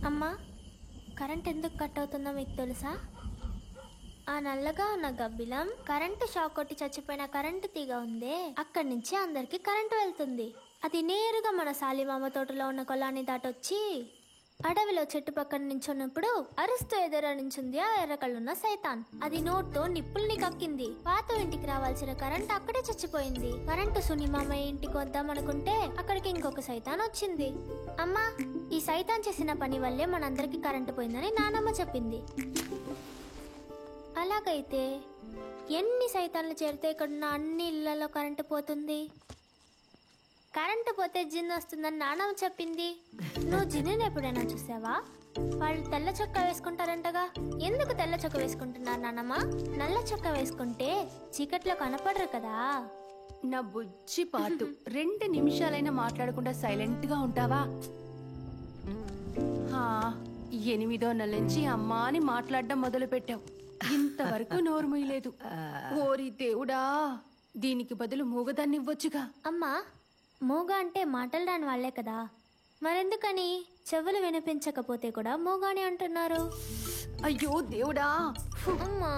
అమ్మా, కరెంట్ ఎందుకు కట్ అవుతుందో మీకు తెలుసా? ఆ నల్లగా ఉన్న గబ్బిలం కరెంటు షాక్ కొట్టి చచ్చిపోయిన కరెంటు తీగ ఉందే, అక్కడి నుంచి అందరికి కరెంటు వెళ్తుంది. అది నేరుగా మన సాలిమామ తోటలో ఉన్న కొలాన్ని దాటొచ్చి అడవిలో చెట్టు పక్కన నించున్నప్పుడు అరుస్తూ ఎదురు నించుంది ఆ ఎర్రకళ్ళున్న సైతాన్. అది నోట్తో నిప్పుల్ని కక్కింది. పాత ఇంటికి రావాల్సిన కరెంట్ అక్కడే చచ్చిపోయింది. కరెంటు సుని మామయ్య ఇంటికి వద్దాం అనుకుంటే అక్కడికి ఇంకొక సైతాన్ వచ్చింది. అమ్మా, ఈ సైతాన్ చేసిన పని వల్లే మనందరికి కరెంటు పోయిందని నానమ్మ చెప్పింది. అలాగైతే ఎన్ని సైతాన్లు చేరితే ఇక్కడున్న అన్ని ఇళ్లలో కరెంటు పోతుంది? కరెంటు పోతే జిన్ వస్తుందని నానమ్మ చెప్పింది. నువ్వు జిన్నుని ఎప్పుడైనా చూసావా? వాళ్ళు తెల్ల చొక్కా వేసుకుంటారంటగా. ఎందుకు తెల్ల చొక్కా వేసుకుంటున్నారు నానమ్మ? నల్ల చొక్కా వేసుకుంటే చీకట్లో కనపడరు కదా. నా బుజ్జి పాతు, 2 నిమిషాలైనా మాట్లాడకుండా సైలెంట్ గా ఉంటావా? 8వ నెల నుంచి అమ్మా అని మాట్లాడడం మొదలు పెట్టావు. ఇంతవరకు నోరు మూయలేదు. ఓరి దేవుడా, దీనికి బదులు మూగదాన్ని ఇవ్వచ్చుగా. అమ్మా, మూగ అంటే మాటలు రాని వాళ్లే కదా, మరెందుకని చెవులు వినిపించకపోతే కూడా మూగాని అంటున్నారు? అయ్యో దేవుడా. అమ్మా,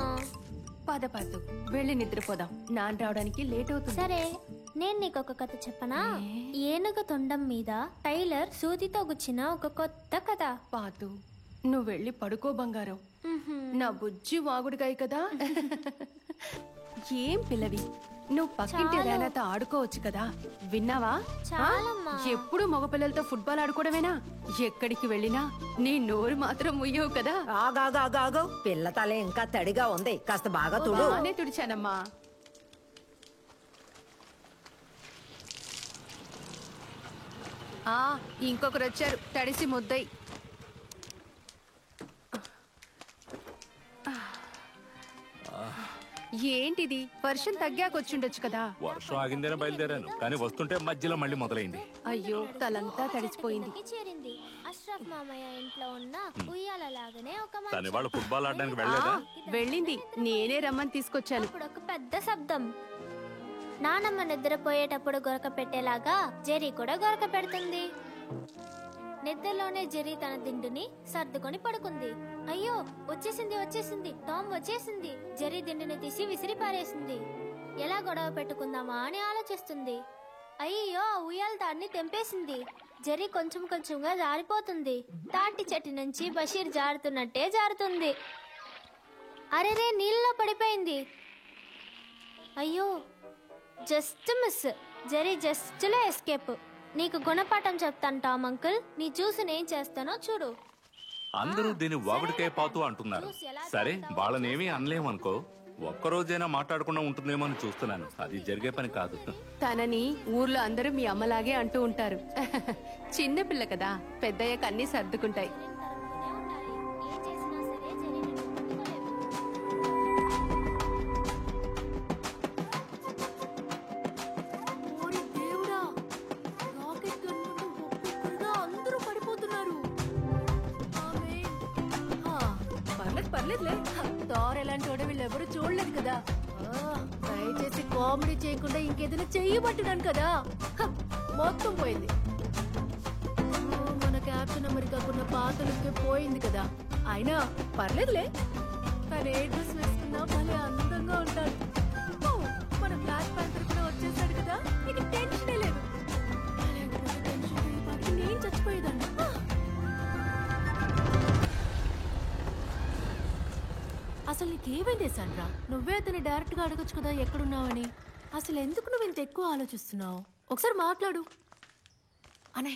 పద పద, వెళ్ళి నిద్రపోదాం. నాన్న రావడానికి లేట్ అవుతుంది. సరే, నేను నీకు ఒక కథ చెప్పనా? ఏనుగు తొండం మీద టైలర్ సూదితో గుచ్చిన ఒక కొత్త కథ. పాతు, నువ్వు వెళ్ళి పడుకో బంగారం. నా బుజ్జి వాగుడుగాయి కదా. ఏం పిల్లవి, నువ్వు పక్కింటి రేనాతో ఆడుకోవచ్చు కదా. విన్నావా? ఎప్పుడు మగపిల్లలతో ఫుట్బాల్ ఆడుకోవడమేనా? ఎక్కడికి వెళ్ళినా నీ నోరు మాత్రం ముయ్యవు కదా. ఆగాగాగాగో, పిల్ల తల ఇంకా తడిగా ఉంది, కాస్త బాగా తుడు. అనే తుడిచానమ్మా. ఇంకొకరు వచ్చారు, తడిసి ముద్దయి. ఏంటిది? వర్షం తగ్గాకొచ్చుండొచ్చు కదా. వర్షం ఆగిందేనే బయలుదేరాను, కానీ వస్తుంటే మధ్యలో మళ్ళీ మొదలైంది. అయ్యో, తలంతా తడిసిపోయింది. చేరింది. అష్రఫ్ మామయ్య ఇంట్లో ఉన్న ఉయ్యాల లాగానే ఒక తను వాళ్ళు ఫుట్బాల్ ఆడడానికి వెళ్ళలేదా? వెళ్ళింది, నేనే రమ్మని తీసుకొచ్చాను. అప్పుడు ఒక పెద్ద శబ్దం. నానమ్మ నిద్రపోయేటప్పుడు గొరక పెట్టేలాగా జెరీ కూడా గొరక పెడుతుంది. నిద్రలోనే జెరీ తన దిండుని సర్దుకొని పడుకుంది. అయ్యో, వచ్చేసింది, టామ్ వచ్చేసింది. జెరీ దిండుని తీసి విసిరి పారేసింది. ఎలా గొడవ పెట్టుకుందామా అని ఆలోచిస్తుంది. అయ్యో, ఉయ్యాల దాన్ని తెంపేసింది. జెరీ కొంచెం కొంచెంగా జారిపోతుంది. తాటి చెట్టు నుంచి బషీర్ జారుతున్నట్టే జారుతుంది. అరెరే, నీళ్ళలో పడిపోయింది. అయ్యో, జస్ట్ మిస్. జెరీ జస్ట్ లో ఎస్కేప్. నీకు గుణపాఠం చెప్తాను టామ్ అంకుల్. నీ చూసి నేను చేస్తానో చూడు. అందరూ దీన్ని వాగుడికాయ పాతు అంటున్నారు. సరే, వాళ్ళనేమీ అనలేమనుకో. ఒక్కరోజైనా మాట్లాడకుండా ఉంటుందేమో అని చూస్తున్నాను. అది జరిగే పని కాదు. తనని ఊర్లో అందరూ మీ అమ్మలాగే అంటూ ఉంటారు. చిన్న పిల్ల కదా, పెద్దయ్యాక అన్ని సర్దుకుంటాయి. ఎలాంటి వీళ్ళెవరు చూడలేదు కదా. దయచేసి కామెడీ చేయకుండా ఇంకేదైనా చెయ్యబట్టున్నాను కదా. మొత్తం పోయింది. మన క్యాప్టెన్ అమెరికాకున్న పాతలకే పోయింది కదా. అయినా పర్లేదులే, తను ఏ డ్రెస్ వేసుకున్నా భలే అందంగా ఉంటాడు. మన బ్లాక్ ప్యాంథర్ కూడా వచ్చేసాడు కదా, ఇక టెన్షనే లేదు. నేను చచ్చిపోయేదాన్ని. అసలు నీకేమైంది సాండ్రా? నువ్వే అతన్ని డైరెక్ట్ గా అడగొచ్చు కదా ఎక్కడున్నావని. అసలు ఎందుకు నువ్వు ఇంత ఎక్కువ ఆలోచిస్తున్నావు? ఒకసారి మాట్లాడు. అనే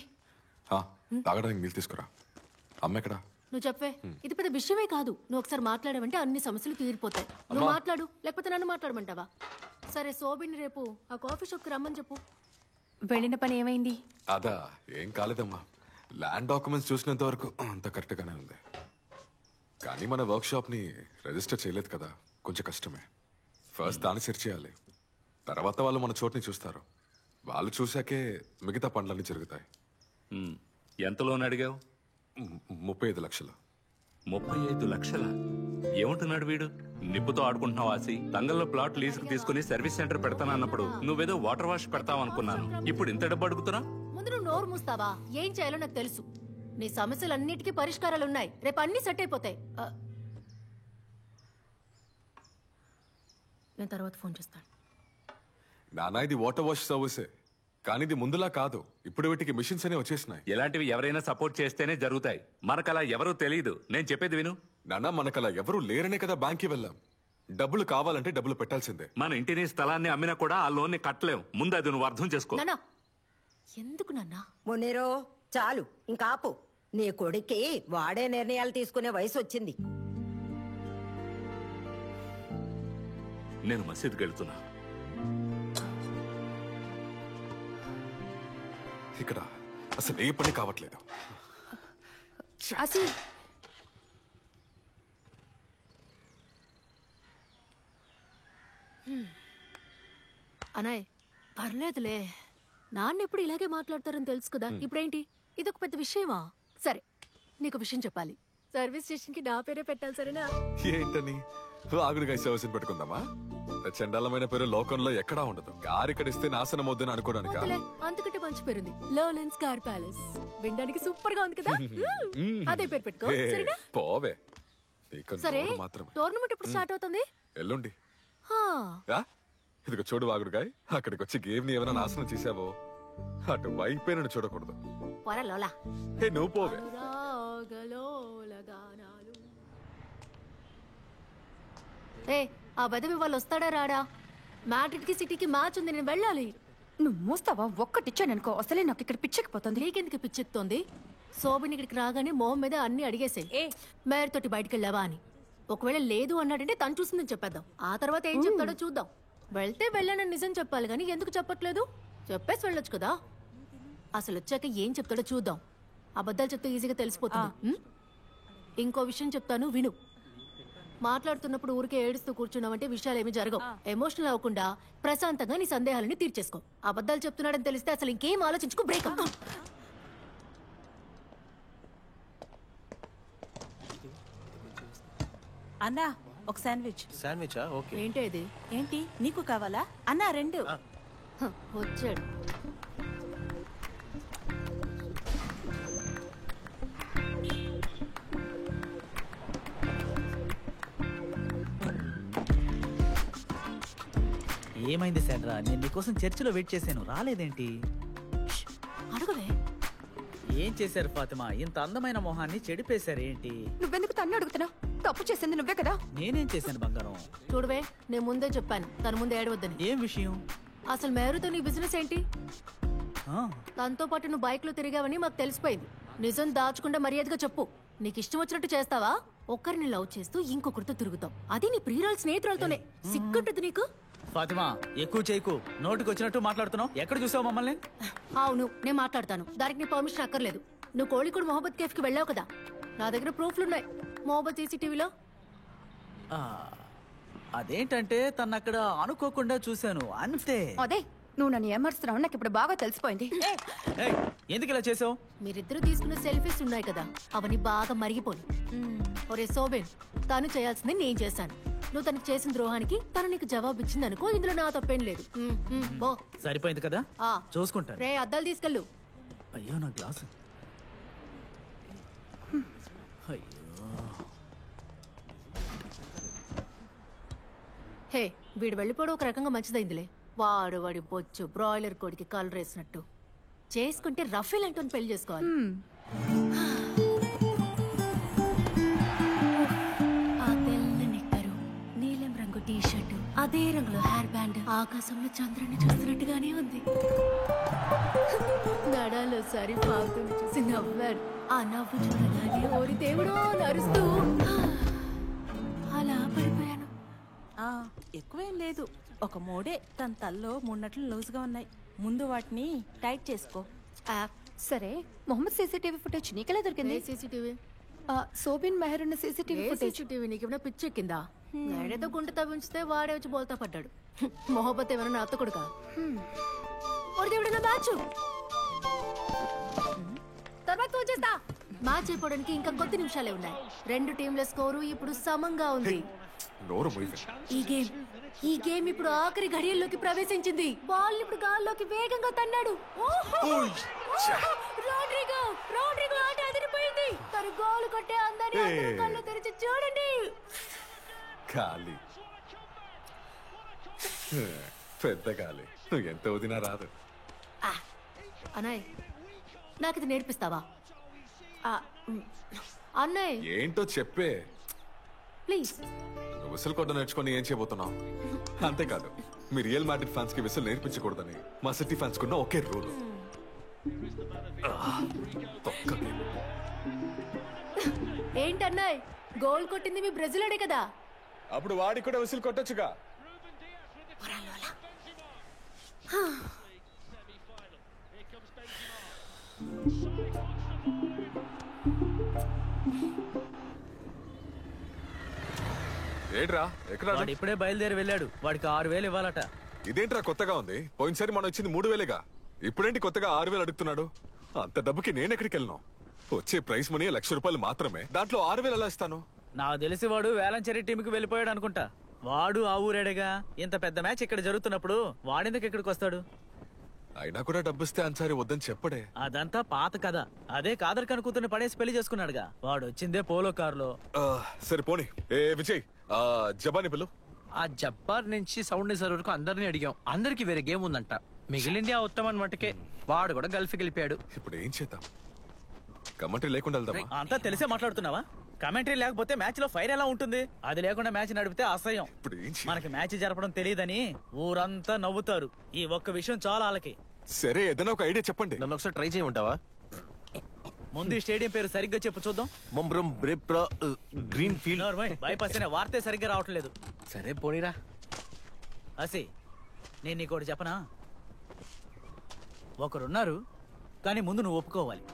తాగడానికి నీళ్ళు తీసుకురా. అమ్మ ఎక్కడా? నువ్వు చెప్పే, ఇది పెద్ద విషయమే కాదు. నువ్వు ఒకసారి మాట్లాడమంటే అన్ని సమస్యలు తీరిపోతాయి. నువ్వు మాట్లాడు, లేకపోతే నన్ను మాట్లాడమంటావా? సరే, శోభిని రేపు ఆ కాఫీ షాప్కి రమ్మని చెప్పు. వెళ్ళిన పని ఏమైంది? అదా, ఏం కాలేదమ్మా. ల్యాండ్ డాక్యుమెంట్స్ చూసినంత వరకు అంత కరెక్ట్ గానే ఉంది. కానీ మన వర్క్ షాప్ ని రిజిస్టర్ చేయలేదు కదా, కొంచెం కష్టమే. ఫస్ట్ దాన్ని సెర్చ్ చేయాలి, తర్వాత వాళ్ళు మన చోటుని చూస్తారు. వాళ్ళు చూశాకే మిగతా పనులన్నీ జరుగుతాయి. ఎంత లోన్ అడిగావు? 35 లక్షలు. 35 లక్షల? ఏమంటున్నాడు వీడు? నిప్పుతో ఆడుకుంటున్నావు ఆసి. తంగల్లో ప్లాట్ లీజుకు తీసుకుని సర్వీస్ సెంటర్ పెడతానన్నప్పుడు నువ్వేదో వాటర్ వాష్ పెడతావు అనుకున్నాను. ఇప్పుడు ఇంత డబ్బు అడుగుతున్నా? ముందు నువ్వు నోరు మూస్తావా? ఏం చేయాలో నాకు తెలుసు. నీ సమస్యలన్నిటికీ పరిష్కారాలు ఉన్నాయి. రేపు అన్ని సెట్ అయిపోతాయి. నేను తర్వాత ఫోన్ చేస్తాను. నానా ఇది వాటర్ వాష్ సర్వీసే, కానీ ఇది ముందులా కాదు. ఇప్పుడు వీటికి మిషన్స్ అనే వచ్చేసినాయి. ఇలాంటివి ఎవరైనా సపోర్ట్ చేస్తేనే జరుగుతాయి. మనకలా ఎవరూ తెలియదు. నేను చెప్పేది విను. నానా మనకలా ఎవరూ లేరనే కదా బ్యాంక్కి వెళ్ళాం. డబ్బులు కావాలంటే డబ్బులు పెట్టాల్సిందే. మన ఇంటిని స్థలాన్ని అమ్మినా కూడా ఆ లోన్ని కట్టలేం. ముందు అది నువ్వు అర్థం చేసుకో. నాన్నా ఎందుకు నాన్నా? మునీరో చాలు ఇంకా ఆపు. నీ కొడుక్కి వాడే నిర్ణయాలు తీసుకునే వయసు వచ్చింది. నేను మసీదుకి వెళ్తున్నా. ఇక్కడ అసలు ఏ పని కావట్లేదు. అసలు అనాయ్ పర్లేదులే, నాన్న ఎప్పుడు ఇలాగే మాట్లాడతారని తెలుసు కదా. ఇప్పుడేంటి ఇదొక పెద్ద విషయమా? సరే నీకు విషయం చెప్పాలి. సర్వీస్ స్టేషన్ కి నా పేరే పెట్టాలి, సరేనా? ఏంటని ఆగుడిగా సర్వీస్ పెట్టుకుందామా? చండాలమైన పేరు లోకంలో ఎక్కడా ఉండదు. కారు ఇక్కడ ఇస్తే నాశనం వద్దని అనుకోవడానికి. అంతకంటే మంచి పేరుంది, లోలెన్స్ కార్ ప్యాలెస్. వినడానికి సూపర్ గా ఉంది కదా. అదే పేరు పెట్టుకో, సరేనా? పోవే. సరే టోర్నమెంట్ ఎప్పుడు స్టార్ట్ అవుతుంది? ఎల్లుండి. హా. ఇదిగో చూడు వాగుడుగాయ్, అక్కడికి వచ్చి గేమ్ ని ఏమైనా నాశనం చేసావో అటు వైపే నన్ను చూడకూడదు. పోరా లోలా. హే నువ్వు పోవే. ఏ ఆ బదవి వాళ్ళు వస్తాడా రాడా? మ్యాడ్రిడ్ కి సిటీకి మ్యాచ్ ఉంది, నేను వెళ్ళాలి. నువ్వు మోస్తావా? ఒక్కటిచ్చాననుకో అసలే నాకు ఇక్కడ పిచ్చెక్కిపోతుంది. నీకెందుకు పిచ్చెక్కుతోంది? శోభిని ఇక్కడికి రాగానే మొహం మీద అన్ని అడిగేసాయి, మేయర్ తోటి బయటికి వెళ్ళావా అని. ఒకవేళ లేదు అన్నాడంటే తను చూసిందని చెప్పేద్దాం. ఆ తర్వాత ఏం చెప్తాడో చూద్దాం. వెళ్తే వెళ్ళానని నిజం చెప్పాలి కానీ ఎందుకు చెప్పట్లేదు? చెప్పేసి వెళ్ళొచ్చు కదా. అసలు వచ్చాక ఏం చెప్తాడో చూద్దాం. అబద్ధాలు చెప్తే ఈజీగా తెలిసిపోతుంది. ఇంకో విషయం చెప్తాను విను. మాట్లాడుతున్నప్పుడు ఊరికే ఏడుస్తూ కూర్చున్నావంటే విషయాలు ఏమి జరగవు. ఎమోషనల్ అవ్వకుండా ప్రశాంతంగా నీ సందేహాలని తీర్చేసుకో. అబద్ధాలు చెప్తున్నాడని తెలిస్తే అసలు ఇంకేం ఆలోచించుకో, బ్రేకప్. అన్నా ఒక శాండ్విచ్. శాండ్విచా? ఓకే. ఏంటి ఇది? ఏంటి నీకు కావాలా? అన్నా రెండు. వచ్చాడు. ఏమైంది శాండ్రా? నేను నీకోసం చర్చిలో వెయిట్ చేశాను, రాలేదేంటి? అడగవే. ఏం చేశారు ఫాతిమా? ఇంత అందమైన మొహాన్ని చెడిపేశారు ఏంటి? నువ్వెందుకు తన్ను అడుగుతున్నావు? తప్పు చేసింది నువ్వే కదా. నేనేం చేశాను బంగారం? చూడవే, నేను ముందే చెప్పాను తన ముందే ఏడవద్దని. ఏం విషయం? అసలు మేరుతో నీ బిజినెస్ ఏంటి? ఆ, తనతో పాటు నువ్వు బైక్ లో తిరిగావని మాకు తెలిసిపోయింది. నిజం దాచకుండా మర్యాదగా చెప్పు. నీకు ఇష్టం వచ్చినట్టు చేస్తావా? ఒక్కరిని లవ్ చేస్తూ ఇంకొకరితో తిరుగుతాం, అది నీ ప్రియురాలు స్నేహితురాలతోనే. సిగ్గుంటుంది నీకు? ఫాతిమా ఎక్కువ చేయకు. నోటికి వచ్చినట్టు మాట్లాడుతున్నావు. ఎక్కడ చూసావు మమ్మల్ని? అవును, నేను మాట్లాడతాను. దానికి నీ పర్మిషన్ అక్కర్లేదు. నువ్వు కోళికోడు మొహబ్బత్ కేఫ్ కి వెళ్ళావు కదా, నా దగ్గర ప్రూఫ్లున్నాయి. మొహబ్బత్ CCTVలో. అదేంటంటే తను అక్కడ అనుకోకుండా చూశాను అంతే. అదే నువ్వు నన్ను ఏమరుస్తున్నావు నాకు ఇప్పుడు బాగా తెలిసిపోయింది. ఏయ్, ఎందుకు ఇలా చేసావు? మీరిద్దరూ తీసుకున్న సెల్ఫీస్ ఉన్నాయి కదా, అవన్నీ బాగా మరిగిపోయి. ఒరే సోబెన్, తను చేయాల్సింది నేను చేశాను. నువ్వు తనకు చేసిన ద్రోహానికి తను నీకు జవాబు ఇచ్చింది అనుకో, ఇందులో నా తప్పేం లేదు. బో. సరిపోయింది కదా, చూసుకుంటాను. రే అద్దాలు తీసుకెళ్ళు. అయ్యో నా గ్లాసు. అయ్యో. హే, వీడు వెళ్ళిపోవడం ఒక రకంగా మంచిదైందిలే. వాడి బొచ్చు బ్రాయిలర్ కోడికి కలర్ వేసినట్టు. చేసుకుంటే రఫీల్ అంటూ పెళ్లి చేసుకోవాలి. ఆ తెల్ల నిక్కరు, నీలం రంగు టీ షర్టు, అదే రంగులో హెయిర్ బ్యాండ్, ఆకాశంలో చంద్రుని చూస్తున్నట్టుగానే ఉంది. నడాలో సరి పాకుని చూసి నవ్వాడు. ఆ నవ్వు చూడగానే ఓరి దేవుడో నరుస్తూ అలా పడిపోయాను. ఎక్కువేం లేదు, ఒక మోడే. తన తల్లో 3 నట్లు లూజ్గా ఉన్నాయి. ముందు వాటిని టైట్ చేసుకో. సరే, మొహమ్మద్ CCTV ఫుటేజ్ నీకెలా దొరికింది? CCTV సోబిన్ మెహర్ ఉన్న CCTV ఫుటేజ్. CCTV నీకేమైనా పిచ్చెక్కిందా? నేడేదో గుంట తవ్వించితే వాడే వచ్చి బోల్తా పడ్డాడు. మొహబ్బత్ ఏమైనా నా అత్త కొడుకా? దేవుడు మ్యాచ్ తర్వాత వచ్చేస్తా. మ్యాచ్ అయిపోవడానికి ఇంకా కొద్ది నిమిషాలే ఉన్నాయి. 2 టీంల స్కోరు ఇప్పుడు సమంగా ఉంది. ఈ గేమ్ ఇప్పుడు ఆఖరి ఘడియల్లోకి ప్రవేశించింది. బాల్ ఇప్పుడు గాల్లోకి వేగంగా తన్నాడు. రోడ్రిగో ఆట గోల్ కొట్టే అందాన్ని అందరూ కళ్ళు తెరిచి చూడండి. గాలి పెద్ద గాలి, నువ్వు ఎంత వదినా రాదు. అన్నయ్య నాకు ఇది నేర్పిస్తావా? అన్నయ్య ఏంటో చెప్పే. ప్లీజ్. నువ్వు విసిల్ కొట్ట నేర్చుకొని ఏం చేయబోతున్నావు? అంతేకాదు, మీ రియల్ మ్యాడ్రిడ్ ఫ్యాన్స్ కి విసిల్ నేర్పించకూడదని మా సిటీ ఫ్యాన్స్ కున్న ఒకే రూల్. ఏంటన్నయ్య, గోల్ కొట్టింది మీ బ్రెజిలోడే కదా? అప్పుడు వాడికి కూడా విసిల్ కొట్టొచ్చుగా. ఏడ్రా ఎక్కడ? వాడు ఇప్పుడే బయలుదేరి వెళ్ళాడు. వాడికి 6,000 ఇవ్వాలట. ఇదేంట్రా కొత్తగా ఉంది? పోయినసారి మనం ఇచ్చింది 3,000గా. ఇప్పుడేంటి కొత్తగా 6,000 అడుగుతున్నాడు? అంత డబ్బుకి నేను ఎక్కడికి వెళ్ళను? వచ్చే ప్రైస్ మనీ ₹1,00,000 మాత్రమే, దాంట్లో 6,000 ఎలా ఇస్తాను? నాకు తెలిసి వాడు వేలంచెరి టీంకి వెళ్ళిపోయాడు అనుకుంటా. వాడు ఆ ఊరేడేగా. ఇంత పెద్ద మ్యాచ్ ఇక్కడ జరుగుతున్నప్పుడు వాడెందుకు ఇక్కడికి వస్తాడు? అయినా కూడా డబ్బిస్తే అన్సారి వద్దని చెప్పడే. అదంతా పాత కథ. అదే కాదర్ ఖాన్ కూతుర్ని పడేసి పెళ్లి చేసుకున్నాడుగా. వాడు వచ్చిందే పోలో కారులో. సరే పోనీ. ఏ విజయ్, జబాని పిల్లు. ఆ జబ్బార్ నుంచి సౌండ్ డిజైనర్ వరకు అందరినీ అడిగాం. అందరికి వేరే గేమ్ ఉందంట. మిగిలింది ఆ ఉత్తమన్ మటుకే. వాడు కూడా గల్ఫ్కి వెళ్ళిపోయాడు. ఇప్పుడు ఏం చేద్దాం? కమెంటరీ లేకుండా వెళ్దామా? అంతా తెలిసే మాట్లాడుతున్నావా? కమెంటరీ లేకపోతే మ్యాచ్ లో ఫైర్ ఎలా ఉంటుంది? అది లేకుండా మ్యాచ్ నడిపితే అసహ్యం. ఇప్పుడు ఏం చేయాలి? మనకి మ్యాచ్ జరపడం తెలియదని ఊరంతా నవ్వుతారు. ఈ ఒక్క విషయం చాలా వాళ్ళకి. సరే ఏదైనా ఒక ఐడియా చెప్పండి. నన్ను ఒకసారి ట్రై చేయమంటావా? ముందు ఈ స్టేడియం పేరు సరిగ్గా చెప్పు చూద్దాం. మొంబ్రం బ్రేప్రా గ్రీన్ ఫీల్డ్. బైపాస్ అనే వార్తే సరిగ్గా రావట్లేదు. సరే పోనీరా. అసి, నేను నీకోటి చెప్పనా? ఒకరున్నారు, కానీ ముందు నువ్వు ఒప్పుకోవాలి.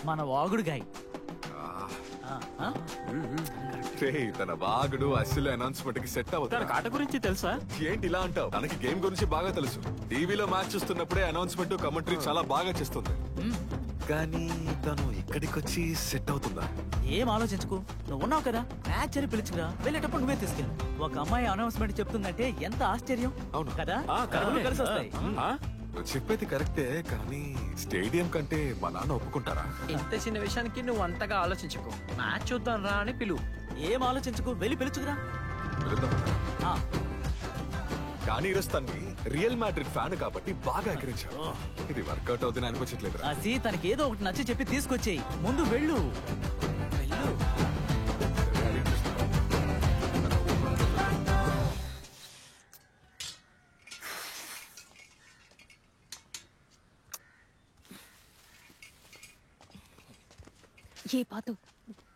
మన వాగుడు గాయ్. తన వాగుడు అసలు అనౌన్స్మెంట్ కి సెట్ అవుతుంది. కాట గురించి తెలుసా? ఏంటి ఇలా అంటావు? తనకి గేమ్ గురించి బాగా తెలుసు. టీవీలో మ్యాచ్ చూస్తున్నప్పుడే అనౌన్స్మెంట్ కమెంటరీ చాలా బాగా చేస్తుంది. కానీ తను ఇక్కడికి వచ్చి సెట్ అవుతుందా? ఏం ఆలోచించుకో. నువ్వు ఉన్నావు కదా, మ్యాచ్ అని పిలుచుకురా. వెళ్ళేటప్పుడు నువ్వే తీసుకెళ్ళు. ఒక అమ్మాయి అనౌన్స్మెంట్ చెప్తుందంటే ఎంత ఆశ్చర్యం. అవును కదా, కలిసి వస్తాయి. నువ్వు చెప్పేది కరెక్టే, కానీ స్టేడియం కంటే మా నాన్న ఒప్పుకుంటారా? ఇంత చిన్న విషయానికి నువ్వు అంతగా ఆలోచించుకో. మ్యాచ్ చూద్దాం రా అని పిలువు. ఏం ఆలోచించుకో, వెళ్ళి పిలుచుకురా. ఆ, కానీ ఈరోజు తన్ని రియల్ మ్యాడ్రిడ్ ఫ్యాన్ కాబట్టి బాగా ఎగిరించావు. ఇది వర్కౌట్ అవుతుంది అనిపించట్లేదు. అసి, తనకి ఏదో ఒకటి నచ్చి చెప్పి తీసుకొచ్చేయి. ముందు వెళ్ళు. వెళ్ళు. ఏ పాతు,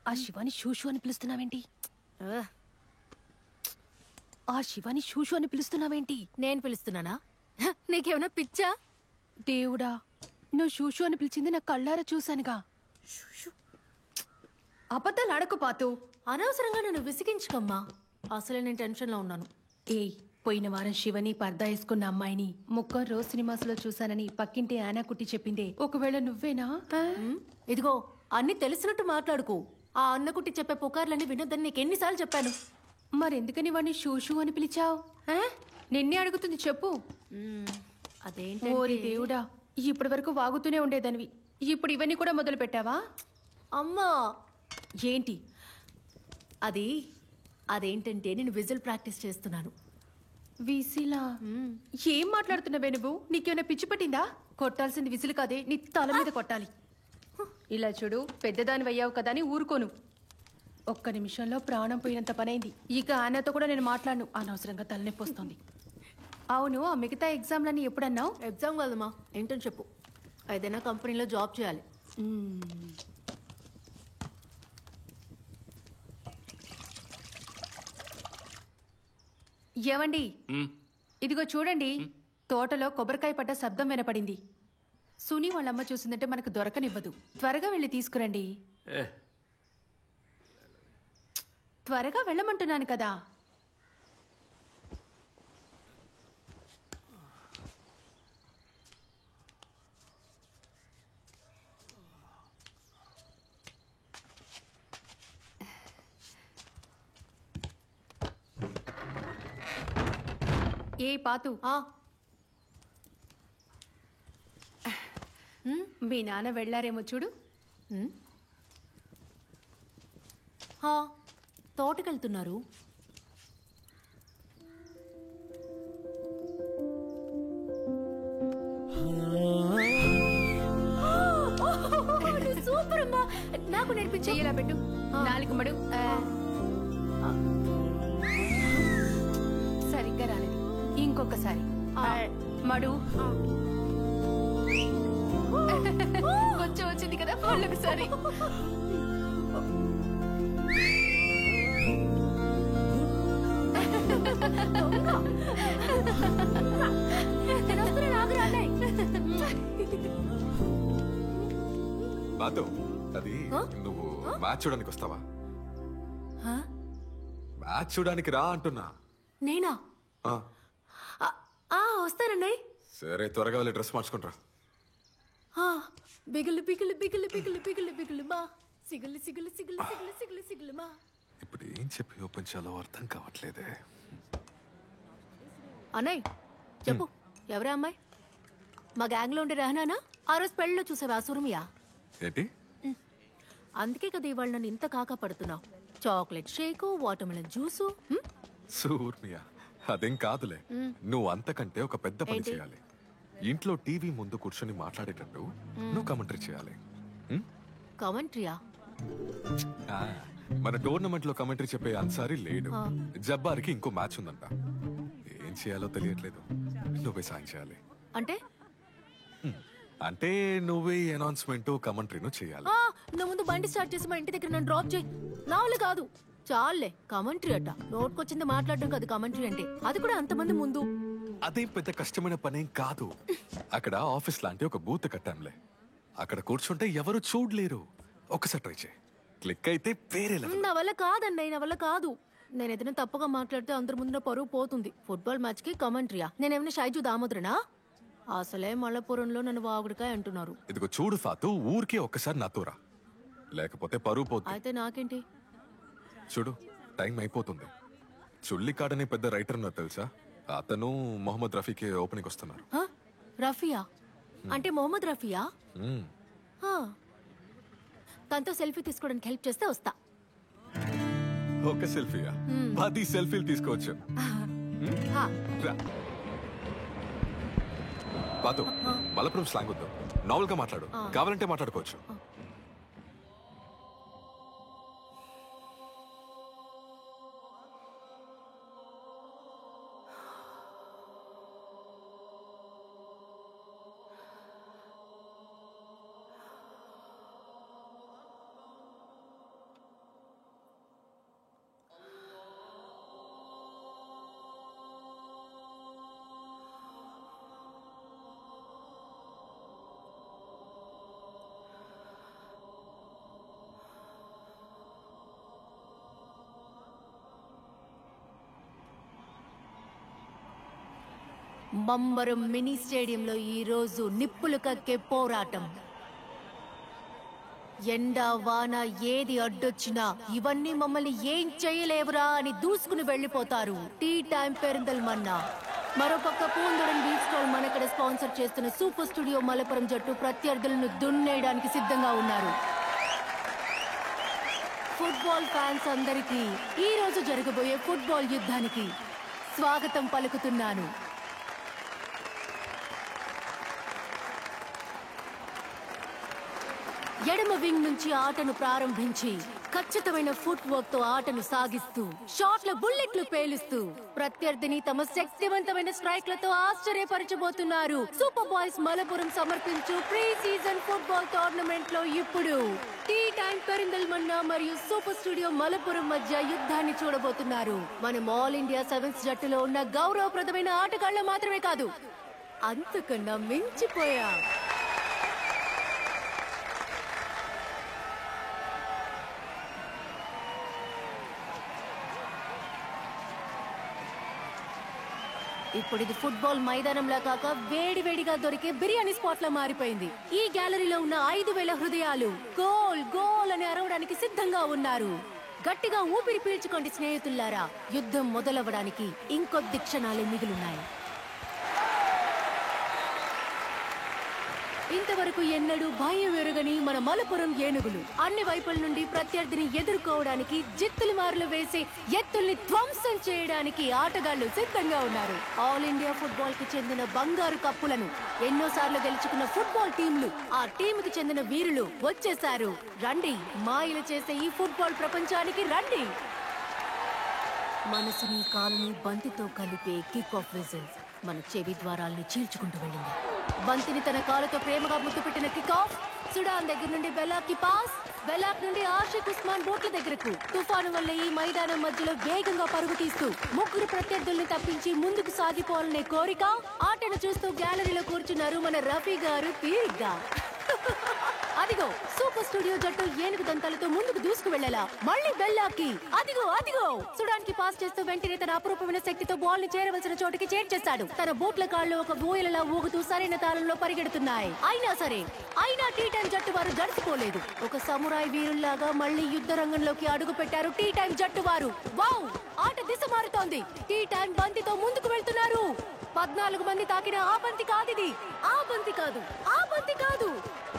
ఆ శివాని షూషు అని పిలుస్తున్నావేంటి? ఆ శివాని షూషు అని పిలుస్తున్నావేంటి? నేను పిలుస్తున్నానా? నీకేమైనా పిచ్చా? దేవుడా, నువ్వు షూషు అని పిలిచింది నా కళ్ళారా చూశానుగా. అబద్ధాలు ఆడకు పాతు. అనవసరంగా నన్ను విసిగించుకమ్మా. అసలే నేను టెన్షన్ లో ఉన్నాను. ఏయ్, పోయిన వారం శివని పర్దా వేసుకున్న అమ్మాయిని ముక్క రోజు సినిమాస్లో చూశానని పక్కింటి ఆనా కుట్టి చెప్పిందే. ఒకవేళ నువ్వేనా? ఇదిగో, అన్ని తెలిసినట్టు మాట్లాడుకో. ఆ అన్నకుట్టి చెప్పే పుకార్లన్నీ వినొద్దని నీకు ఎన్నిసార్లు చెప్పాను. మరెందుకని వాడిని షూషు అని పిలిచావు? నిన్నే అడుగుతుంది, చెప్పు. అదేంటి? ఓరి దేవుడా, ఇప్పటి వరకు వాగుతూనే ఉండేదానివి, ఇప్పుడు ఇవన్నీ కూడా మొదలు పెట్టావా? అమ్మా, ఏంటి అదేంటంటే నేను విజిల్ ప్రాక్టీస్ చేస్తున్నాను. విసిలా? ఏం మాట్లాడుతున్నావే నువ్వు? నీకేమైనా పిచ్చి పట్టిందా? కొట్టాల్సింది విసిల్ కాదే, నీ తల మీద కొట్టాలి. ఇలా చూడు, పెద్దదాని అయ్యావు కదా అని ఊరుకోను. ఒక్క నిమిషంలో ప్రాణం పోయినంత పనైంది. ఇక ఆనాతో కూడా నేను మాట్లాడను. అనవసరంగా తలనొప్పి వస్తుంది. అవును, ఆ మిగతా ఎగ్జామ్లన్నీ ఎప్పుడన్నావు? ఎగ్జామ్ కాదమ్మా, ఏంటని చెప్పు. ఏదైనా కంపెనీలో జాబ్ చేయాలి. ఏవండి, ఇదిగో చూడండి, తోటలో కొబ్బరికాయ పడ్డ శబ్దం వినపడింది. సునీ వాళ్ళమ్మ చూసిందంటే మనకు దొరకనివ్వదు. త్వరగా వెళ్ళి తీసుకురండి. త్వరగా వెళ్ళమంటున్నాను కదా. ఏ పాతు, మీ నాన్న వెళ్ళారేమో చూడు. తోటకెళ్తున్నారు. సూపర్ అమ్మా, నాకు నేర్పించేలా పెట్టు. నాలుగు మడు సరిగ్గా రాలేదు. ఇంకొకసారి మడు. కొంచెం వచ్చింది కదా ఒకసారి. బాతో అది నువ్వు మ్యాచ్ చూడడానికి వస్తావా? మ్యాచ్ చూడడానికి రా అంటున్నా. నేనా? వస్తానన్నయ్య. సరే త్వరగా వెళ్ళి డ్రెస్ మార్చుకుంటా. బిగులు బిగులు బిగులు బిగులు బిగులు బిగులు మా సిగులు సిగులు సిగులు సిగులు సిగులు సిగులు మా. ఇప్పుడు ఏం చెప్పి ఓపెన్ చేయాలో అర్థం కావట్లేదే. అన్నయ్య చెప్పు, ఎవరా అమ్మాయి? మా గ్యాంగ్ లో ఉండే రహనానా? ఆ రోజు పెళ్ళిలో చూసావా సురమియా? ఏంటి? అందుకే కదా ఇవాళ నన్ను ఇంత కాకా పడుతున్నావు. Chocolate shake, watermelon juice. సూర్మియా అదేం కాదులే. నువ్వు అంతకంటే ఒక పెద్ద పని చేయాలి. ఇంట్లో టీవీ ముందు కూర్చొని మాట్లాడేటట్టు నువ్వు కమెంటరీ చేయాలి. కమెంటరీయా? మన టోర్నమెంట్ లో కమెంటరీ చెప్పే అన్సారీ లేడు. జబ్బార్కి ఇంకో మ్యాచ్ ఉందంట. ఏం చేయాలో తెలియట్లేదు. నువ్వే సాయం చేయాలి. అంటే అంటే నువ్వే అనౌన్స్మెంట్ కమెంటరీను చేయాలి. నా ముందు బండి స్టార్ట్ చేసి మా ఇంటి దగ్గర నన్ను డ్రాప్ చేయి. నా వాళ్ళు కాదు. చాలే కమెంటరీ అట్ట. నోట్కొచ్చింది మాట్లాడడం కాదు కమెంటరీ అంటే. అది కూడా అంతమంది ముందు. అదేం పెద్ద కష్టమైన పనేం కాదు. అక్కడ ఆఫీస్ లాంటి ఒక బూత్ కట్టాంలే. అక్కడ కూర్చుంటే ఎవరు చూడలేరు. ఒకసారి ట్రై చేయి. క్లిక్ అయితే వేరే లెవెల్. నా వల్ల కాదన్నయ్య, నా వల్ల కాదు. నేను ఏదైనా తప్పుగా మాట్లాడితే అందరి ముందు పరువు పోతుంది. ఫుట్బాల్ మ్యాచ్ కి కమెంటరీయా? నేనేమైనా షైజు దామోదరనా? అసలే మల్లపురంలో నన్ను వాగుడికాయ అంటున్నారు. ఇదిగో చూడు ఫాతు, ఊరికే ఒక్కసారి నాతో రా, లేకపోతే పరువు పోతుంది. అయితే నాకేంటి? చూడు టైం అయిపోతుంది. చుల్లికాడ్ అనే పెద్ద రైటర్ ఉన్నారు తెలుసా? అతను మొహమ్మద్ రఫీకి ఓపెనింగ్ వస్తున్నారు. రఫియా అంటే మొహమ్మద్ రఫియా? తనతో సెల్ఫీ తీసుకోవడానికి హెల్ప్ చేస్తే వస్తా. ఒక సెల్ఫీయా? 10 సెల్ఫీలు తీసుకోవచ్చు. బాతు మలపురం స్లాంగ్ వద్దు, నావల్ గా మాట్లాడు. కావాలంటే మాట్లాడుకోవచ్చు. బంబరం మినీ స్టేడియంలో ఈ రోజు నిప్పులు కక్కే పోరాటం. ఎండా వాన ఏది అడ్డొచ్చినా ఇవన్నీ మమ్మల్ని ఏం చేయలేవురా అని దూసుకుని వెళ్లిపోతారు టీ టైం పెరిందల్మన్నా. మరోపక్క పూందొడన్ బీచ్ స్టాల్ మనకడ స్పాన్సర్ చేస్తున్న సూపర్ స్టూడియో మలపురం జట్టు ప్రత్యర్థులను దున్నేయడానికి సిద్ధంగా ఉన్నారు. ఫుట్బాల్ ఫ్యాన్స్ అందరికీ ఈ రోజు జరగబోయే ఫుట్బాల్ యుద్ధానికి స్వాగతం పలుకుతున్నాను. ఎడమ వింగ్ నుంచి ఆటను ప్రారంభించి ఖచ్చితమైన ఫుట్ వర్క్ తో ఆటను సాగిస్తూ షాట్ల బుల్లెట్లు పేలుస్తూ ప్రత్యర్థిని తమ శక్తివంతమైన స్ట్రైక్లతో ఆశ్చర్యపరచబోతున్నారు. సూపర్ బాయ్స్ మలపురం సమర్పించు ప్రీ సీజన్ ఫుట్బాల్ టోర్నమెంట్ లో ఇప్పుడు టీ టైం పెరిందల్మన్నా మరియు సూపర్ స్టూడియో మలపురం మధ్య యుద్ధాన్ని చూడబోతున్నారు. మనం ఆల్ ఇండియా సెవెన్స్ జట్టులో ఉన్న గౌరవప్రదమైన ఆటగాళ్లు మాత్రమే కాదు, అంతకన్నా మించిపోయా ఇప్పుడు ఇది ఫుట్బాల్ మైదానంలా కాక వేడివేడిగా దొరికే బిర్యానీ స్పాట్ లా మారిపోయింది. ఈ గ్యాలరీలో ఉన్న 5,000 హృదయాలు గోల్ గోల్ అని అరవడానికి సిద్ధంగా ఉన్నారు. గట్టిగా ఊపిరి పీల్చుకోండి స్నేహితుల్లారా, యుద్ధం మొదలవ్వడానికి ఇంకొద్ది క్షణాలే మిగిలిన్నాయి. ఇంతవరకు ఎన్నడూ భయం ఎరుగని మన మలపురం ఏనుగులు అన్ని వైపుల నుండి ప్రత్యర్థిని ఎదుర్కోవడానికి జిత్తులు మారులు వేసి ఎత్తుల్ని ధ్వంసం చేయడానికి ఆటగాళ్లు సిద్ధంగా ఉన్నారు. ఆల్ ఇండియా ఫుట్బాల్ కి చెందిన బంగారు కప్పులను ఎన్నోసార్లు గెలుచుకున్న ఫుట్బాల్ టీంలు, ఆ టీంకి చెందిన వీరులు వచ్చేశారు. రండి, మాయలు చేసే ఈ ఫుట్బాల్ ప్రపంచానికి రండి. మనసుని కాలుని బంతితో కలిపే కిక్ ఆఫ్ విజిల్ మన చెవి ద్వారాల్ని చీల్చుకుంటూ వెళ్ళింది. బంతిని తన కాలుతో ప్రేమగా ముద్దు పెట్టిన కిక్ ఆఫ్. సుడాన్ దగ్గర నుండి బెలాక్ కి పాస్, బెలాక్ నుండి ఆషిక్ ఉస్మాన్ బోట్ల దగ్గరకు. తుఫాను వల్ల ఈ మైదానం మధ్యలో వేగంగా పరుగు తీస్తూ ముగ్గురు ప్రత్యర్థుల్ని తప్పించి ముందుకు సాగిపోవాలనే కోరిక. ఆటను చూస్తూ గ్యాలరీలో కూర్చున్నారు మన రఫీ గారు తీరిగ్గా. అదిగో సూపర్ స్టూడియో జట్టు ఏనుగు దంతాలతో ముందుకు దూసుకు వెళ్ళేలా మళ్ళీ బెల్లాకి. అదిగో అదిగో సుడాన్ కి పాస్ చేస్తూ వెంటనే తన అపురూపమైన శక్తితో బాల్ ని చేరవలసిన చోటికి చేర్చేశాడు. తన బూట్ల కాళ్ళు ఒక ఊయలలా ఊగుతూ సరైన తాళంలో పరిగెడుతున్నాయి. అయినా టీ టైం జట్టు వారు జడిసిపోలేదు. ఒక సమురాయ్ వీరుల్లాగా మళ్ళీ యుద్ధ రంగంలోకి అడుగు పెట్టారు టీ టైం జట్టు వారు. వావ్, ఆట దిశ మారుతోంది. టీ టైం బంతితో ముందుకు వెళ్తున్నారు. 14 మంది తాకిన ఆ బంతి కాదిది. ఆ బంతి కాదు,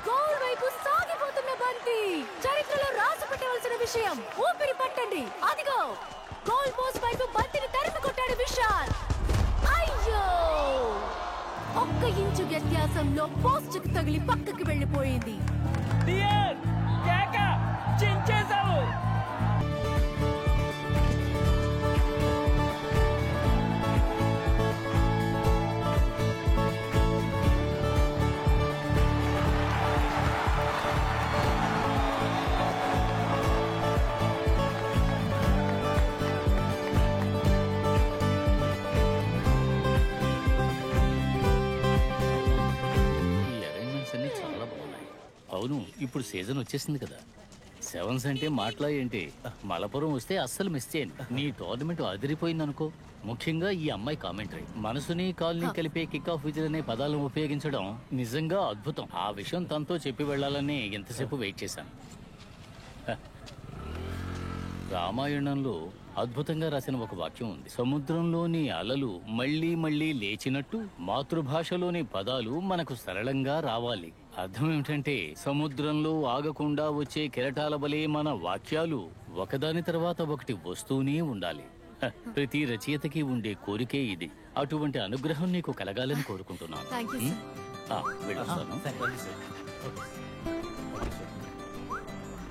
గోల్ వైపు సాగిపోతున్న బంతి. చరిత్రలో రాసి పెట్టవలసిన విషయం. ఊపిరి పట్టండి. అదిగో గోల్ పోస్ట్ వైపు బంతిని తరిమి కొట్టాడు విశాల్. అయ్యో, 1 ఇంచు వ్యత్యాసంలో పోస్ట్ కి తగిలి పక్కకి వెళ్ళిపోయింది. అవును, ఇప్పుడు సీజన్ వచ్చేసింది కదా. సెవెన్స్ అంటే మాటలా ఏంటి? మలపురం వస్తే అస్సలు మిస్ చేయను. నీ టోర్నమెంట్ అదిరిపోయిందనుకో. ముఖ్యంగా ఈ అమ్మాయి కామెంటరీ, మనసుని కాల్ని కలిపే కిక్ ఆఫ్ విజిల్ అనే పదాలను ఉపయోగించడం నిజంగా అద్భుతం. ఆ విషయం తనతో చెప్పి వెళ్లాలని ఎంతసేపు వెయిట్ చేశాను. రామాయణంలో అద్భుతంగా రాసిన ఒక వాక్యం ఉంది. సముద్రంలోని అలలు మళ్లీ మళ్లీ లేచినట్టు మాతృభాషలోని పదాలు మనకు సరళంగా రావాలి. అర్థం ఏమిటంటే సముద్రంలో ఆగకుండా వచ్చే కెరటాల వలె మన వాక్యాలు ఒకదాని తర్వాత ఒకటి వస్తూనే ఉండాలి. ప్రతి రచయితకి ఉండే కోరికే ఇది. అటువంటి అనుగ్రహం నీకు కలగాలని కోరుకుంటున్నాను. వెళ్ళొస్తాను.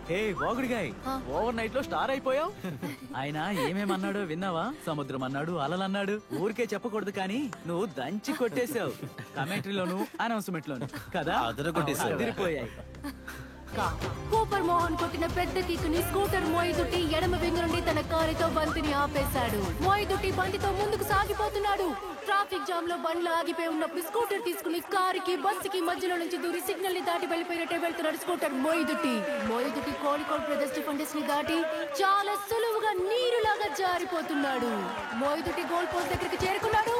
హే వాగుడిగాయ్, ఓవర్ నైట్ లో స్టార్ అయిపోయావు. ఆయన ఏమేమన్నాడో విన్నావా? సముద్రం అన్నాడు, అలలు అన్నాడు. ఊరికే చెప్పకూడదు కానీ నువ్వు దంచి కొట్టేశావు. కమెంటరీలోను అనౌన్స్మెంట్ లోను కదా, అదిరిపోయాయి. కూపర్ మోహన్ కొట్టిన పెద్ద కిక్ ని స్కూటర్ మోయిదుటి ఎడమ వింగు నుండి తన కారుతో బంతిని ఆపేశాడు. మోయిదుటి బంతితో ముందుకు సాగిపోతున్నాడు. ట్రాఫిక్ జామ్ లో బండ్లు ఆగిపోయి ఉన్నప్పుడు స్కూటర్ తీసుకుని కారుకి బస్సుకి మధ్యలో నుంచి దూరి సిగ్నల్ ని దాటి వెళ్ళిపోయినట్టే వెళ్తున్నాడు స్కూటర్ మోయిదుటి కోడికోడ్ బ్రదర్స్ డిఫెండర్స్ ని దాటి చాలా సులువుగా నీరులాగా జారిపోతున్నాడు. మోయిదుటి గోల్ పోస్ట్ దగ్గరికి చేరుకున్నాడు.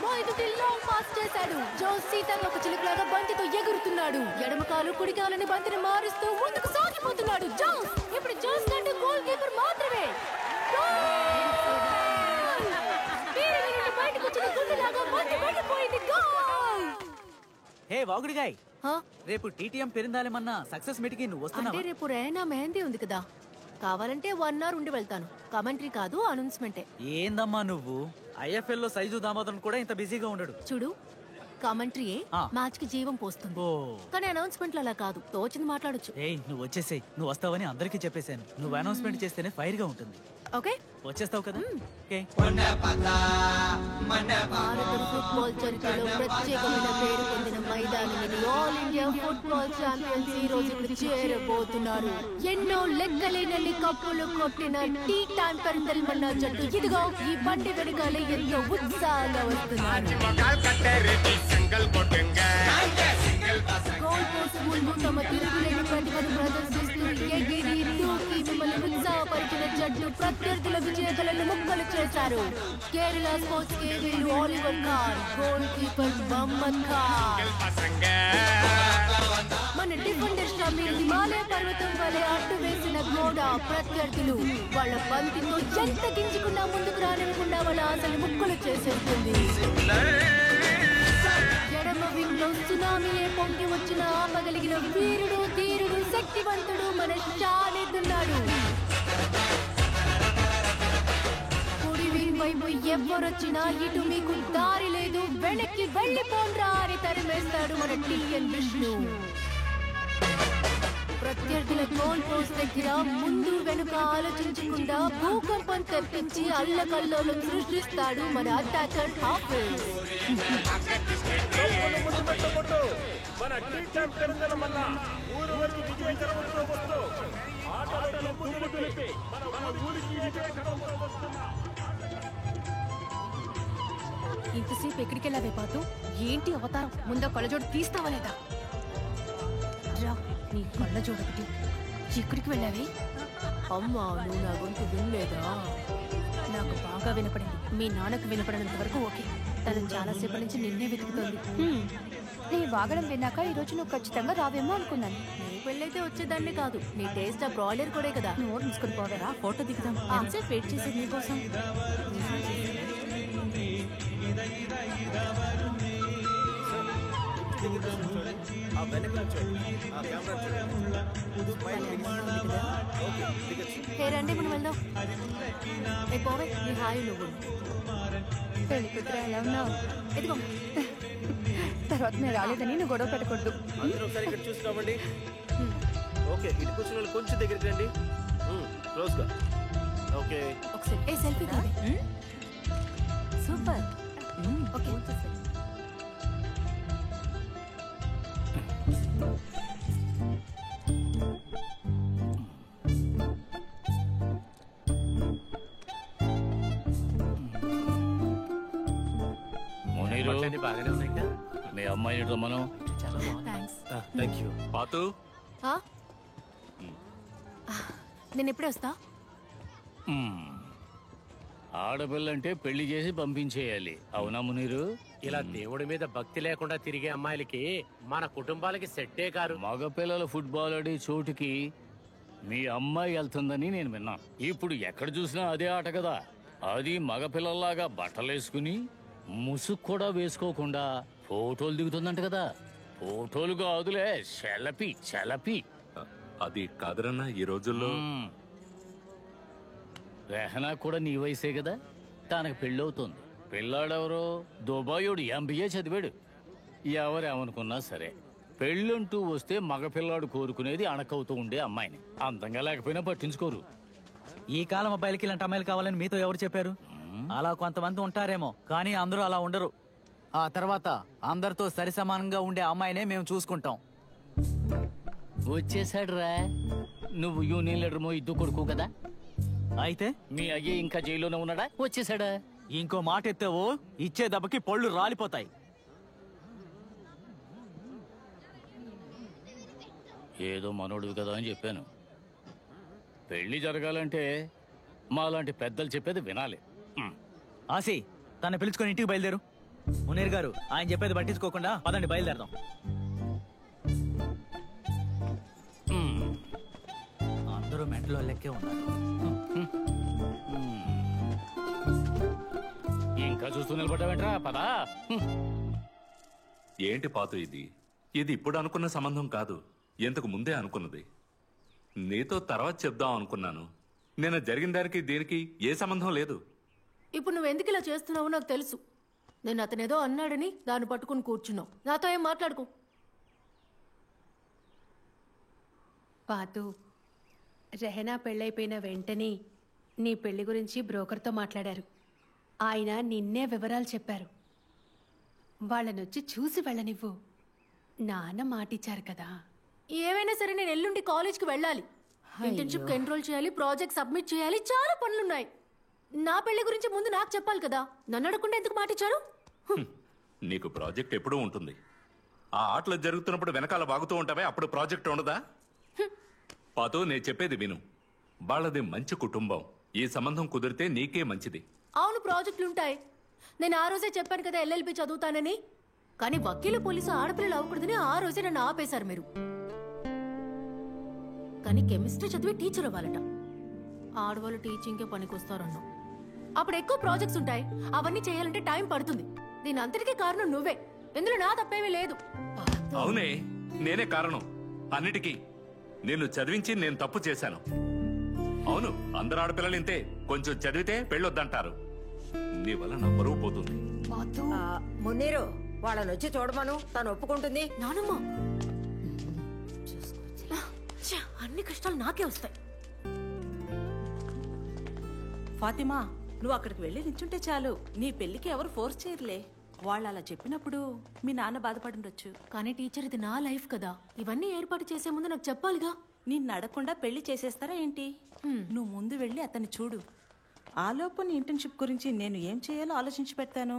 మోయిదుటి లాంగ్ పాస్ చేశాడు. జోస్ సీతాకోక చిలుకలాగా బంతితో ఎగురుతున్నాడు. ఎడమ కాలు కుడి కాలని బంతిని మారుస్తూ ముందుకు సాగిపోతున్నాడు. ఇప్పుడు జోస్ కంటే గోల్ కీపర్ మాత్రమే. హే వాగుడిగాయ్, రేపు టీటీఎం పెరిందాలేమన్నా సక్సెస్ మీట్ కి నువ్వు వస్తున్నావా? రేపు రైనా మెహందీ ఉంది కదా, కావాలంటే 1 అవర్ ఉండి వెళ్తాను. కమెంటరీ కాదు, అనౌన్స్మెంటే. ఏందమ్మా నువ్వు? ఐఎఫ్ఎల్ లో సైజు దామోదరం కూడా ఇంత బిజీగా ఉండడు. చూడు, కమెంటరీయే మ్యాచ్ కి జీవం పోస్తుంది. కానీ అనౌన్స్మెంట్ అలా కాదు, తోచింది మాట్లాడొచ్చు. నువ్వు వచ్చేసేయ్. నువ్వు వస్తావని అందరికీ చెప్పేశాను. నువ్వు అనౌన్స్మెంట్ చేస్తేనే ఫైర్ గా ఉంటుంది. ఓకే, వచ్చేస్తావు కదా? భారత ఫుట్బాల్ చరిత్రలో ప్రత్యేకమైన పేరు పొందిన మైదానం ఇది. ఆల్ ఇండియా ఫుట్బాల్ ఛాంపియన్స్ ఈ రోజు ఇక్కడ చేరబోతున్నారు. ఎన్నో లెక్కలేనన్ని కప్పులు కొట్టిన టీ టైం పెరిందల్మన్నా జట్టు ఇదిగో ఈ బండి వెనకాలే ఎంతో ఉత్సాహంగా వస్తున్నారు. గోల్ పోస్ట్ ముందు తమ తిరుగులేని ప్రతిభను ప్రదర్శిస్తూ ఎగిరి దూకి మిమ్మల్ని ఉత్సాహపరిచిన జట్టు ప్రత్యర్థుల విజేతలను ముక్కలు చేశారు. కేరళ స్పోర్ట్స్ కే వీళ్ళు Oliver Khan, goalkeeper Mohammed Khan. మన డిఫెండర్ షమీల్ హిమాలయ పర్వతం వలె అడ్డు వేసిన గోడ ప్రత్యర్థులు వాళ్ళ బంతితో ఎంత గింజుకున్నా ముందుకు రానివ్వకుండా వాళ్ళ ఆశలు ముక్కలు చేసేస్తుంది. ఎడమ వింగ్ లో సునామీయే పొంగి వచ్చిన ఆపగలిగిన వీరుడు ధీరుడు శక్తివంతుడు మన షాలిదున్నాడు. కుడి వింగ్ వైపు ఎవరొచ్చినా ఇటు మీకు దారి లేదు, వెనక్కి వెళ్ళిపోండ్రా అని తరిమేస్తాడు మన టిఎన్ విష్ణు. ప్రత్యర్థుల గోల్ పోస్ట్ దగ్గర ముందు వెనుక ఆలోచించకుండా భూకంపం తెప్పించి అల్లకల్లోలం సృష్టిస్తాడు మన అటాకర్ హాఫిజ్. ఇంతసేపు ఎక్కడికి వెళ్ళావే పాతు? ఏంటి అవతారం? ముందు కళ్ళజోడు తీస్తావా లేదా? రా, నీ కళ్ళజోడొకటి. ఎక్కడికి వెళ్ళావే? అమ్మా, నువ్వు నా గొంతు వినలేదా? నాకు బాగా వినపడింది. మీ నాన్నకు వినపడినంత వరకు ఓకే. తను చాలాసేపటి నుంచి నిన్నే వెతుకుతోంది. నీ వాగడం విన్నాక ఈ రోజు నువ్వు ఖచ్చితంగా రావేమో అనుకున్నాను. నీ పెళ్ళైతే వచ్చేదాన్ని కాదు, నీ టేస్ట్ ఆ బ్రాయిలర్ కూడా కదా. నోరు మూసుకొని పోవేరా. ఫోటో దిగుదాం. ఎంతసేపు వెయిట్ చేసేది నీకోసం. రండి మనం వెళ్దాం. పోవే, నీ హాయి నువ్వు. పెళ్లి కూతురు ఎలా ఉన్నావు? ఎదిగో, తర్వాత నేను రాలేదని నువ్వు గొడవ పెట్టకూడదు. ఒకసారి ఇక్కడ చూస్తున్నామండి. ఓకే, ఇటు కూర్చున్న వాళ్ళు కొంచెం దగ్గరికి రండి. క్లోజ్ గా. ఓకే, ఒకసారి సెల్ఫీ కావే. సూపర్. ఓకే, మునీరు, బాగానే ఉన్నాయి కదా. మీ అమ్మాయి రమ్మను. థ్యాంక్స్. Thank you. పాతు నేను ఎప్పుడే వస్తా? ఆడపిల్లంటే పెళ్లి చేసి పంపించేయాలి, అవునా మునీరు? ఇలా దేవుడి మీద భక్తి లేకుండా తిరిగే అమ్మాయిలకి మన కుటుంబాలకి సెట్టే కారు. మగపిల్లల ఫుట్బాల్ ఆడే చోటుకి మీ అమ్మాయి వెళ్తుందని నేను విన్నాను. ఇప్పుడు ఎక్కడ చూసినా అదే ఆట కదా. అది మగపిల్లల్లాగా బట్టలేసుకుని ముసుగు కూడా వేసుకోకుండా ఫోటోలు దిగుతుందంట కదా. ఫోటోలు కాదులే, సెలపి సెలపి. అది కాదురన్నా ఈ రోజుల్లో. రెహనా కూడా నీ వయసే కదా, తనకు పెళ్ళవుతుంది. పిల్లాడెవరో దుబాయోడు MBA చదివాడు. ఎవరేమనుకున్నా సరే, పెళ్ళంటూ వస్తే మగపిల్లాడు కోరుకునేది అణకవుతూ ఉండే అమ్మాయిని. అందంగా లేకపోయినా పట్టించుకోరు. ఈ కాలం అబ్బాయిలకి ఇలాంటి అమ్మాయిలు కావాలని మీతో ఎవరు చెప్పారు? అలా కొంతమంది ఉంటారేమో, కానీ అందరూ అలా ఉండరు. ఆ తర్వాత అందరితో సరిసమానంగా ఉండే అమ్మాయినే మేము చూసుకుంటాం. వచ్చేసాడు రా. నువ్వు యూనియన్ లీడర్ ఇద్దు కొడుకు కదా. అయితే మీ అయ్యే ఇంకా జైల్లోనే ఉన్నాడా? వచ్చేసాడా? ఇంకో మాట ఎత్తావో ఇచ్చే దెబ్బకి పళ్ళు రాలిపోతాయి. ఏదో మనోడు కదా అని చెప్పాను. పెళ్లి జరగాలంటే మాలాంటి పెద్దలు చెప్పేది వినాలి. ఆసి, తను పిలుచుకొని ఇంటికి బయలుదేరు. మునీర్ గారు, ఆయన చెప్పేది పట్టించుకోకుండా పదండి, బయలుదేరదాం. అందరూ మెంటలో లెక్కే ఉన్నారు. ఇంకా చూస్తూ నిలబడ్డావేంట్రా? పదా. ఏంటి పాతు ఇది? ఇది ఇప్పుడు అనుకున్న సంబంధం కాదు, ఇంతకు ముందే అనుకున్నది. నీతో తర్వాత చెప్దాం అనుకున్నాను. నేను జరిగిన దానికి దీనికి ఏ సంబంధం లేదు. ఇప్పుడు నువ్వు ఎందుకు ఇలా చేస్తున్నావో నాకు తెలుసు. నేను అతనేదో అన్నాడని దాన్ని పట్టుకుని కూర్చున్నావు. నాతో ఏం మాట్లాడుకో. పాతు, రెహనా పెళ్ళైపోయిన వెంటనే నీ పెళ్లి గురించి బ్రోకర్తో మాట్లాడారు. ఆయన నిన్నే వివరాలు చెప్పారు. వాళ్ళనొచ్చి చూసి వెళ్ళనివ్వు. నాన్న మాటిచ్చారు కదా. ఏమైనా సరే నేను ఎల్లుండి కాలేజ్కి వెళ్ళాలి. ఇంటర్న్షిప్ ఎన్రోల్ చేయాలి, ప్రాజెక్ట్ సబ్మిట్ చేయాలి, చాలా పనులున్నాయి. నా పెళ్లి గురించి ముందు నాకు చెప్పాలి కదా. నన్ను అడగకుండా ఎందుకు మాటిచ్చారు? నీకు ప్రాజెక్ట్ ఎప్పుడూ ఉంటుంది. ఆ ఆటలు జరుగుతున్నప్పుడు వెనకాల బాగుతూ ఉంటావే, అప్పుడు ప్రాజెక్ట్ ఉండదా? పాతు, నేను చెప్పేది విను. వాళ్ళది మంచి కుటుంబం. ఈ సంబంధం కుదిరితే నీకే మంచిది. అవును, ప్రాజెక్టులుంటాయి. నేను ఆ రోజే చెప్పాను కదా LLB చదువుతానని. కానీ వకీలు పోలీసు ఆడపిల్లలు అవ్వకూడదని ఆ రోజే నన్ను ఆపేశారు మీరు. కానీ కెమిస్ట్రీ చదివి టీచర్ అవ్వాలట. ఆడవాళ్ళు టీచింగ్కే పనికొస్తారన్నా. అప్పుడు ఎక్కువ ప్రాజెక్ట్స్ ఉంటాయి. అవన్నీ చేయాలంటే టైం పడుతుంది. దీని అంతటికీ కారణం నువ్వే. ఇందులో నా తప్పేమీ లేదు. అవునే, నేనే కారణం అన్నిటికీ. నిన్ను చదివించి నేను తప్పు చేశాను. అవును, అందరు ఆడపిల్లలు ఇంతే, కొంచెం చదివితే పెళ్ళొద్దంటారు. నీ వల్ల నా బరువు పోతుంది. మున్నీరు వాళ్ళని వచ్చి చూడమను, తను ఒప్పుకుంటుంది. నానమ్మ, అన్ని కష్టాలు నాకే వస్తాయి. ఫాతిమా, నువ్వు అక్కడికి వెళ్ళి నిల్చుంటే చాలు. నీ పెళ్లికి ఎవరు ఫోర్స్ చేయరులే. వాళ్ళు అలా చెప్పినప్పుడు మీ నాన్న బాధపడుండొచ్చు. కానీ టీచర్, ఇది నా లైఫ్ కదా, ఇవన్నీ ఏర్పాటు చేసే ముందు నాకు చెప్పాలిగా. నిన్ను అడగకుండా పెళ్లి చేసేస్తారా ఏంటి? నువ్వు ముందు వెళ్ళి అతన్ని చూడు. ఆలోపు నీ ఇంటర్న్షిప్ గురించి నేను ఏం చేయాలో ఆలోచించి పెడతాను.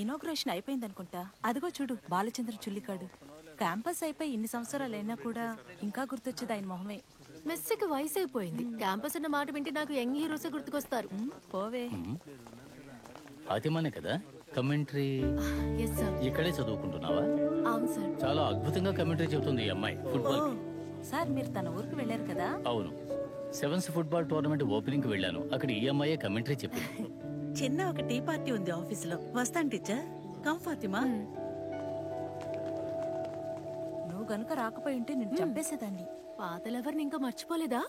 ఇనాగ్రేషన్ అయిపోయింది అనుకుంటా. అదిగో చూడు, బాలచంద్ర చుల్లికాడు. క్యాంపస్ అయిపోయి ఇన్ని సంవత్సరాలు అయినా కూడా ఇంకా గుర్తొచ్చేది ఆయన మొహమే. మెస్సీకి వయసు అయిపోయింది. క్యాంపస్ అన్న మాట వింటే నాకు యంగ్ హీరోసే గుర్తుకొస్తారు. పోవే. ఫాతిమానే కదా కమెంటరీ? Yes sir. ఇక్కడే చదువుకుంటున్నావా? అవును సార్. చాలా అద్భుతంగా కమెంటరీ చెబుతుంది ఈ అమ్మాయి ఫుట్బాల్. సార్, మీరు తన ఊరికి వెళ్ళారు కదా? అవును, సెవెన్స్ ఫుట్బాల్ టోర్నమెంట్ ఓపెనింగ్ కి వెళ్ళాను. అక్కడ ఈ అమ్మాయే కమెంటరీ చెప్పింది. చిన్న ఒక టీ పార్టీ ఉంది ఆఫీస్ లో. వస్తాను టీచర్. కమ్ ఫాతిమా. నువ్వు గనుక రాకపోయి ఉంటే నేను చంపేసేదాన్ని. పాతలెవరిని ఇంకా మర్చిపోలేదా?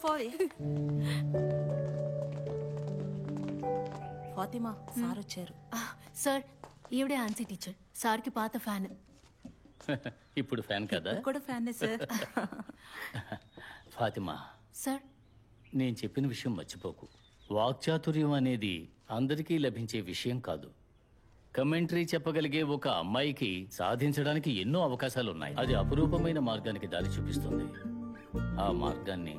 ఫాతిమా, సార్ వచ్చారు. సార్, ఈవిడే ఆన్సీ టీచర్, సార్కి పాత ఫ్యాన్. ఇప్పుడు ఫ్యాన్ కదా? కూడా ఫ్యానే సార్. ఫాతిమా సార్, నేను చెప్పిన విషయం మర్చిపోకు. వాక్చాతుర్యం అనేది అందరికీ లభించే విషయం కాదు. కమెంటరీ చెప్పగలిగే ఒక అమ్మాయికి సాధించడానికి ఎన్నో అవకాశాలున్నాయి. అది అపురూపమైన మార్గానికి దారి చూపిస్తుంది. ఆ మార్గాన్ని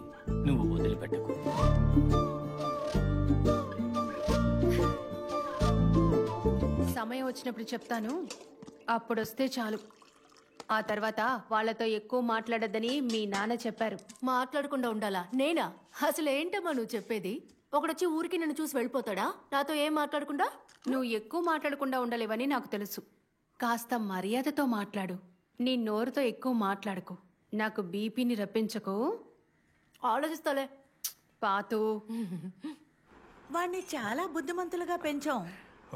నువ్వు వదిలిపెట్టకు. సమయం వచ్చినప్పుడు చెప్తాను, అప్పుడొస్తే చాలు. ఆ తర్వాత వాళ్ళతో ఎక్కువ మాట్లాడొద్దని మీ నాన్న చెప్పారు. మాట్లాడకుండా ఉండాలా? నేనా? అసలు ఏంటమ్మా నువ్వు చెప్పేది? ఒకడొచ్చి ఊరికి నిన్ను చూసి వెళ్ళిపోతాడా నాతో ఏం మాట్లాడకుండా? నువ్వు ఎక్కువ మాట్లాడకుండా ఉండలేవని నాకు తెలుసు. కాస్త మర్యాదతో మాట్లాడు. నీ నోరుతో ఎక్కువ మాట్లాడకు. నాకు బీపీని రప్పించకు. ఆలోచిస్తాలే. పాతు, వాణ్ణి చాలా బుద్ధిమంతులుగా పెంచాం.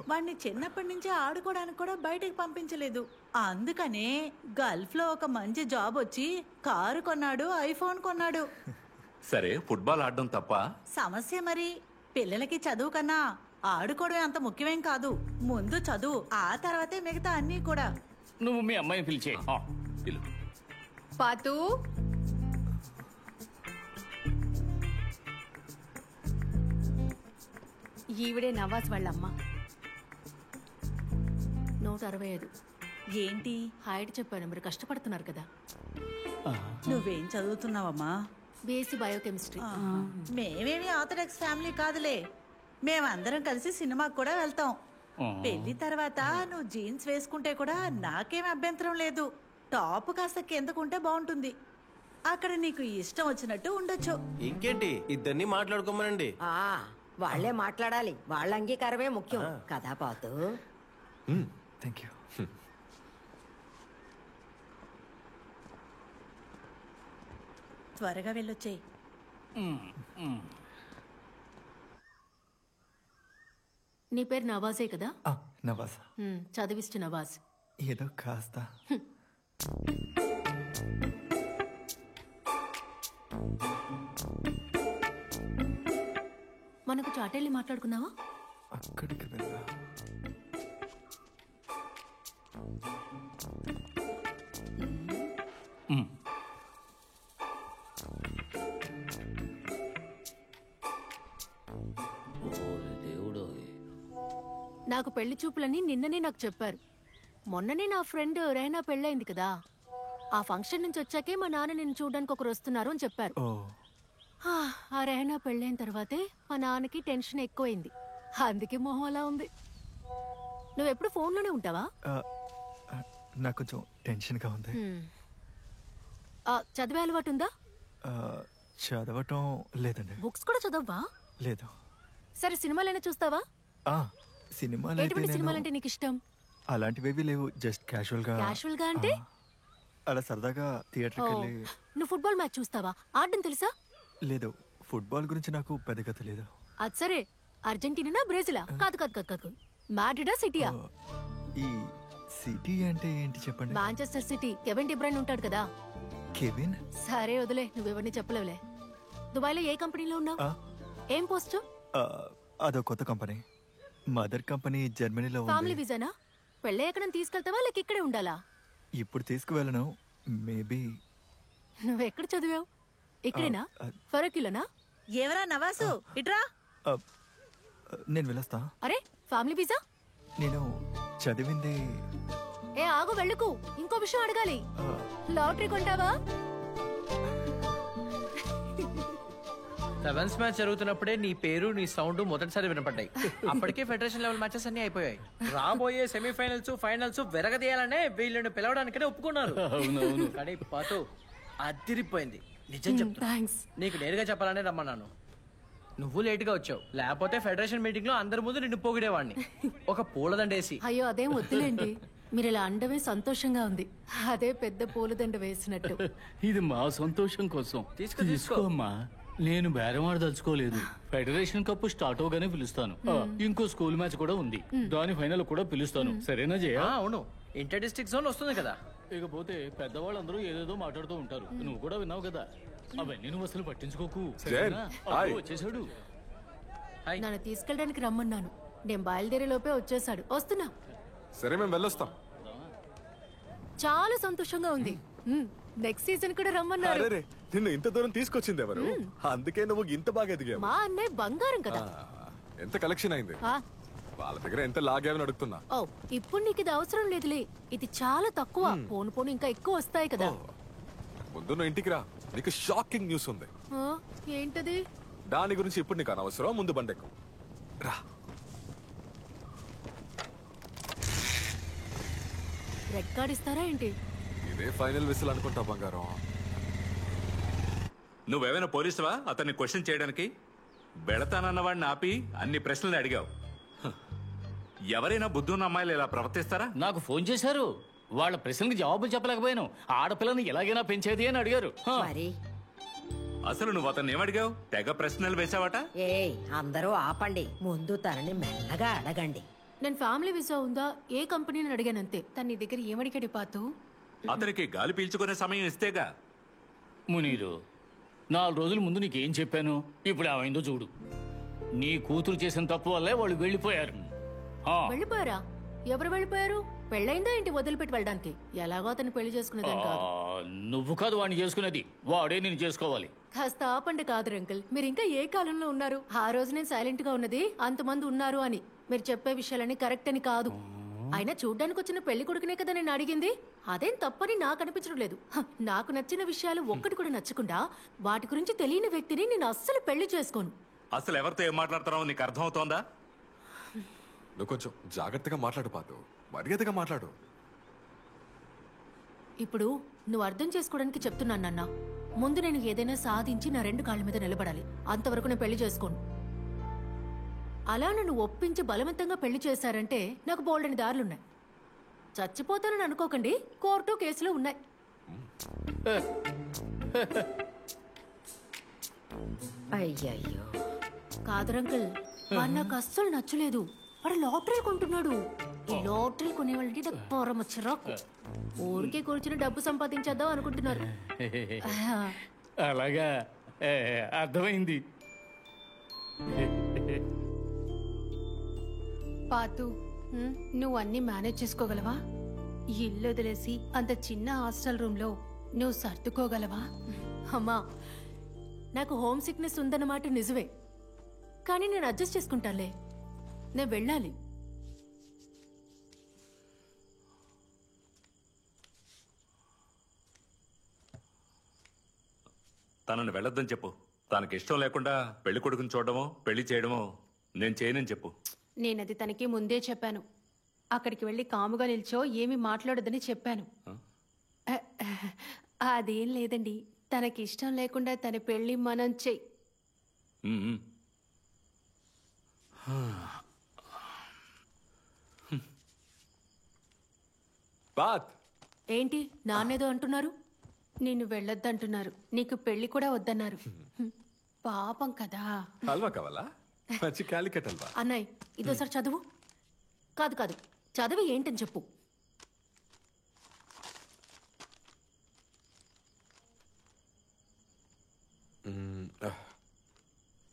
వాణ్ణి చిన్నప్పటి నుంచి ఆడుకోవడానికి కూడా బయటకు పంపించలేదు. అందుకనే గల్ఫ్ లో ఒక మంచి జాబ్ వచ్చి కారు కొన్నాడు, ఐఫోన్ కొన్నాడు. సరే, ఫుట్బాల్ ఆడడం తప్ప? సమస్య మరి పిల్లలకి చదువు కన్నా ఆడుకోవడం అంత ముఖ్యమేం కాదు. ముందు చదువు, ఆ తర్వాతే మిగతా అన్నీ కూడా. నువ్వు మీ అమ్మాయిని పిలిచే. పాతు, ఈవిడే నవాజ్ వాళ్ళమ్మ. 165. ఏంటి? హైట్ చెప్పాను, మీరు కష్టపడుతున్నారు కదా. నువ్వేం చదువుతున్నావమ్మా? BSc biochemistry. మేమేమి ఆర్థడాక్స్ ఫ్యామిలీ కాదులే. మేమందరం కలిసి సినిమాకి కూడా వెళ్తాం. పెళ్లి తర్వాత నువ్వు జీన్స్ వేసుకుంటే కూడా నాకేం అభ్యంతరం లేదు. టాప్ కాస్త కిందకుంటే బాగుంటుంది. అక్కడ నీకు ఇష్టం వచ్చినట్టు ఉండొచ్చు. ఇంకేంటి, ఇద్దరిని మాట్లాడుకోమనండి. వాళ్లే మాట్లాడాలి. వాళ్ళ అంగీకారమే ముఖ్యం కదా పాతు. Thank you. త్వరగా వెళ్ళొచ్చేయి. నీ పేరు నవాజే కదా? నవాజ్. చదివిస్తు నవాజ్. ఏదో కాస్త. మనకు చాటెళ్ళి మాట్లాడుకుందావా? అక్కడికి వెళ్ళా. నాకు పెళ్లి చూపులని నిన్ననే నాకు చెప్పారు. మొన్ననే నా ఫ్రెండ్ రెహనా పెళ్ళయింది కదా, ఆ ఫంక్షన్ నుంచి వచ్చాకే మా నాన్న నిన్ను చూడడానికి ఒకరు వస్తున్నారు అని చెప్పారు. ఆ రెహనా పెళ్ళైన తర్వాతే మా నాన్నకి టెన్షన్ ఎక్కువైంది. అందుకే మొహం అలా ఉంది. నువ్వెప్పుడు ఫోన్లోనే ఉంటావా? నాకు కొంచెం టెన్షన్గా ఉంది. చదివే అలవాటు ఉందా? చదవటం లేదండి. బుక్స్ కూడా చదవవా? లేదు. సరే, సినిమాలైనా చూస్తావా? సినిమాలు. ఎటువంటి సినిమాలంటే నీకు ఇష్టం? అలాంటివేవి లేవు. జస్ట్ క్యాజువల్ గా. క్యాజువల్ గా అంటే అలా సరదాగా థియేటర్కి వెళ్ళి. నువ్వు ఫుట్బాల్ మ్యాచ్ చూస్తావా? ఆడడం తెలుసా? లేదు, ఫుట్బాల్ గురించి నాకు పెద్దగా తెలియదు. అది సరే, అర్జెంటీనా బ్రెజిలా? కాదు కాదు కాదు కాదు, మాడ్రిడా సిటీయా? ఈ సిటీ అంటే ఏంటి చెప్పండి? మాంచెస్టర్ సిటీ, కెవిన్ డిబ్రైన్ ఉంటాడు కదా. కెవిన్? సరే వదిలే, నువ్వెవరిని చెప్పలేవులే. దుబాయ్లో ఏ కంపెనీలో ఉన్నావు? ఏం పోస్టు? అదో కొత్త కంపెనీ. మదర్ కంపెనీ జర్మనీలో ఫ్యామిలీ ఉంది. వీసానా? పెళ్ళి ఎక్కడ తీసుకెళ్తావా లేక ఇక్కడే ఉండాలా? ఇప్పుడు తీసుకువెళ్ళను. మేబీ. నువ్వెక్కడ చదివావు? ఇక్కడేనా? ఫరకిలోనా? ఎవరా నవాసు, ఇట్రా. నేను వెళ్ళొస్తా. అరే ఫ్యామిలీ వీసా? నేను చదివింది. ఏ ఆగు, వెళ్ళకు. ఇంకో విషయం అడగాలి. లాటరీ కొంటావా? సెవెన్స్ మ్యాచ్ జరుగుతున్నప్పుడే నీ పేరు నీ సౌండ్ మొదటిసారి వినపడ్డాయి. అప్పటికే ఫెడరేషన్ లెవెల్ మ్యాచెస్ అన్ని అయిపోయాయి. రాబోయే సెమీఫైనల్స్, ఫైనల్స్ వెరగదీయాలనే వీళ్ళని పిలవడానికనే ఒప్పుకున్నారు. కానీ పాతో అదిరిపోయింది. నిజం చెప్తా, నీకు నేరుగా చెప్పాలనే రమ్మన్నాను. నువ్వు లేట్ గా వచ్చావు, లేకపోతే ఫెడరేషన్ మీటింగ్ లో అందరి ముందు నిన్ను పొగిడేవాడిని ఒక పూలదండేసి. అయ్యో అదేం వద్దులేండి, మీరు ఇలా అండమే సంతోషంగా ఉంది. అదే పెద్ద పూలదండ వేసినట్టు. ఇది మా సంతోషం కోసం. తీసుకోమ్మా. నేను బేరమాడదలుచుకోలేదు. ఫెడరేషన్ కప్ స్టార్ట్ అవగానే పిలుస్తాను. ఇంకో స్కూల్ మ్యాచ్ కూడా ఉంది, దాని ఫైనల్ కూడా పిలుస్తాను. సరేనా జయ? అవును, ఇంటర్ డిస్ట్రిక్ట్ జోన్ వస్తుంది కదా. ఇకపోతే పెద్దవాళ్ళందరూ ఏదేదో మాట్లాడుతూ ఉంటారు, నువ్వు కూడా విన్నావు కదా. అవన్నీ నువ్వు అసలు పట్టించుకోకు. వచ్చేసాడు. నన్ను తీసుకెళ్ళడానికి రమ్మన్నాను. నేను బయలుదేరే లోపే వచ్చేసాడు. వస్తున్నా. సరే, మేము వెళ్ళొస్తాం. చాలా సంతోషంగా ఉంది. నెక్స్ట్ సీజన్ కూడా రమ్మన్నారు. అరే, నిన్ను ఇంత దూరం తీసుకొచ్చింది ఎవరు? అందుకే నువ్వు ఇంత బాగా ఎదిగావు. మా అన్నయ్య బంగారం కదా. ఎంత కలెక్షన్ అయింది? వాళ్ళ దగ్గర ఎంత లాగావని అడుగుతున్నా. ఓ, ఇప్పుడు నీకు ఇది అవసరం లేదులే. ఇది చాలా తక్కువ. పోను పోను ఇంకా ఎక్కువ వస్తాయి కదా. ముందు నువ్వు ఇంటికి రా, నీకు షాకింగ్ న్యూస్ ఉంది. ఏంటది? దాని గురించి ఇప్పుడు నీకు అనవసరం. ముందు బండెక్కు రా. రెడ్ కార్డ్ ఇస్తారా ఏంటి? ఇదే ఫైనల్ విసిల్ అనుకుంటా బంగారం. నువ్వేమైనా పోలీసువా అతన్ని క్వశ్చన్ చేయడానికి? బెడతానన్న వాడిని ఆపి అన్ని ప్రశ్నలు అడిగావు. ఎవరైనా బుద్ధున్న అమ్మాయిలు ఇలా ప్రవర్తిస్తారా? నాకు ఫోన్ చేశారు. వాళ్ళ ప్రశ్నలకు జవాబులు చెప్పలేకపోయాను. ఆడపిల్లని ఎలాగైనా పెంచేది అని అడిగారు. అసలు నువ్వు అతన్ని ఏమడిగావు? తెగ ప్రశ్నలు వేసావట. ఏ అందరూ ఆపండి, ముందు తనని మెల్లగా అడగండి. నేను ఫ్యామిలీ వీసా ఉందా, ఏ కంపెనీని అడిగానంతే. తన నీ దగ్గర ఏమడిగాడు పాతు? అతనికి గాలి పీల్చుకునే సమయం ఇస్తేగా. మునీరు, 4 రోజుల ముందు నీకేం చెప్పాను? ఇప్పుడు ఏమైందో చూడు. నీ కూతురు చేసిన తప్పు వల్లే వాళ్ళు వెళ్ళిపోయారు. వెళ్ళిపోయారా? ఎవరు వెళ్ళిపోయారు? పెళ్ళైందా ఏంటి వదిలిపెట్టి వెళ్ళడానికి? ఎలాగో అతను పెళ్లి చేసుకునేదాన్ని కాదు. నువ్వు కాదు వాడిని చేసుకునేది, వాడే నేను చేసుకోవాలి. కాస్త ఆపండి. కాదు అంకుల్, మీరు ఇంకా ఏ కాలంలో ఉన్నారు? ఆ రోజు నేను సైలెంట్ గా ఉన్నది అంతమంది ఉన్నారు అని. మీరు చెప్పే విషయాలన్నీ కరెక్ట్ అని కాదు. అయినా చూడ్డానికి వచ్చిన పెళ్లి కొడుకునే కదా నేను అడిగింది. అదేం తప్పని నాకు అనిపించడం లేదు. నాకు నచ్చిన విషయాలు ఒక్కటి కూడా నచ్చకుండా వాటి గురించి తెలియని వ్యక్తిని నేను అస్సలు పెళ్లి చేసుకోను. అసలు ఎవరితో ఏం మాట్లాడుతున్నావు నీకు అర్థమవుతోందా? నువ్వు కొంచెం జాగ్రత్తగా మాట్లాడు పాతు, మర్యాదగా మాట్లాడు. ఇప్పుడు నువ్వు అర్థం చేసుకోవడానికి చెప్తున్నాను నాన్న. ముందు నేను ఏదైనా సాధించి నా 2 కాళ్ళ మీద నిలబడాలి. అంతవరకు నేను పెళ్లి చేసుకోను. అలా నన్ను ఒప్పించి బలవంతంగా పెళ్లి చేశారంటే నాకు బోల్డని దారులున్నాయి. చచ్చిపోతానని అనుకోకండి, కోర్టు కేసులు ఉన్నాయి. అయ్యయ్యో. కాదరంకుల్, వాడు నాకు అస్సలు నచ్చలేదు. వాడు లాటరీ కొంటున్నాడు. ఈ లాటరీ కొనేవాళ్ళంటే నాకు పొరమ చిరాకు. ఊరికే కూర్చుని డబ్బు సంపాదించేద్దాం అనుకుంటున్నారు. అలాగా, అర్థమైంది. పాతు, నువ్వు అన్ని మేనేజ్ చేసుకోగలవా? ఇల్లు వదిలేసి అంత చిన్న హాస్టల్ రూమ్ లో నువ్వు సర్దుకోగలవా? అమ్మా, నాకు హోమ్ సిక్నెస్ ఉందన్నమాట నిజమే. కానీ నేను అడ్జస్ట్ చేసుకుంటానులే. నేను వెళ్ళాలి. తనని వెళ్ళొద్దని చెప్పు. తనకి ఇష్టం లేకుండా పెళ్లి కొడుకుని చూడడమో పెళ్లి చేయడమో నేను చేయనని చెప్పు. నేనది తనకి ముందే చెప్పాను. అక్కడికి వెళ్ళి కాముగా నిల్చో, ఏమి మాట్లాడొద్దని చెప్పాను. అదేం లేదండి, తనకి ఇష్టం లేకుండా తన పెళ్లి మనం చెయ్యి. ఏంటి నాన్నేదో అంటున్నారు? నిన్ను వెళ్ళొద్దంటున్నారు. నీకు పెళ్లి కూడా వద్దన్నారు. పాపం కదా. హల్వా కావాలా? మంచి క్యాలికట్ హల్వా. అన్నయ్య, ఇదోసారి చదువు. కాదు కాదు, చదివి ఏంటని చెప్పు.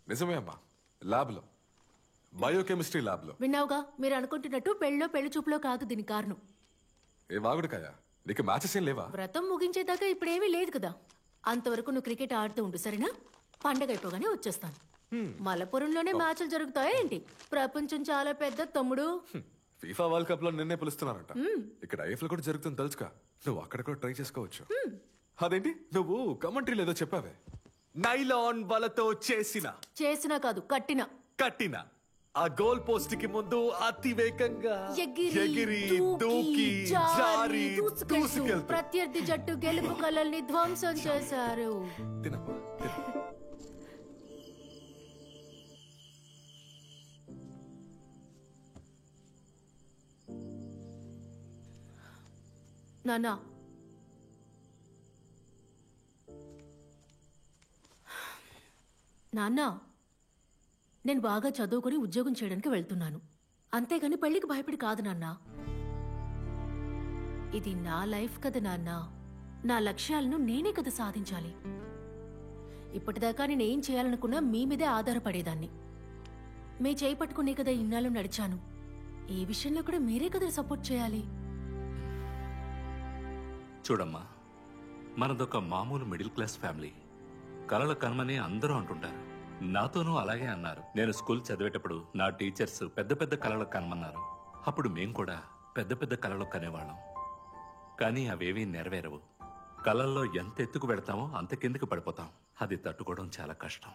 నిజమే అమ్మా, ల్యాబ్లో బయోకెమిస్ట్రీ ల్యాబ్లో. విన్నావుగా, మీరు అనుకుంటున్నట్టు పెళ్లి చూపులో కాదు దీని కారణం. ఏ వాగుడుకాయ, నీకు మ్యాచెస్ ఏం లేవా? వ్రతం ముగించేదాకా ఇప్పుడేమీ లేదు కదా. అంతవరకు నువ్వు క్రికెట్ ఆడుతూ ఉండు, సరేనా? పండగ అయిపోగానే వచ్చేస్తాను. మలపురంలోనే మ్యాచ్లు జరుగుతాయా ఏంటి? ప్రపంచం చాలా పెద్ద తమ్ముడు. ఫీఫా వరల్డ్ కప్ లో నిన్నే పిలుస్తున్నారంట. ఇక్కడ ఐఎఫ్ఎల్ కూడా జరుగుతుంది తెలుసుగా, నువ్వు అక్కడ కూడా ట్రై చేసుకోవచ్చు. అదేంటి నువ్వు కమెంటరీ లేదో చెప్పావే, నైలాన్ వలతో చేసినా కాదు కట్టిన ఆ గోల్ పోస్ట్ కి ముందు అతి వేగంగా ఎగిరి దూకి జారి దూసుకెళ్తూ ప్రత్యర్థి జట్టు గెలుపు కలల్ని ధ్వంసం చేశారు. తినమ్మా, తిను. నానా, నాన్నా, నేను బాగా చదువుకుని ఉద్యోగం చేయడానికి వెళ్తున్నాను. అంతేగాని పెళ్లికి భయపడి కాదు నాన్నా. ఇది నా లైఫ్ కదా నాన్నా. నా లక్ష్యాలను నేనే కదా సాధించాలి. ఇప్పటిదాకా నేనేం చేయాలనుకున్నా మీ మీదే ఆధారపడేదాన్ని. మీ చేయి పట్టుకునే కదా ఇన్నాళ్ళు నడిచాను. ఈ విషయంలో కూడా మీరే కదా సపోర్ట్ చేయాలి. చూడమ్మా, మనదొక మామూలు మిడిల్ క్లాస్ ఫ్యామిలీ. కలల కనమని అందరూ అంటుంటారు. నాతోనూ అలాగే అన్నారు. నేను స్కూల్ చదివేటప్పుడు నా టీచర్స్ పెద్ద పెద్ద కలలు కనమన్నారు. అప్పుడు మేం కూడా పెద్ద పెద్ద కలలు కనేవాళ్ళం. కానీ అవేవీ నెరవేరవు. కలల్లో ఎంత ఎత్తుకు పెడతామో అంత కిందకి పడిపోతాం. అది తట్టుకోవడం చాలా కష్టం.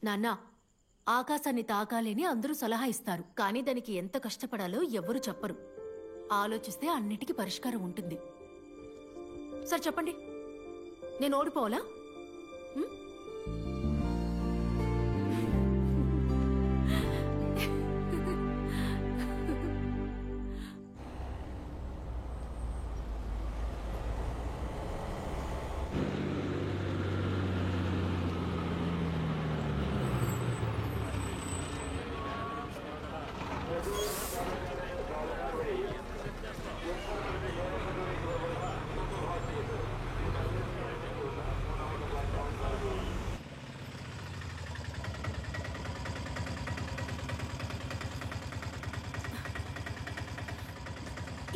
నాన్న, ఆకాశాన్ని తాకాలని అందరూ సలహా ఇస్తారు, కానీ దానికి ఎంత కష్టపడాలో ఎవ్వరూ చెప్పరు. ఆలోచిస్తే అన్నిటికీ పరిష్కారం ఉంటుంది. సరే చెప్పండి, నేను ఓడిపోవాలా?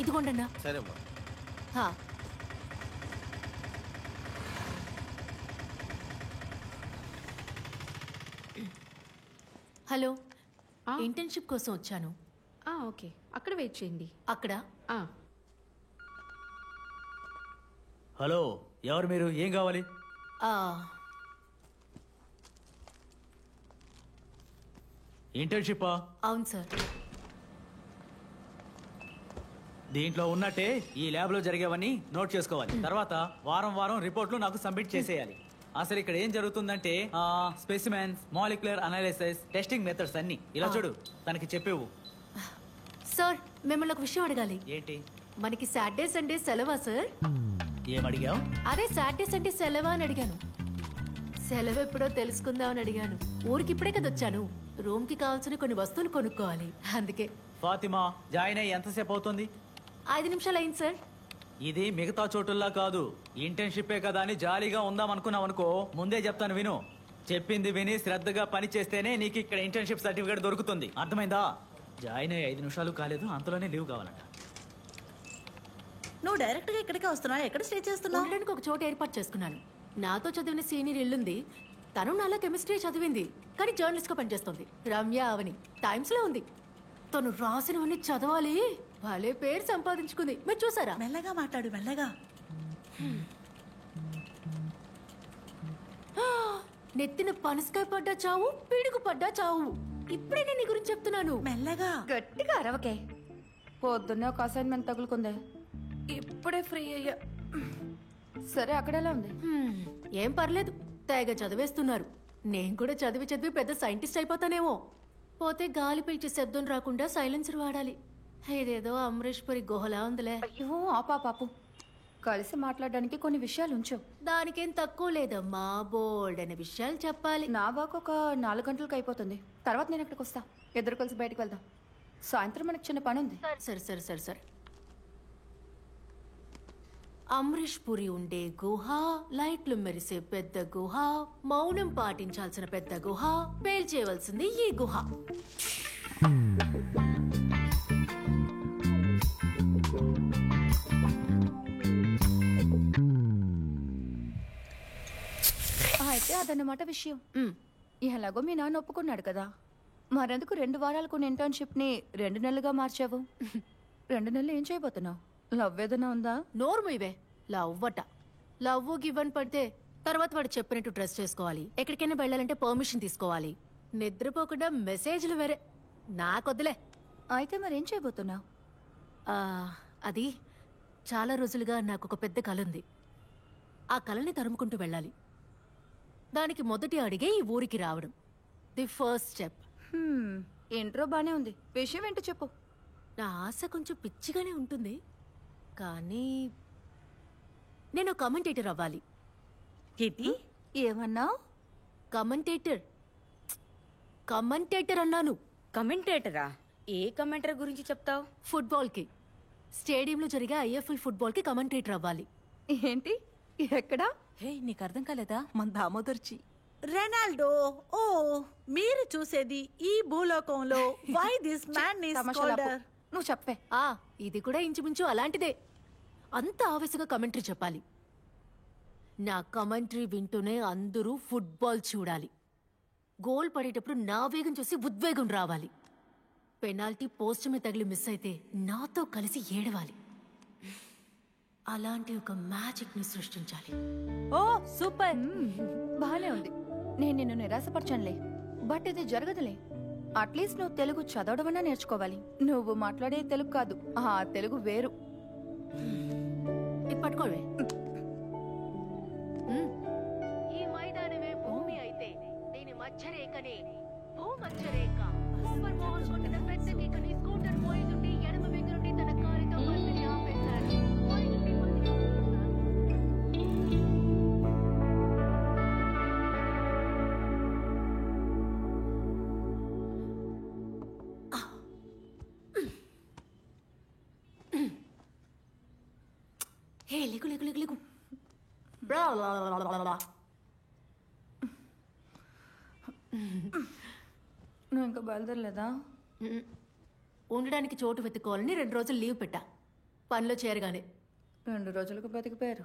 ఇదిగోండన్నా. సరేమ్మా. హలో, ఇంటర్న్షిప్ కోసం వచ్చాను. ఓకే, అక్కడ వెయిట్ చేయండి. అక్కడ హలో, ఎవరు మీరు? ఏం కావాలి? ఇంటర్న్షిప్పా? అవును సార్. దీంట్లో ఉన్నట్టే ఈ ల్యాబ్ లో జరిగేవన్నీ నోట్ చేసుకోవాలి. తర్వాత వారం వారం రిపోర్ట్లు నాకు సబ్మిట్ చేసేయాలి. అసలు ఇక్కడ ఏం జరుగుతుందంటే specimens, molecular analysis, testing methods అన్ని. ఇలా చూడు, తనకి చెప్పేవు. సార్, మిమ్మల్ని ఒక విషయం అడగాలి. ఏంటి? మనకి సాటర్డే సండే సెలవా సార్? ఏమడిగావు? అదే సాటర్డే సండే సెలవా అని అడిగాను. సెలవు ఎప్పుడో తెలుసుకుందామని అడిగాను. ఊరికి ఇప్పుడే కదా వచ్చాను. రూమ్ కి కావాల్సిన కొన్ని వస్తువులు కొనుక్కోవాలి, అందుకే. ఫాతిమా, జాయిన్ అయ్యి ఎంతసేపు అవుతుంది? 5 నిమిషాలు అయింది సార్. ఇది మిగతా చోటుల్లా కాదు. ఇంటర్న్షిప్పే కదా అని జాలీగా ఉందాం అనుకున్నావు అనుకో, ముందే చెప్తాను విను. చెప్పింది విని శ్రద్ధగా పని చేస్తేనే నీకు ఇక్కడ ఇంటర్న్షిప్ సర్టిఫికేట్ దొరుకుతుంది. అర్థమైందా? జాయిన్ అయ్యి 5 నిమిషాలు కాలేదు, అంతలోనే లీవ్ కావాలంట. నువ్వు డైరెక్ట్ గా ఇక్కడికే వస్తున్నావు? ఎక్కడ స్టే చేస్తున్నావు? ఉండడానికి ఒక చోట ఏర్పాటు చేసుకున్నాను. నాతో చదివిన సీనియర్ ఇల్లుంది. తను నాలా కెమిస్ట్రీ చదివింది, కానీ జర్నలిస్ట్ గా పనిచేస్తుంది. రమ్య అవని టైమ్స్ లో ఉంది. తను రాసినవన్నీ చదవాలి. భలే పేరు సంపాదించుకుంది. మీరు చూసారా? మెల్లగా మాట్లాడు, మెల్లగా. నెత్తిన పనసకాయ పడ్డా చావు, పిడుగు పడ్డా చావు. ఇప్పుడే నేను నీ గురించి చెప్తున్నాను. మెల్లగా. గట్టిగా అరవకే. పొద్దున్నే ఒక అసైన్మెంట్ తగులుకుంది, ఇప్పుడే ఫ్రీ అయ్యా. సరే, అక్కడ ఎలా ఉంది? ఏం పర్లేదు, తెగ చదివేస్తున్నారు. నేను కూడా చదివి చదివి పెద్ద సైంటిస్ట్ అయిపోతానేమో. పోతే గాలి పీల్చే శబ్దం రాకుండా సైలెన్సర్ వాడాలి. ఇదేదో అమరీష్ పురి గుహలా ఉందిలే. అయ్యో, ఆపాపు. కలిసి మాట్లాడడానికి కొన్ని విషయాలు ఉంచు. దానికేం తక్కువ లేదమ్మా, బోల్డ్ అనే విషయాలు చెప్పాలి. నా వాక్ ఒక 4 గంటలకు అయిపోతుంది. తర్వాత నేను అక్కడికి వస్తా. ఇద్దరు కలిసి బయటకు వెళ్దాం. సాయంత్రం మనకు చిన్న పని ఉంది. సరే. అమరీష్ పురి ఉండే గుహ, లైట్లు మెరిసే పెద్ద గుహ, మౌనం పాటించాల్సిన పెద్ద గుహ, పేల్చేయవలసింది ఈ గుహ. అయితే అదన్నమాట విషయం. ఎలాగో మీ నాన్న ఒప్పుకున్నాడు కదా, మరెందుకు 2 వారాలకు ఇంటర్న్షిప్ని 2 నెలలుగా మార్చావు? 2 నెలలు ఏం చేయబోతున్నావు? లవ్ ఏదైనా ఉందా? నోర్ము ఇవే లవ్ గివన్ పడితే తర్వాత వాడు చెప్పినట్టు డ్రెస్ చేసుకోవాలి, ఎక్కడికైనా వెళ్ళాలంటే పర్మిషన్ తీసుకోవాలి, నిద్రపోకుండా మెసేజ్లు వేరే. నాకొద్దులే. అయితే మరేం చేయబోతున్నావు? అది చాలా రోజులుగా నాకు ఒక పెద్ద కల ఉంది. ఆ కలని తరుముకుంటూ వెళ్ళాలి. దానికి మొదటి అడిగే ఈ ఊరికి రావడం, ది ఫస్ట్ స్టెప్. ఇంట్రో బానే ఉంది, విషయం ఏంటో చెప్పు. నా ఆశ కొంచెం పిచ్చిగానే ఉంటుంది, కానీ నేను కమెంటేటర్ అవ్వాలి. ఏమన్నావు? కమెంటేటర్ అన్నాను. కమెంటేటరా? ఏ కమెంటరీ గురించి చెప్తావు? ఫుట్బాల్కి, స్టేడియంలో జరిగే ఐఎఫ్ఎల్ ఫుట్బాల్కి కమెంటేటర్ అవ్వాలి. ఏంటి? ఎక్కడా? హే, నీకు అర్థం కాలేదా? మన దామోదర్చి. రెనాల్డో. ఓ, మీరు చూసేది ఈ భూలోకంలో. Why this man is called? నువ్వు చెప్పే. ఇది కూడా ఇంచుమించు అలాంటిదే. అంత ఆవేశంగా కమెంటరీ చెప్పాలి. నా కమెంటరీ వింటూనే అందరూ ఫుట్బాల్ చూడాలి. గోల్ పడేటప్పుడు నా వేగం చూసి ఉద్వేగం రావాలి. పెనాల్టీ పోస్ట్ మీద తగిలి మిస్ అయితే నాతో కలిసి ఏడవాలి. అలాంటి ఒక మ్యాజిక్ ని సృష్టించాలి. ఓ సూపర్, బానే ఉంది. నేను నిన్ను నిరాశపరచనులే, బట్ ఇది జరగదులే. అట్లీస్ట్ నువ్వు తెలుగు చదవడమన్నా నేర్చుకోవాలి. నువ్వు మాట్లాడే తెలుగు కాదు, ఆ తెలుగు వేరు. ఇది పట్టుకోవే. ఈ మైదానమే భూమి అయితే దీని మధ్యరేఖనే భూమధ్యరేఖ. ఓవర్ బాల్ కొట్టిన పెద్ద కిక్ని స్కూటర్ పోయింది. ఎడమ వైపు నుండి తన కారుతో బంతిని ఆపేశాడు. హే, లేకు. నువ్వు ఇంకా బయలుదేరలేదా? ఉండడానికి చోటు వెతుక్కోవాలని 2 రోజులు లీవ్ పెట్టా. పనిలో చేరగానే 2 రోజులకు బతికిపోయారు.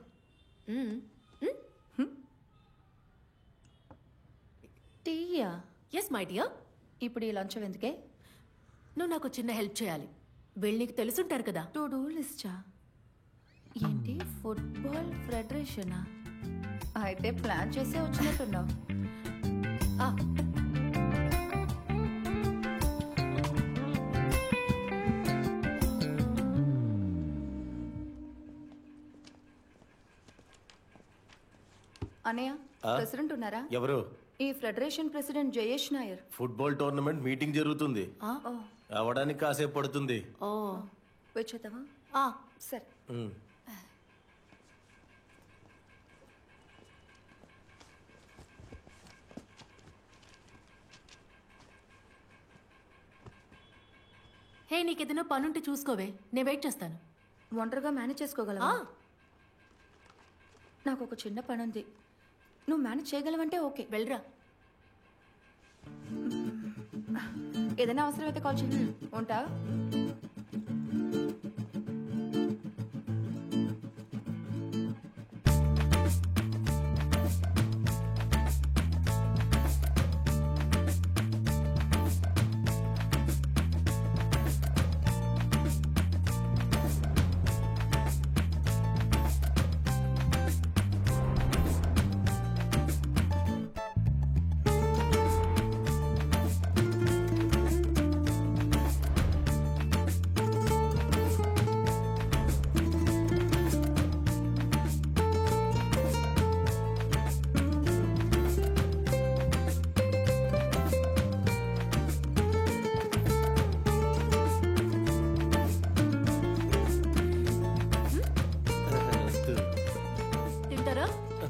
టీయా? Yes my dear. ఇప్పుడు ఈ లంచం ఎందుకే? నువ్వు నాకు చిన్న హెల్ప్ చేయాలి. వీళ్ళు నీకు తెలుసుంటారు కదా. టు డూ లిస్టా? ఏంటి, ఫుట్బాల్ ఫెడరేషనా? అయితే ప్లాన్ చేసే వచ్చినట్టున్నావు. అన్నయ్య, ప్రెసిడెంట్ ఉన్నారా? ఎవరు? ఈ federation president Jayesh Nair. Football tournament meeting జరుగుతుంది, అవడానికి కాసేపు పడుతుంది. వచ్చేద్దామా? సరే. హే, నీకేదైనా పనుంటే చూసుకోవే, నేను వెయిట్ చేస్తాను. ఒంటరిగా మేనేజ్ చేసుకోగలవా? నాకు ఒక చిన్న పని ఉంది. నువ్వు మేనేజ్ చేయగలవంటే ఓకే, వెళ్ళరా. ఏదైనా అవసరం అయితే కాల్ చేయి. ఉంటా.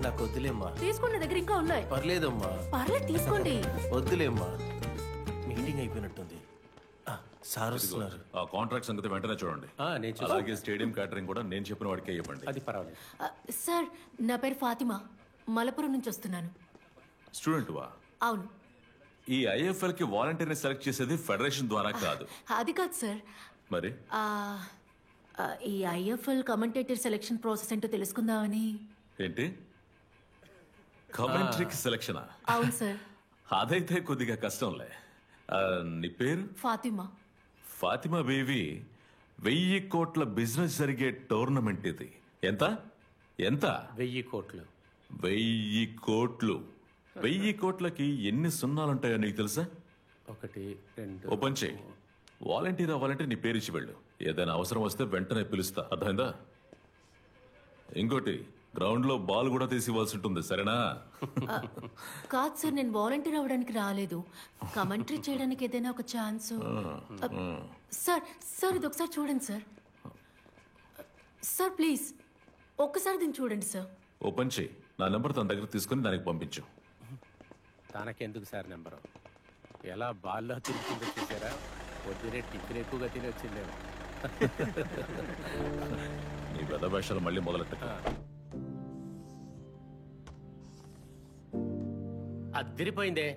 నాకు వద్దులేమ్మా. తీసుకోండి, నా దగ్గర ఇంకా ఉన్నాయి. పర్లేదమ్మా. పర్లేదు తీసుకోండి. వద్దులేమ్మా, మీటింగ్ అయిపోయినట్టుంది. సార్ వస్తున్నారు. ఆ కాంట్రాక్ట్ సంగతి వెంటనే చూడండి. నేను చూస్తాను. అలాగే స్టేడియం క్యాటరింగ్ కూడా నేను చెప్పిన వాడికే ఇవ్వండి. అది పర్వాలేదు. సార్, నా పేరు ఫాతిమా, మలపురం నుంచి వస్తున్నాను. స్టూడెంట్ వా? అవును. ఈ ఐఎఫ్ఎల్ కి వాలంటీర్ని సెలెక్ట్ చేసేది ఫెడరేషన్ ద్వారా కాదు. అది కాదు సార్. మరి ఈ ఐఎఫ్ఎల్ కమెంటేటర్ సెలెక్షన్ ప్రాసెస్ ఏంటో తెలుసుకుందామని. ఏంటి కమెంటరీకి సెలెక్షనా? అవును సార్. అదైతే కొద్దిగా కష్టంలే. నీ పేరు? ఫాతిమా. ఫాతిమా బేబీ, 1000 కోట్ల బిజినెస్ జరిగే టోర్నమెంట్ ఇది. ఎంత ఎంత? 1000 కోట్లు. 1000 కోట్లు. 1000 కోట్లకి ఎన్ని సున్నాలుంటాయో నీకు తెలుసా? 1 2. ఓపెన్ చేయి. వాలంటీర్ అవ్వాలంటే నీ పేరు ఇచ్చి వెళ్ళు. ఏదైనా అవసరం వస్తే వెంటనే పిలుస్తా, అర్థమైందా? ఇంకోటి, గ్రౌండ్ లో బాల్ కూడా తీసి ఇవ్వాల్సి ఉంటుంది, సరేనా? కాదు సార్, నేను వాలంటీర్ అవ్వడానికి రాలేదు, కమెంటరీ చేయడానికి ఏదైనా ఒక ఛాన్స్. సార్ సార్ ఇది ఒకసారి చూడండి సార్. సార్ ప్లీజ్ ఒక్కసారి దీన్ని చూడండి సార్. ఓపెన్ చేయి. నా నెంబర్ తన దగ్గర తీసుకుని దానికి పంపించు. తనకెందుకు సార్ నెంబరు? ఎలా బాల్లో తిరుగుతుందో చూసారా? పొద్దునే టిఫిన్ ఎక్కువగా తిని వచ్చిందేమో. నీ పెద్ద వేషాలు మళ్ళీ మొదలెట్ట. అదిరిపోయిందే.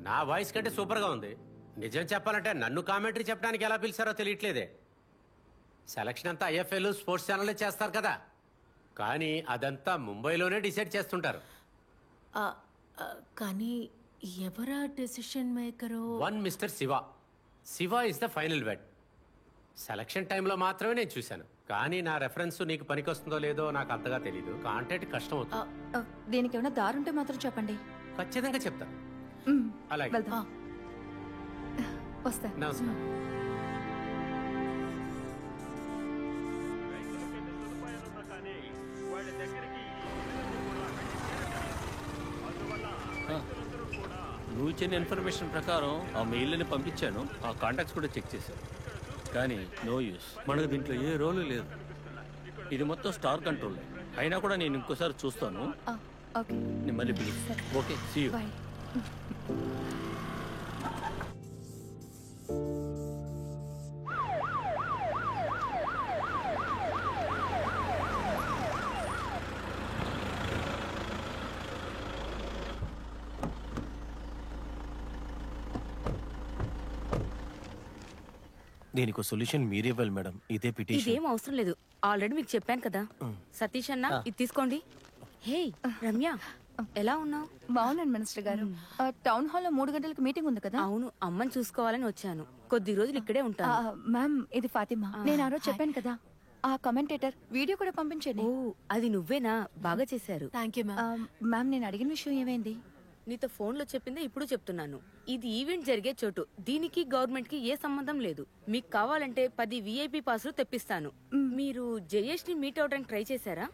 నా వాయిస్ కంటే సూపర్గా ఉంది. నిజం చెప్పాలంటే నన్ను కామెంటరీ చెప్పడానికి ఎలా పిలిచారో తెలియట్లేదే. సెలక్షన్ అంతా ఐఎఫ్ఎల్ స్పోర్ట్స్ ఛానల్లే చేస్తారు కదా, కానీ అదంతా ముంబైలోనే డిసైడ్ చేస్తుంటారు. కానీ ఎవరా decision maker? One mister Shiva. Shiva is the final vet. Selection టైంలో మాత్రమే నేను చూశాను, కానీ నా రెఫరెన్స్ నీకు పనికొస్తుందో లేదో నాకు అంతగా తెలీదు. కాంటాక్ట్ కష్టం అవుతుంది. దీనికి ఏమైనా దారుంటే మాత్రం చెప్పండి. ఖచ్చితంగా చెప్తాను. అలాగే వెళ్దాం. వస్తా. నమస్కారం. నువ్వు ఇచ్చిన ఇన్ఫర్మేషన్ ప్రకారం ఆ మెయిల్ని పంపించాను. ఆ కాంటాక్ట్స్ కూడా చెక్ చేశాను, కానీ నో యూస్. మనకు దీంట్లో ఏ రోలు లేదు. ఇది మొత్తం స్టార్ కంట్రోల్. అయినా కూడా నేను ఇంకోసారి చూస్తాను. నేను మళ్ళీ పిలుస్తాను. Okay, see you. దీనికి సొల్యూషన్ మీరే ఇవ్వాలి మేడం. ఇదే పిటిషన్. ఇదేం అవసరం లేదు, ఆల్రెడీ మీకు చెప్పాను కదా. సతీష్ అన్న, ఇది తీసుకోండి. హే రమ్య, ఎలా ఉన్నావు? బాగున్నాను మినిస్టర్ గారు. టౌన్ హాల్లో 3 గంటలకు మీటింగ్ ఉంది కదా. అవును, అమ్మని చూసుకోవాలని వచ్చాను. కొద్ది రోజులు ఇక్కడే ఉంటాను. మ్యామ్, ఇది ఫాతిమా. నేను ఆ రోజు చెప్పాను కదా, ఆ కమెంటేటర్ వీడియో కూడా పంపించండి. ఓ, అది నువ్వేనా? బాగా చేశారు. Thank you ma'am. మ్యామ్, నేను అడిగిన విషయం ఏమైంది? నీతో ఫోన్లో చెప్పిందే ఇప్పుడు చెప్తున్నాను. ఇది ఈవెంట్ జరిగే చోటు. దీనికి గవర్నమెంట్ కి ఏ సంబంధం లేదు. మీకు కావాలంటే 10 VIP పాసులు తెప్పిస్తాను. మీరు జయేష్ ని మీట్ అవడానికి ట్రై చేశారా?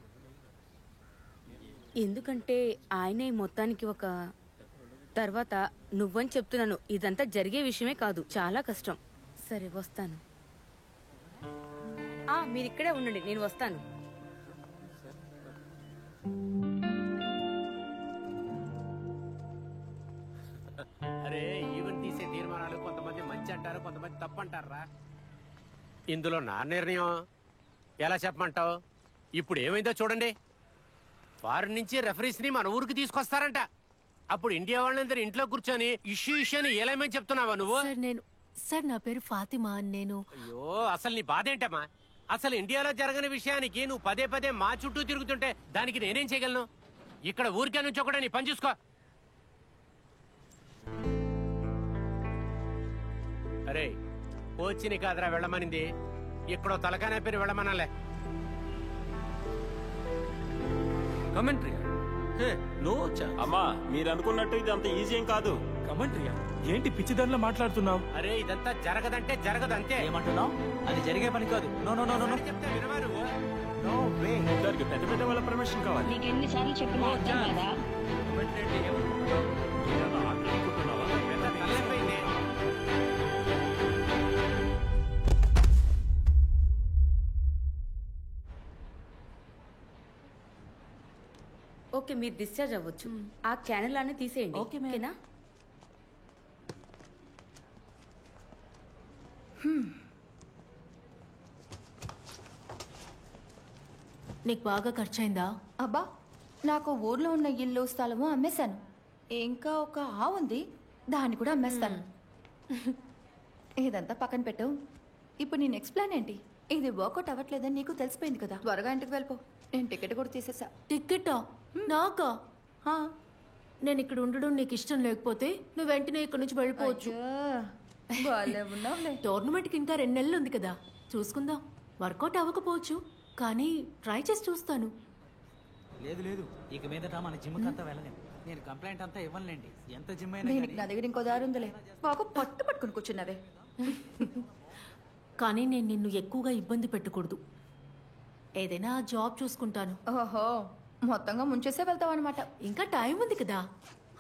ఎందుకంటే ఆయనే మొత్తానికి ఒక తర్వాత నువ్వని చెప్తున్నాను. ఇదంతా జరిగే విషయమే కాదు, చాలా కష్టం. సరే వస్తాను. మీరు ఇక్కడే ఉండండి, నేను వస్తాను. అరే, ఈవెంట్ తీసే తీర్మానాలు కొంతమంది మంచి అంటారు, కొంతమంది తప్పు అంటారా. ఇందులో నా నిర్ణయం ఎలా చెప్పమంటావు? ఇప్పుడు ఏమైందో చూడండి. ఫారిన్ నుంచి రెఫరీస్ ని మన ఊరికి తీసుకొస్తారంట. అప్పుడు ఇండియా వాళ్ళందరూ ఇంట్లో కూర్చొని ఇష్యూ అని ఏలేమని చెప్తున్నావా నువ్వు? సార్ నా పేరు ఫాతిమా. నేను అయ్యో, అసలు నీ బాధ ఏంటమ్మా? అసలు ఇండియాలో జరగని విషయానికి నువ్వు పదే పదే మా చుట్టూ తిరుగుతుంటే దానికి నేనేం చేయగలను? ఇక్కడ ఊరికే నుంచి ఒకటే నీ పని చూసుకో. అరే, కోచిని కాదురా వెళ్ళమనింది, ఇక్కడో తలకానే పేరు వెళ్ళమనాలే. కమెంటరీ నో అమ్మా, మీరు అనుకున్నట్టు ఇది అంత ఈజీ ఏం కాదు. కమెంటరీయా? ఏంటి పిచ్చిదానిలో మాట్లాడుతున్నావు? అరే, ఇదంతా జరగదంటే జరగదంతే. ఏమంటున్నావు? అది జరిగే పని కాదు. నో నో నో నో చెప్తే వినవా నువ్వు? No way. దానికి పెద్ద పెద్ద వాళ్ళ పర్మిషన్ కావాలి. నీకు ఎన్నిసార్లు చెప్పినా అర్థం కదా. ఓకే ఓకే, మీరు డిశ్చార్జ్ అవ్వచ్చు. ఆ క్యానలాన్ని తీసేయండి. ఓకేనా? నీకు బాగా ఖర్చయిందా? అబ్బా, నాకు ఊర్లో ఉన్న ఇల్లు స్థలము అమ్మేశాను. ఇంకా ఒక ఆవు ఉంది, దాన్ని కూడా అమ్మేస్తాను. ఇదంతా పక్కన పెట్టు. ఇప్పుడు నీ నెక్స్ట్ ప్లాన్ ఏంటి? ఇది వర్కౌట్ అవ్వట్లేదని నీకు తెలిసిపోయింది కదా, త్వరగా ఇంటికి వెళ్ళిపో. నేను టికెట్ కూడా తీసేసా. టికెటా? నాకా? నేను ఇక్కడ ఉండడం నీకు ఇష్టం లేకపోతే నువ్వు వెంటనే ఇక్కడ నుంచి వెళ్ళిపోవచ్చు. టోర్నమెంట్కి ఇంకా 2 నెలలు ఉంది కదా, చూసుకుందాం. వర్కౌట్ అవ్వకపోవచ్చు, కానీ ట్రై చేసి చూస్తాను. లేదు లేదు, ఇక మీదట మన జిమ్ అంతా వెళ్ళలేం. నేను కంప్లైంట్ అంతా ఇవ్వనులేండి. ఎంత జిమ్ అయినా దీనికి నా దగ్గర ఇంకో దారి ఉందిలే. బాగా పట్టుకుని కూర్చున్నారే. కానీ నేను నిన్ను ఎక్కువగా ఇబ్బంది పెట్టకూడదు. ఏదైనా జాబ్ చూసుకుంటాను. ఓహో, మొత్తంగా ముంచేసే వెళ్తావు అనమాట. ఇంకా టైం ఉంది కదా,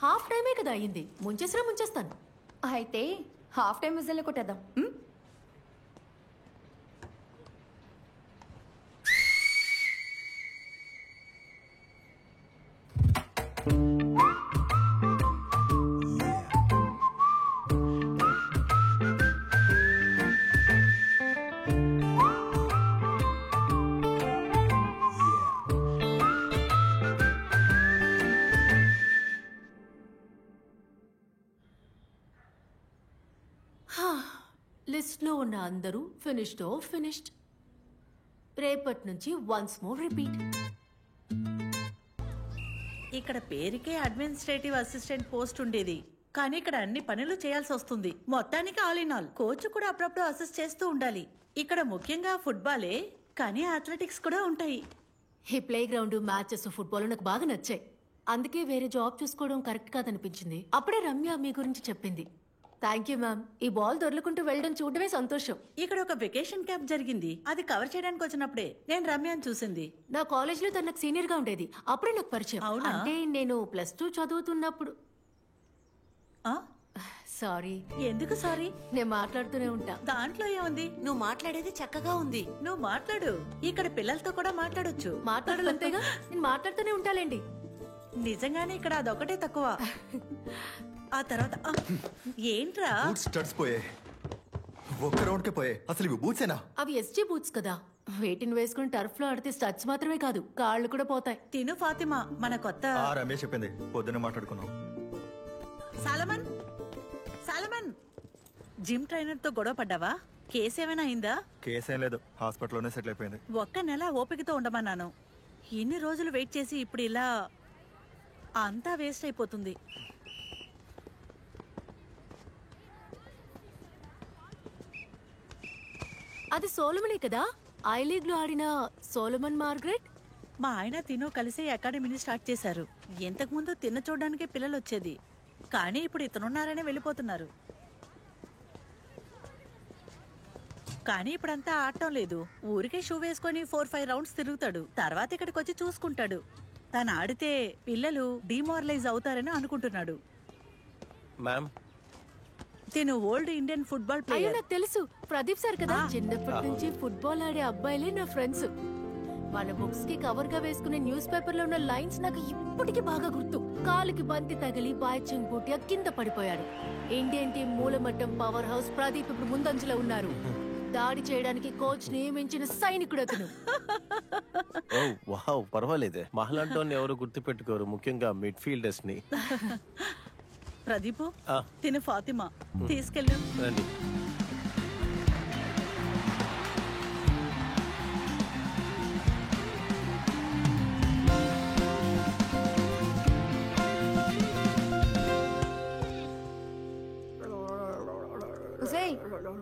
హాఫ్ టైమే కదా అయ్యింది. ముంచేసినా ముంచేస్తాను. అయితే హాఫ్ టైం విజిల్ని కొట్టేద్దాం. లిస్ట్లో ఉన్న అందరూ ఫినిష్డ్. రేపటి నుంచి వన్స్ మోర్ రిపీట్. ఇక్కడ పేరుకే అడ్మినిస్ట్రేటివ్ అసిస్టెంట్ పోస్ట్ ఉండేది, కానీ ఇక్కడ అన్ని పనులు చేయాల్సి వస్తుంది. మొత్తానికి ఆల్ ఇన్ ఆల్. కోచ్ కూడా అప్పుడప్పుడు అసిస్ట్ చేస్తూ ఉండాలి. ఇక్కడ ముఖ్యంగా ఫుట్బాలే, కానీ అథ్లెటిక్స్ కూడా ఉంటాయి. ఈ ప్లే గ్రౌండ్, మ్యాచెస్, ఫుట్బాల్ నాకు బాగా నచ్చాయి. అందుకే వేరే జాబ్ చూసుకోవడం కరెక్ట్ కాదనిపించింది. అప్పుడే రమ్య మీ గురించి చెప్పింది. Thank you ma'am. ఈ బాల్ దొరలకుంటూ వెళ్ళడం చూడడమే సంతోషం. ఇక్కడ ఒక వెకేషన్ క్యాంప్ జరిగింది, అది కవర్ చేయడానికి వచ్చినప్పుడే నేను రమ్యని చూసింది. నా కాలేజ్ లో తనకు సీనియర్ గా ఉండేది, అప్పుడే నాకు పరిచయం. అంటే నేను +2 చదువుతున్నప్పుడు. సారీ. ఎందుకు సారీ? నేను మాట్లాడుతూనే ఉంటా. దాంట్లో ఏముంది? నువ్వు మాట్లాడేది చక్కగా ఉంది. నువ్వు మాట్లాడు, ఇక్కడ పిల్లలతో కూడా మాట్లాడొచ్చు. మాట్లాడాలంతేగా, నేను మాట్లాడుతూనే ఉంటాలేండి. నిజంగానే ఇక్కడ అదొకటే తక్కువ. ఆ తర్వాత ఏంట్రా? బూట్స్ తడిసిపోయాయి. ఒక్క రౌండ్కే పోయాయి. అసలు ఇవి బూట్సేనా? అవి ఎస్జీ బూట్స్ కదా, వేటిని వేసుకుని టర్ఫ్ లో ఆడితే స్టడ్స్ మాత్రమే కాదు, కాళ్ళు కూడా పోతాయి. తిను ఫాతిమా, మన కొత్త రమేష్ చెప్పింది, పొద్దున్న మాట్లాడుకున్నాం. సాలమన్, జిమ్ ట్రైనర్ తో గొడవ పడ్డావా? కేసు ఏమైనా అయిందా? కేసేం లేదు, హాస్పిటల్లోనే సెటిల్ అయిపోయింది. 1 నెల ఓపికతో ఉండమన్నాను. ఇన్ని రోజులు వెయిట్ చేసి ఇప్పుడు ఇలా అంతా వేస్ట్ అయిపోతుంది. అది సోలమనే కదా, ఐ లీగ్ లో ఆడిన సోలమన్ మార్గరెట్. మా ఆయన తిను కలిసి అకాడమీని స్టార్ట్ చేశారు. ఇంతకు ముందు తిన్న చూడడానికే పిల్లలు వచ్చేది, కానీ ఇప్పుడు ఇతనున్నారనే వెళ్ళిపోతున్నారు. కానీ ఇప్పుడంతా ఆడటం లేదు. ఊరికే షూ వేసుకొని 4-5 రౌండ్స్ తిరుగుతాడు. తర్వాత ఇక్కడికి వచ్చి చూసుకుంటాడు. తను ఆడితే పిల్లలు డిమారలైజ్ అవుతారని అనుకుంటున్నాడు. తిను ఓల్డ్ ఇండియన్ ఫుట్బాల్ ప్లేయర్. నాకు తెలుసు, ప్రదీప్ సార్ కదా. చిన్నప్పటి నుంచి ఫుట్బాల్ ఆడే అబ్బాయిలే నా ఫ్రెండ్స్. వాళ్ళ బుక్స్ కి కవర్ గా వేసుకునే న్యూస్ పేపర్ లో ఉన్న లైన్స్ నాకు ఇప్పటికీ బాగా గుర్తు. కాలుకి బంతి తగిలి బాయ్చింగ్ పూర్తిగా కింద పడిపోయాడు. ఇండియన్ టీం మూలమట్టం పవర్ హౌస్ ప్రదీప్ ఇప్పుడు ముందంజలో ఉన్నారు. దాడి చేయడానికి కోచ్ నియమించిన సైనికుడు అతను. పర్వాలేదే, మహలాంటోని ఎవరు గుర్తు పెట్టుకోరు, ముఖ్యంగా మిడ్ ఫీల్డర్స్ ని. ప్రదీప్, తిను ఫాతిమా తీసుకెళ్ళు. రండి.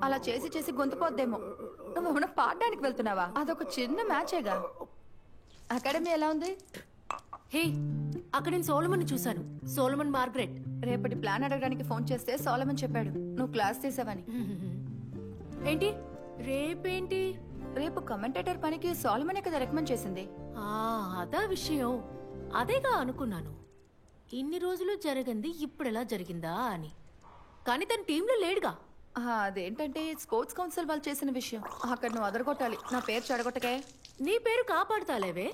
అలా చేసి చేసి గొంతుపోద్దేమో. నువ్వు పాడడానికి వెళ్తున్నావా? అదొక చిన్న మ్యాచేగా. అకాడమీ ఎలా ఉంది? హే, అక్కడ నేను సోలమన్ చూశాను, సోలమన్ మార్గరెట్. రేపటి ప్లాన్ అడగడానికి ఫోన్ చేస్తే సోలమన్ చెప్పాడు నువ్వు క్లాస్ తీసావని. ఏంటి రేపేంటి? రేపు కమెంటేటర్ పనికి సోలమనే కదా రికమెండ్ చేసింది. అదా విషయం. అదేగా అనుకున్నాను, ఇన్ని రోజులు జరిగింది ఇప్పుడు ఎలా జరిగిందా అని. కానీ తన టీంలో లేడుగా. అదేంటంటే స్పోర్ట్స్ కౌన్సిల్ వాళ్ళు చేసిన విషయం. అక్కడ నువ్వు అదరగొట్టాలి. నా పేరు చెడగొట్టకే. నీ పేరు కాపాడుతాలేవే.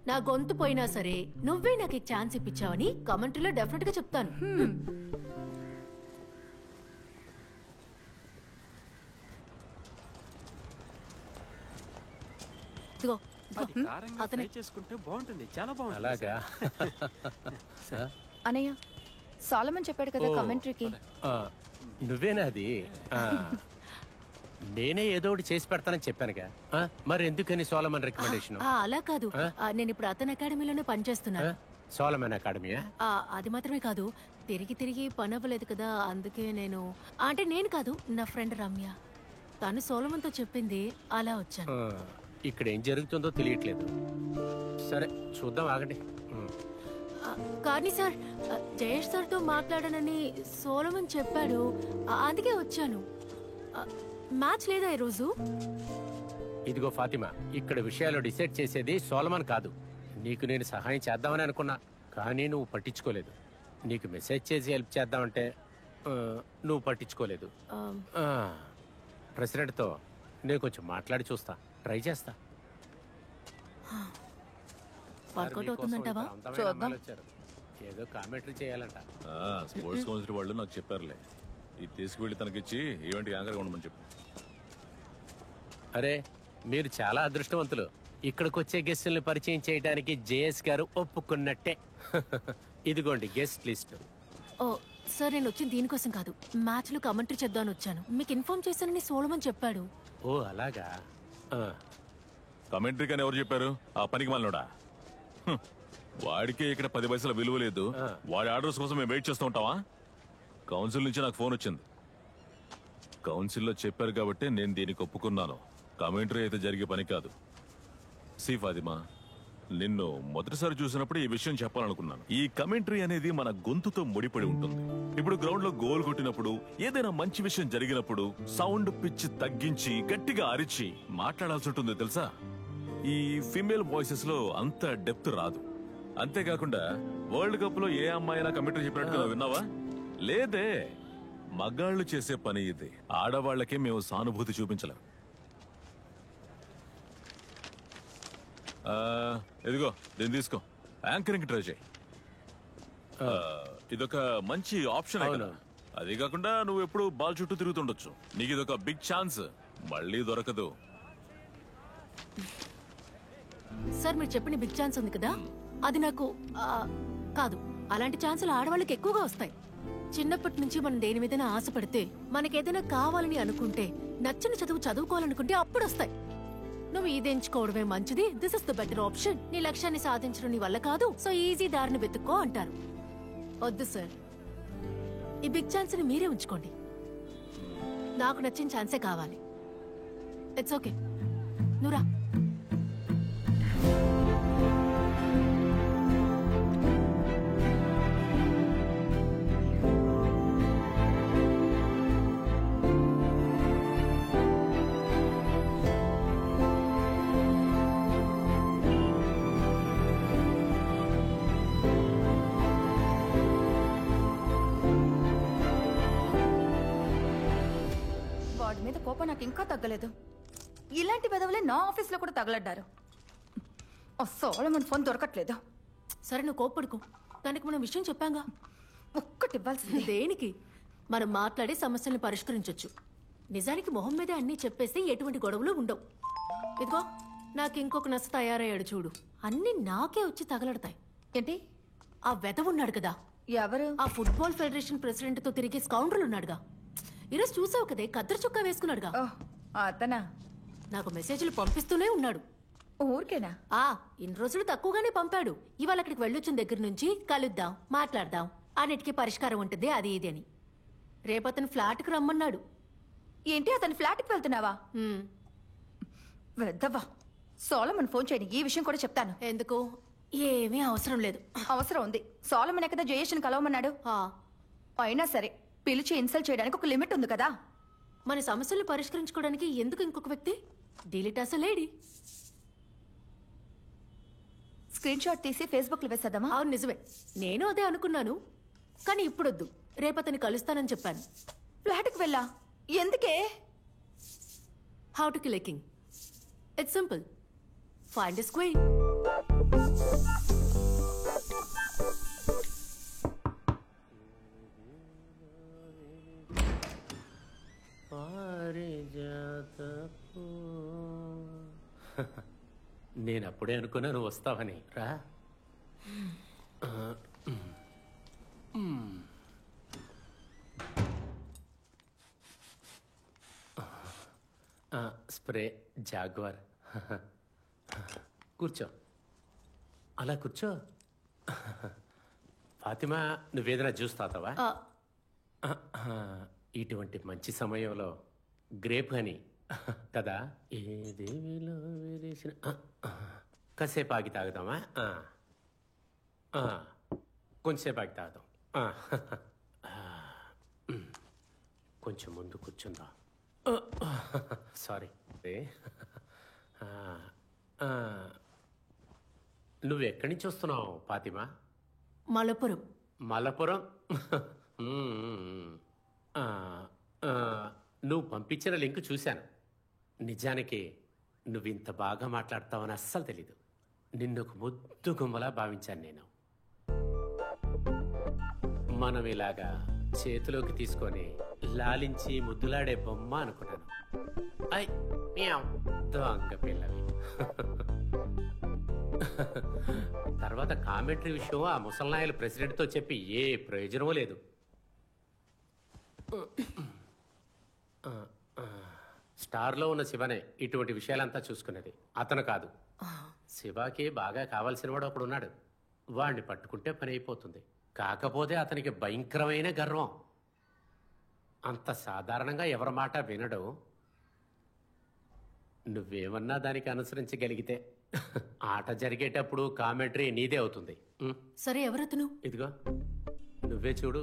నా గొంతు పోయినా సరే నువ్వే నాకు ఈ ఛాన్స్ ఇప్పించావని కమెంటరీలో డెఫినెట్ గా చెప్తాను. ఇదిగో, ఇదిగో, అతనే. చేసుకుంటే బాగుంటుంది, చాలా బాగుంటుంది. అలాగా అనయ్య సాలమన్ చెప్పాడు కదా ఓ. కమెంటరీకి. ఆ, నువ్వేనా అది? ఆ, నేనే ఏదో ఒకటి చేసి పెడతానని చెప్పానుగా. ఆ, మరి ఎందుకని సోలమన్ రికమెండేషన్? అలా కాదు, నేను ఇప్పుడు అతని అకాడమీలోనే పనిచేస్తున్నాను. సోలమన్ అకాడమీయా? అది మాత్రమే కాదు, తిరిగి తిరిగి పని అవ్వలేదు కదా, అందుకే నేను నేను కాదు, నా ఫ్రెండ్ రమ్య, తను సోలమన్తో చెప్పింది, అలా వచ్చాను. ఇక్కడ ఏం జరుగుతుందో తెలియట్లేదు. సరే చూద్దాం, ఆగండి. కానీ సార్, జయేష్ సార్తో మాట్లాడానని సోలమన్ చెప్పాడు, అందుకే వచ్చాను. మ్యాచ్ లేదా ఈరోజు? ఇదిగో ఫాతిమా, ఇక్కడ విషయాలు డిసైడ్ చేసేది సోలమన్ కాదు. నీకు నేను సహాయం చేద్దామని అనుకున్నా, కానీ నువ్వు పట్టించుకోలేదు. నీకు మెసేజ్ చేసి హెల్ప్ చేద్దామంటే నువ్వు పట్టించుకోలేదు. ప్రెసిడెంట్తో నేను కొంచెం మాట్లాడి చూస్తా, ట్రై చేస్తా. వర్కౌట్ అవుతుందంటావా? చూద్దాం. ఏదో కామెంటరీ చేయాలంట. స్పోర్ట్స్ కౌన్సిల్ వాళ్ళు నాకు చెప్పారులే, ఇది తీసుకువెళ్ళి తనకిచ్చి ఈవెంట్ యాంకర్ ఉండమని చెప్పు. అరే, మీరు చాలా అదృష్టవంతులు. ఇక్కడికి వచ్చే గెస్టుల్ని పరిచయం చేయడానికి జేఎస్ గారు ఒప్పుకున్నట్టే. ఇదిగోండి గెస్ట్ లిస్ట్. ఓ సార్, నేను వచ్చింది దీనికోసం కాదు, మ్యాచ్ లో కమెంటరీ చేద్దామని వచ్చాను. మీకు ఇన్ఫార్మ్ చేశానని సోలమన్ చెప్పాడు. ఓ అలాగా. కమెంటరీ కానీ ఎవరు చెప్పారు? ఆ పనికి మాలినోడా? వాడికే ఇక్కడ 10 పైసల విలువ లేదు. వాడి ఆర్డర్స్ కోసం మేము వెయిట్ చేస్తూ ఉంటావా? కౌన్సిల్ నుంచి నాకు ఫోన్ వచ్చింది. కౌన్సిల్లో చెప్పారు కాబట్టి నేను దీనికి ఒప్పుకున్నాను. కమెంటరీ అయితే జరిగే పని కాదు. సి ఫాతిమా, నిన్ను మొదటిసారి చూసినప్పుడు ఈ విషయం చెప్పాలనుకున్నాను. ఈ కమెంటరీ అనేది మన గొంతుతో ముడిపడి ఉంటుంది. ఇప్పుడు గ్రౌండ్ లో గోల్ కొట్టినప్పుడు, ఏదైనా మంచి విషయం జరిగినప్పుడు సౌండ్ పిచ్ తగ్గించి గట్టిగా అరిచి మాట్లాడాల్సి ఉంటుంది తెలుసా? ఈ ఫీమేల్ వాయిసెస్ లో అంత డెప్త్ రాదు. అంతేకాకుండా వరల్డ్ కప్ లో ఏ అమ్మాయినా కమెంటరీ చెప్పినట్టుగా విన్నావా? లేదే. మగాళ్ళు చేసే పని ఇది. ఆడవాళ్లకే మేము సానుభూతి చూపించలేం. ఇదిగో దీన్ని తీసుకో, యాంకరింగ్ ట్రై చేయి. ఇదొక మంచి ఆప్షన్. అదే కాకుండా నువ్వు ఎప్పుడు బాల్ చుట్టూ తిరుగుతుండొచ్చు. నీకు ఇదొక బిగ్ ఛాన్స్, మళ్ళీ దొరకదు. సార్, మీరు చెప్పిన బిగ్ ఛాన్స్ ఉంది కదా, అది నాకు కాదు. అలాంటి ఛాన్సులు ఆడవాళ్ళకి ఎక్కువగా వస్తాయి. చిన్నప్పటి నుంచి మనం దేని మీదైనా ఆశపడితే, మనకేదైనా కావాలని అనుకుంటే, నచ్చిన చదువు చదువుకోవాలనుకుంటే అప్పుడు వస్తాయి. నువ్వు ఇది ఎంచుకోవడమే మంచిది, this is the better option. నీ లక్ష్యాన్ని సాధించడం నీ వల్ల కాదు, సో ఈజీ దారిని వెతుక్కో అంటారు. వద్దు సార్, ఈ బిగ్ ఛాన్స్ ని మీరే ఉంచుకోండి. నాకు నచ్చిన ఛాన్సే కావాలి. ఇట్స్ ఓకే, నువ్వురా. వాడి మీద కోపం నాకు ఇంకా తగ్గలేదు. ఇలాంటి పెదవులే నా ఆఫీస్ లో కూడా తగలడ్డారు. సోలమన్ ఫోన్ దొరకట్లేదు. సరే, నువ్వు కోప్పడుకో. దానికి మనం విషయం చెప్పాంగా. ఒక్కటి ఇవ్వాల్సింది. దేనికి? మనం మాట్లాడి సమస్యల్ని పరిష్కరించొచ్చు. నిజానికి మొహం మీదే అన్నీ చెప్పేస్తే ఎటువంటి గొడవలు ఉండవు. ఇదిగో, నాకు ఇంకొక నచ్చ తయారయ్యాడు చూడు. అన్నీ నాకే వచ్చి తగలడతాయి. ఏంటి? ఆ వెధవున్నాడు కదా, ఎవరు? ఆ ఫుట్బాల్ ఫెడరేషన్ ప్రెసిడెంట్ తో తిరిగే స్కౌండ్రల్ ఉన్నాడుగా. ఈరోజు చూసావు కదే, కద్దరు చొక్కా వేసుకున్నాడుగా. అతనా? నాకు మెసేజ్లు పంపిస్తూనే ఉన్నాడు. ఊరికేనా? ఇన్ని రోజులు తక్కువగానే పంపాడు. ఇవాళ అక్కడికి వెళ్ళొచ్చిన దగ్గర నుంచి కలుద్దాం, మాట్లాడదాం, అన్నిటికీ పరిష్కారం ఉంటుంది, అది ఇది అని. రేపు అతను ఫ్లాట్ కు రమ్మన్నాడు. ఏంటి, అతని ఫ్లాట్ కి వెళ్తున్నావా? వెద్దవా. సోలమన్ ఫోన్ చేయని, ఈ విషయం కూడా చెప్తాను. ఎందుకు? ఏమీ అవసరం లేదు. అవసరం ఉంది. సోలమన్ కదా జయేష్ని కలవమన్నాడు. అయినా సరే, పిలిచి ఇన్సల్ట్ చేయడానికి ఒక లిమిట్ ఉంది కదా. మన సమస్యలు పరిష్కరించుకోవడానికి ఎందుకు ఇంకొక వ్యక్తి? డిలీట్ అసలేడి. స్క్రీన్ షాట్ తీసి ఫేస్బుక్ లో వేసేద్దామా? అవును, నిజమే. నేను అదే అనుకున్నాను, కానీ ఇప్పుడొద్దు. రేపు అతన్ని కలుస్తానని చెప్పాను. ఫ్లాట్కి వెళ్ళా? ఎందుకే? How to kill a king. It's simple. Find a square. నేను అప్పుడే అనుకున్నా నువ్వు వస్తావని. రా. Spray jaguar. కూర్చో, అలా కూర్చో. ఫాతిమా, నువ్వేదైనా జ్యూస్ తాతావా? ఇటువంటి మంచి సమయంలో గ్రేప్ హనీ కదా, ఏ దేవిలో వేరేసిన కాసేపు ఆగి తాగుదామా? కొంచెంసేపు ఆగి తాగుదాం. కొంచెం ముందు కూర్చుందాం. సారీ. నువ్వు ఎక్కడి నుంచి వస్తున్నావు ఫాతిమా? మలపురం. మలపురం. నువ్వు పంపించిన లింక్ చూశాను. నిజానికి నువ్వు ఇంత బాగా మాట్లాడతావని అస్సలు తెలీదు. నిన్ను ఒక ముద్దు గుమ్మలా భావించాను నేను. మనం ఇలాగా చేతిలోకి తీసుకొని లాలించి ముద్దులాడే బొమ్మ అనుకున్నాను. ఐ దొంగ పిల్లవి. తర్వాత కామెంటరీ విషయం ఆ ముసల్నాయలు ప్రెసిడెంట్తో చెప్పి ఏ ప్రయోజనమూ లేదు. స్టార్లో ఉన్న శివనే ఇటువంటి విషయాలంతా చూసుకునేది, అతను కాదు. శివకి బాగా కావాల్సిన వాడు ఒకడున్నాడు. వాడిని పట్టుకుంటే పని అయిపోతుంది. కాకపోతే అతనికి భయంకరమైన గర్వం. అంత సాధారణంగా ఎవరి మాట వినడు. నువ్వేమన్నా దానికి అనుసరించగలిగితే ఆట జరిగేటప్పుడు కామెంటరీ నీదే అవుతుంది. సరే, ఎవరతను? ఇదిగో నువ్వే చూడు.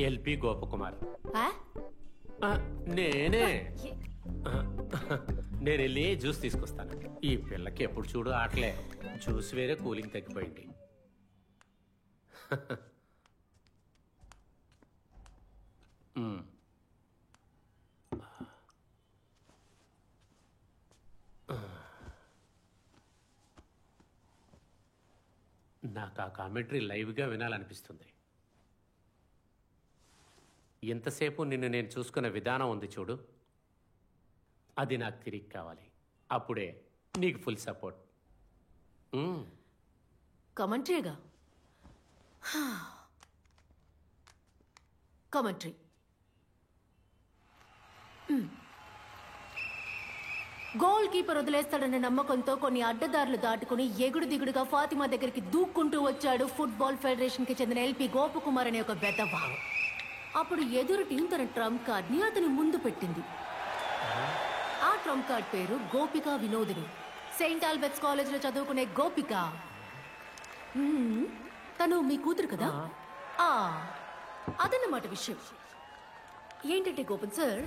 ఎల్పి గోపకుమార్. నేనే. నేను వెళ్ళి జ్యూస్ తీసుకొస్తాను. ఈ పిల్లకి ఎప్పుడు చూడు ఆటలే. జ్యూస్ వేరే, కూలింగ్ తగ్గిపోయింది. నాకు ఆ కామెంటరీ లైవ్గా వినాలనిపిస్తుంది. ఎంతసేపు నిన్ను నేను చూసుకున్న విధానం ఉంది చూడు, అది నాకు తిరిగి కావాలి. అప్పుడే నీకు ఫుల్ సపోర్ట్. కమెంటరీగా? కమెంటరీ గోల్ కీపర్ వదిలేస్తాడన్న నమ్మకంతో కొన్ని అడ్డదారులు దాటుకుని ఎగుడు దిగుడుగా ఫాతిమా దగ్గరికి దూక్కుంటూ వచ్చాడు ఫుట్బాల్ ఫెడరేషన్ కి చెందిన ఎల్పి గోపకుమార్ అనే ఒక వెధవ. అప్పుడు ఎదురు టీం తన ట్రంప్ కార్డ్ ని అతని ముందు పెట్టింది. ఆ ట్రంప్ కార్డ్ పేరు గోపిక వినోదిని. సెయింట్ ఆల్బర్ట్స్ కాలేజ్ లో చదువుకునే గోపిక. తను మీ కూతురు కదా? అదన్నమాట విషయం. ఏంటంటే గోపన్ సార్,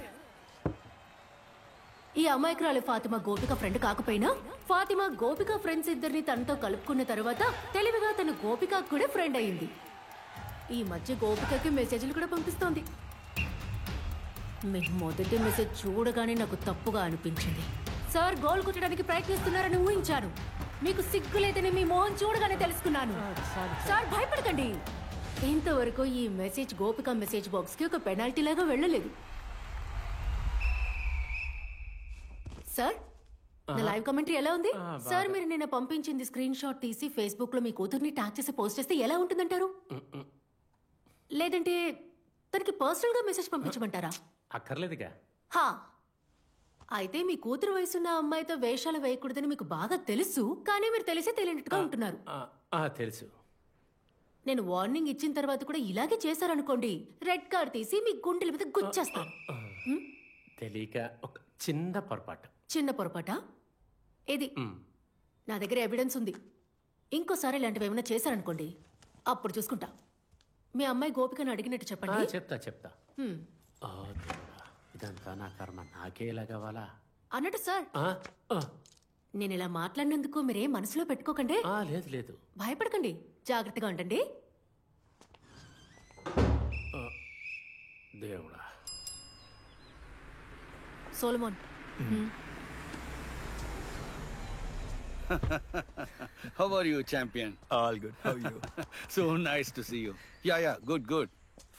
ఈ అమాయకురాలి ఫాతిమా గోపిక ఫ్రెండ్ కాకపోయినా ఫాతిమా గోపిక ఫ్రెండ్స్ ఇద్దరిని తనతో కలుపుకున్న తర్వాత తెలివిగా తను గోపిక కూడా ఫ్రెండ్ అయింది. ఈ మధ్య గోపికకి మెసేజ్లు కూడా పంపిస్తోంది. మీ మొదటి మెసేజ్ చూడగానే నాకు తప్పుగా అనిపించింది. సార్ గోల్ కొట్టడానికి ప్రయత్నిస్తున్నారని ఊహించాను. మీకు సిగ్గు లేదని మీ మోహన్ చూడగానే తెలుసుకున్నాను. సార్ భయపడకండి. ఇంతవరకు ఈ మెసేజ్ గోపిక మెసేజ్ బాక్స్ కి ఒక పెనాల్టీ లాగా వెళ్ళలేదు. సార్, నా లైవ్ కామెంటరీ ఎలా ఉంది? సార్, మీరు నిన్న పంపించింది స్క్రీన్ షాట్ తీసి ఫేస్బుక్ లో మీ కూతుర్ని ట్యాగ్ చేసి పోస్ట్ చేస్తే ఎలా ఉంటుందంటారు? లేదంటే తనకి పర్సనల్ గా మెసేజ్ పంపించమంటారా? అక్కర్లేదుగా. అయితే మీ కూతురు వయసున్న అమ్మాయితో వేషాలు వేయకూడదని మీకు బాగా తెలుసు, కానీ మీరు తెలిసే తెలియనట్టుగా ఉంటున్నారు. తెలుసు. నేను వార్నింగ్ ఇచ్చిన తర్వాత కూడా ఇలాగే చేశారనుకోండి, రెడ్ కార్డ్ తీసి మీ గుండెల మీద గుచ్చేస్తాను. తెలియక ఒక చిన్న పొరపాటు. చిన్న పొరపాటా? ఇది నా దగ్గర ఎవిడెన్స్ ఉంది. ఇంకోసారి ఇలాంటివి ఏమైనా చేశారనుకోండి, అప్పుడు చూసుకుంటా. మీ అమ్మాయి గోపికను అడిగినట్టు చెప్పండి. చెప్తా. ఇదంతా నా కర్మ, నాకే ఇలా కావాలా అన్నట్టు సార్, నేను ఇలా మాట్లాడినందుకు మీరేం మనసులో పెట్టుకోకండి. లేదు. భయపడకండి, జాగ్రత్తగా ఉండండి. దేవుడా. Solomon. How are you, champion? All good. How are you? So nice to see you. Yeah, good.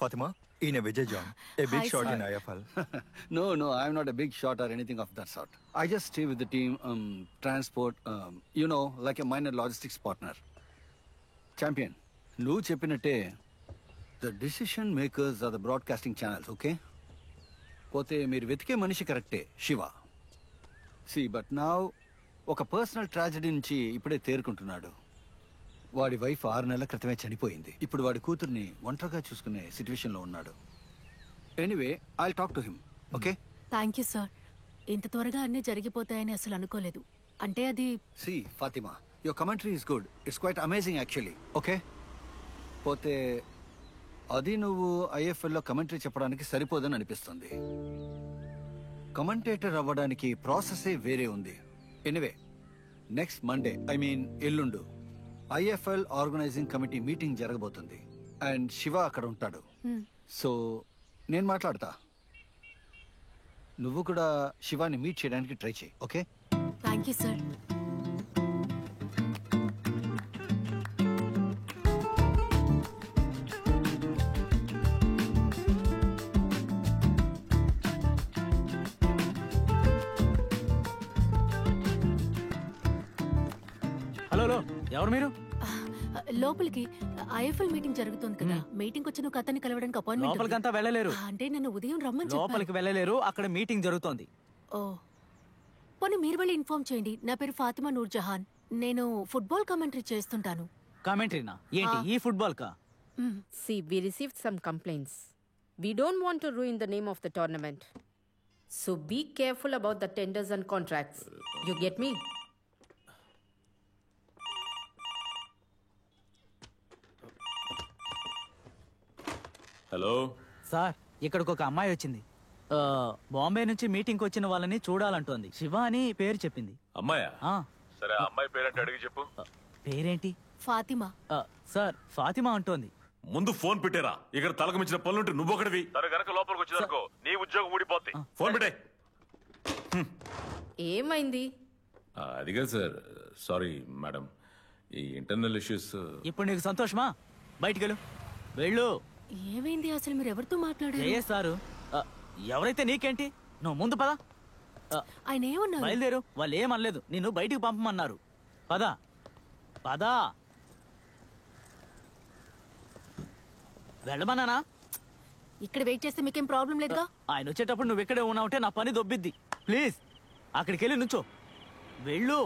Fatima, ఈయన Vijay John, a big Hi, shot sir. in IFL. No, I'm not a big shot or anything of that sort. I just stay with the team, transport, like a minor logistics partner. Champion, నువ్వు చెప్పినట్టే the decision makers are the broadcasting channels, okay? పోతే మీరు వెతికే మనిషి కరెక్టే, Shiva. But now ఒక personal tragedy నుంచి ఇప్పుడే తేరుకుంటున్నాడు. వాడి వైఫ్ 6 నెలల క్రితమే చనిపోయింది. ఇప్పుడు వాడి కూతుర్ని ఒంటరిగా చూసుకునే సిచ్యువేషన్లో ఉన్నాడు. Anyway I'll talk to him, okay? Thank you sir. ఇంత త్వరగా అన్నీ జరిగిపోతాయని అసలు అనుకోలేదు. అంటే అది Fatima, your commentary is good. It's quite amazing actually, okay? పోతే అది నువ్వు ఐఎఫ్ఎల్లో కమెంటరీ చెప్పడానికి సరిపోదని అనిపిస్తుంది. కమెంటేటర్ అవ్వడానికి ప్రాసెసే వేరే ఉంది. ఎనీవే నెక్స్ట్ మండే, ఎల్లుండు ఐఎఫ్ఎల్ ఆర్గనైజింగ్ కమిటీ మీటింగ్ జరగబోతుంది. అండ్ శివ అక్కడ ఉంటాడు. సో నేను మాట్లాడతా. నువ్వు కూడా శివాని మీట్ చేయడానికి ట్రై చేయి, okay? Thank you sir. Hello, ఎవరు మీరు? లోపలికి ఐఎఫ్ఎల్ మీటింగ్ జరుగుతుంది కదా, మీటింగ్ వచ్చిన ఒక అతన్ని కలవడానికి అపాయింట్మెంట్. లోపలికంతా వెళ్ళలేరు. అంటే నన్ను ఉదయం రమ్మని లోపలికి వెళ్ళలేరు, అక్కడ మీటింగ్ జరుగుతోంది. ఓ పోనీ మీరు వెళ్ళి ఇన్ఫార్మ్ చేయండి. నా పేరు ఫాతిమా నూర్ జహాన్. నేను ఫుట్బాల్ కామెంటరీ చేస్తుంటాను. కామెంటరీనా? ఏంటి ఈ ఫుట్బాల్ కా? See, we received some complaints. We don't want to ruin the name of the tournament. So be careful about the tenders and contracts. You get me? Hello sir, ఇక్కడికి ఒక అమ్మాయి వచ్చింది. బాంబే నుంచి meeting వచ్చిన వాళ్ళని చూడాలంటోంది. శివ అని పేరు చెప్పింది. అమ్మాయా? ఆ, సరే, ఆ అమ్మాయి పేరంటే అడిగి చెప్పు. పేరేంటి? ఫాతిమా. సార్, ఫాతిమా అంటోంది. ముందు ఫోన్ పెట్టారా? ఇక్కడ తలకు మించిన పనులుంటే నువ్వొకటివి. తను గనక లోపలికి వచ్చిందనుకో నీ ఉద్యోగం ఊడిపోద్ది. ఫోన్ పెట్టే. ఏమైంది? అది కాదు సార్, సారీ మేడం, ఈ ఇంటర్నల్ ఇష్యూస్. ఇప్పుడు నీకు సంతోషమా? బయటికి వెళ్ళు. ఏమైంది అసలు? మీరు ఎవరితో మాట్లాడారు? సారు, ఎవరైతే నీకేంటి, నువ్వు ముందు పద. ఆయన ఏమన్నారు? బయలుదేరు. వాళ్ళు ఏమనలేదు, నిన్ను బయటికి పంపమన్నారు. పద పద. వెళ్ళమన్నానా? ఇక్కడ వెయిట్ చేస్తే మీకేం ప్రాబ్లం లేదుగా? ఆయన వచ్చేటప్పుడు నువ్వు ఇక్కడే ఉన్నావుంటే నా పని దొబ్బిద్ది. ప్లీజ్ అక్కడికి వెళ్ళి నుంచో. వెళ్ళు.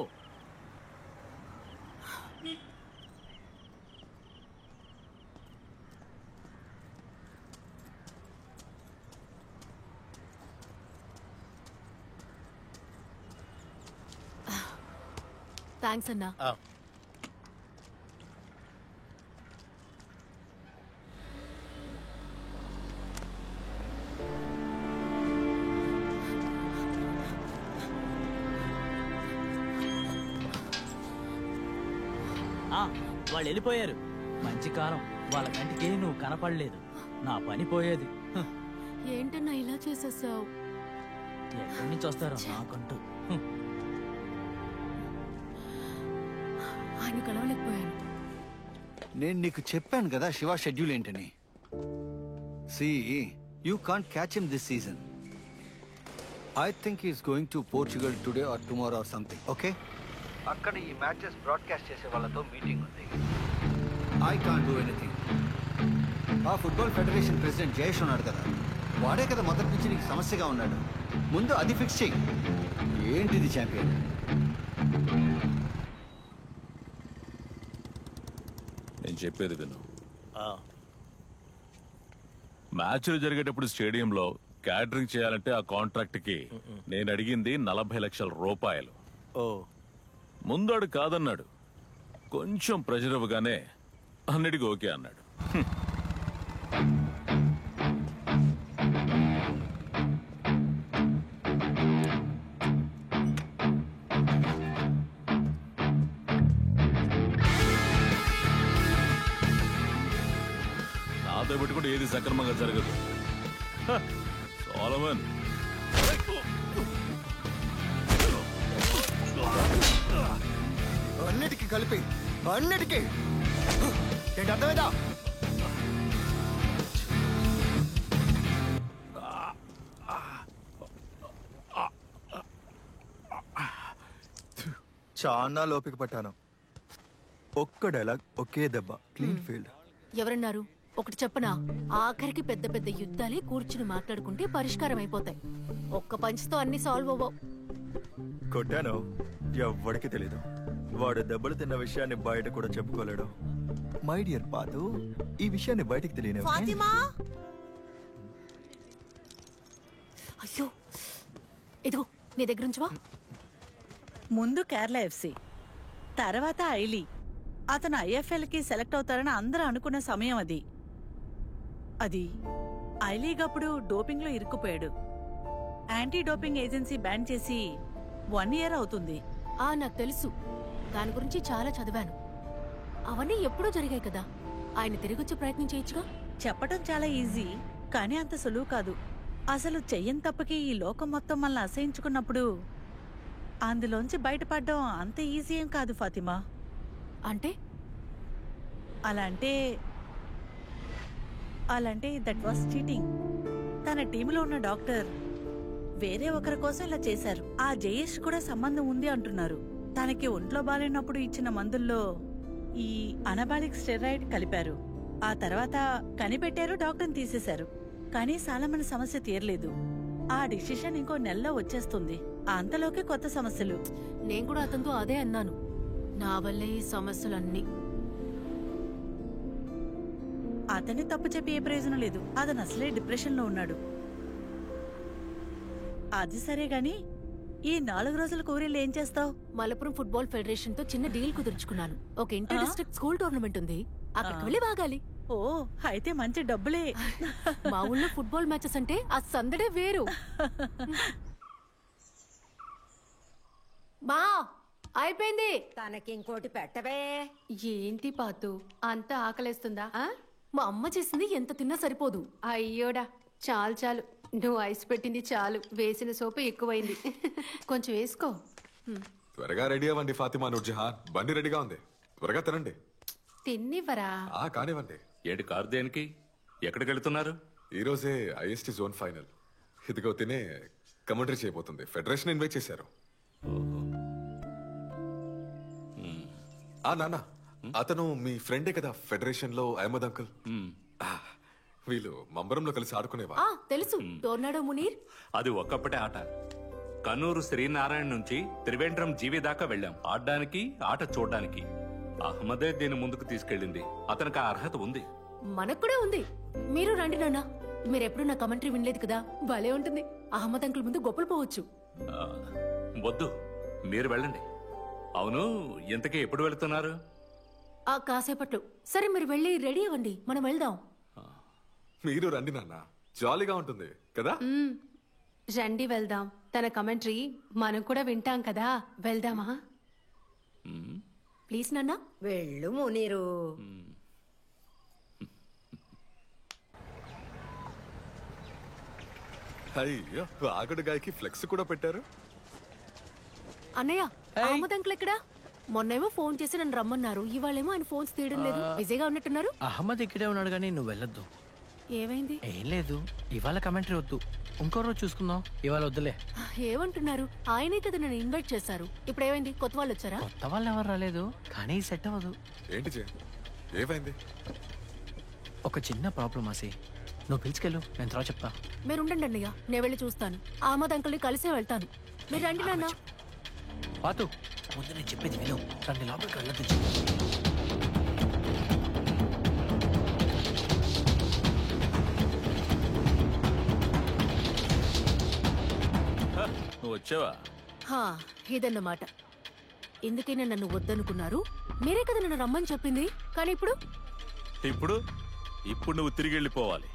థ్యాంక్స్ అన్నా. వాళ్ళు వెళ్ళిపోయారు. మంచి కాలం, వాళ్ళ కంటికి నువ్వు కనపడలేదు. నా పని పోయేది. ఏంటన్నా ఇలా చేసేసావు? ఎక్కడి నుంచి వస్తారో నాకంటూ. ఆయన కలవలేకపోయాను. నేను నీకు చెప్పాను కదా శివ షెడ్యూల్ ఏంటని. You can't catch him this season. I think is going to Portugal today or tomorrow or something, okay? అక్కడ ఈ మ్యాచెస్ బ్రాడ్కాస్ట్ చేసే వాళ్ళతో మీటింగ్ ఉంది. I can't do anything. ఆ ఫుట్బాల్ ఫెడరేషన్ ప్రెసిడెంట్ జయేష్ ఉన్నాడు కదా, వాడే కదా మొదటి నుంచి నీకు సమస్యగా ఉన్నాడు. ముందు అది ఫిక్స్ చెయ్యి. ఏంటిది ఛాంపియన్? నేను చెప్పేది విను. మ్యాచ్లు జరిగేటప్పుడు స్టేడియంలో క్యాటరింగ్ చేయాలంటే ఆ కాంట్రాక్ట్ కి నేను అడిగింది 40 లక్షల రూపాయలు. ముందాడు కాదన్నాడు. కొంచెం ప్రెషర్ ఇవ్వగానే అన్నిటికీ ఓకే అన్నాడు. నాతో పెట్టుకుంటే ఏది సక్రమంగా జరగదు. సోలమన్, అన్నిటికీ కలిపి అన్నిటికీ ఏంటి అర్థమైందా? చాలా లోపిక పట్టాను. ఒక్క డైలాగ్, ఒకే దెబ్బ, క్లీన్ ఫీల్డ్. ఎవరన్నారు? ఒకటి చెప్పనా, ఆఖరికి పెద్ద పెద్ద యుద్ధాలే కూర్చుని మాట్లాడుకుంటే పరిష్కారం అయిపోతాయి. ఒక్క పంచ్తో అన్ని సాల్వ్ అవ్వవు. కొట్టాను, ఎవ్వడికి తెలీదు. వాడు దెబ్బలు తిన్న విషయాన్ని బయట కూడా చెప్పుకోలేడు. మై డియర్ పాతు, ఈ విషయాన్ని బయటికి తెలియని ఫాతిమా, అయ్యో ఇదిగో నీ దగ్గర ఉంచువా. ముందు కేరళ ఎఫ్సి, తర్వాత ఐలీ. అతను ఐఎఫ్ఎల్ కి సెలెక్ట్ అవుతారని అందరూ అనుకున్న సమయం అది ఐలీగప్పుడు డోపింగ్ లో ఇరుక్కుపోయాడు. యాంటీ డోపింగ్ ఏజెన్సీ బ్యాన్ చేసి 1 year అవుతుంది. నాకు తెలుసు, దాని గురించి చాలా చదివాను. అవన్నీ ఎప్పుడూ జరిగాయి కదా, ఆయన తిరిగొచ్చే ప్రయత్నం చేయొచ్చుగా. చెప్పటం చాలా ఈజీ, కానీ అంత సులువు కాదు. అసలు చెయ్యని తప్పకి ఈ లోకం మొత్తం మనల్ని అసహించుకున్నప్పుడు అందులోంచి బయటపడడం అంత ఈజీ ఏం కాదు ఫాతిమా. అంటే అలాంటే దట్ వాస్ చీటింగ్. తన టీంలో ఉన్న డాక్టర్ వేరే ఒకరి కోసం ఇలా చేశారు. ఆ జయేష్ కూడా సంబంధం ఉంది అంటున్నారు. తనకి ఒంట్లో బాలేనప్పుడు ఇచ్చిన మందుల్లో ఈ అనబాలిక్ స్టెరాయిడ్ కలిపారు. ఆ తర్వాత కనిపెట్టారు, డాక్టర్ని తీసేశారు. కానీ సాలమన్ సమస్య తీరలేదు. ఆ డిసిషన్ ఇంకో నెలలో వచ్చేస్తుంది. అంతలోకి కొత్త సమస్యలు. నేను కూడా అతనితో అదే అన్నాను, నా వల్లే ఈ సమస్యలన్నీ. అతన్ని తప్పు చెప్పి ఏ ప్రయోజనం లేదు. అతను అసలే డిప్రెషన్ లో ఉన్నాడు. అది సరే గాని ఈ 4 రోజుల కోరిళ్ళు ఏం చేస్తావు? మలపురం ఫుట్బాల్ ఫెడరేషన్ తో చిన్న డీల్ కుదుర్చుకున్నాను. ఒక ఇంటర్ డిస్ట్రిక్ట్ స్కూల్ టోర్నమెంట్ ఉంది, అక్కడికి వెళ్ళి బాగాలి. ఓ, అయితే మంచి డబ్బులే. మా ఊళ్ళో ఫుట్బాల్ మ్యాచెస్ అంటే ఆ సందడే వేరు. బా అయిపోయింది. తనకి ఇంకోటి పెట్టవే. ఏంటి పాతు, అంత ఆకలేస్తుందా? మా అమ్మ చేసింది ఎంత తిన్నా సరిపోదు. అయ్యోడా, చాలు చాలు, నువ్వు ఐస్ పెట్టింది చాలు, వేసిన సోపు ఎక్కువైంది. కొంచెం వేసుకో. త్వరగా రెడీ అవ్వండి ఫాతిమా, నూర్జహాన్. బండి రెడీగా ఉంది, త్వరగా తినండి. తిన్నివ్వరా? కానివ్వండి. ఏడు కారు దేనికి? ఎక్కడికి వెళ్తున్నారు? ఈ రోజే ఐఎస్టీ జోన్ ఫైనల్. ఇదిగో తినే కమెంటరీ చేయబోతుంది. ఫెడరేషన్ ఇన్వైట్ చేశారు. నాన్న, అతను మీ ఫ్రెండే కదా ఫెడరేషన్ లో, అహ్మద్ అంకుల్. వీళ్ళు మంబరంలో కలిసి ఆడుకునేవా? తెలుసు, టోర్నాడో మునీర్. అది ఒక్కప్పటే ఆట. కన్నూరు శ్రీనారాయణ నుంచి త్రివేంద్రం జీవి దాకా వెళ్ళాం ఆడడానికి, ఆట చూడడానికి. అహ్మదే దీని ముందుకు తీసుకెళ్ళింది. అతనికి ఆ అర్హత ఉంది. మనకు కూడా ఉంది. మీరు రండి నాన్న. మీరెప్పుడు నా కమెంటరీ వినలేదు కదా, భలే ఉంటుంది. అహ్మద్ అంకుల్ ముందు గొప్పలు పోవచ్చు. వద్దు, మీరు వెళ్ళండి. అవును, ఇంతకీ ఎప్పుడు వెళ్తున్నారు? కాసేపట్లో. సరే, మీరు వెళ్ళి రెడీ అవ్వండి, మనం వెళ్దాం. మీరు రండి నాన్న, జాలీగా ఉంటుంది కదా. రండి వెళ్దాం. తన కమెంటరీ మనం కూడా వింటాం కదా, వెళ్దామా? ప్లీజ్ నాన్న. వెళ్ళు మునీరు. అయ్యో, ఆగడు గాయకి ఫ్లెక్స్ కూడా పెట్టారు. అన్నయ్య, అహ్మద్ అంకుల్ ఎక్కడా? మొన్నేమో ఫోన్ చేసి నన్ను రమ్మన్నారు, ఇవాళేమో ఆయన ఫోన్స్ తీయడం లేదు. బిజీగా ఉన్నట్టున్నారు. అహ్మద్ ఇక్కడే ఉన్నాడు కానీ నువ్వు వెళ్ళొద్దు. ఏమైంది? ఏం లేదు, ఇవాళ కమెంటరీ వద్దు, ఇంకో రోజు చూసుకుందాం. ఇవాళ వద్దులే. ఏమంటున్నారు? ఆయనే కదా నన్ను ఇన్వైట్ చేశారు. ఇప్పుడు ఏమైంది? కొత్త వాళ్ళు వచ్చారా? కొత్త వాళ్ళు ఎవరు రాలేదు, కానీ సెట్ అవ్వదు. ఏంటి ఏమైంది? ఒక చిన్న ప్రాబ్లం ఆసి, నువ్వు పిలుచుకెళ్ళు, నేను తర్వాత చెప్తా. మీరు ఉండండి అన్నయ్య, నేను వెళ్ళి చూస్తాను. అహ్మద్ అంకుల్ని కలిసే వెళ్తాను. మీరు రండి నాన్న. పాతు, ముందు నేను చెప్పేది విను. రండి లోపలికి వెళ్ళదు. నువ్వు వచ్చావా? ఇదన్నమాట. ఎందుకైనా నన్ను వద్దనుకున్నారు. మీరే కదా నన్ను రమ్మని చెప్పింది. కానీ ఇప్పుడు ఇప్పుడు నువ్వు తిరిగి వెళ్ళిపోవాలి.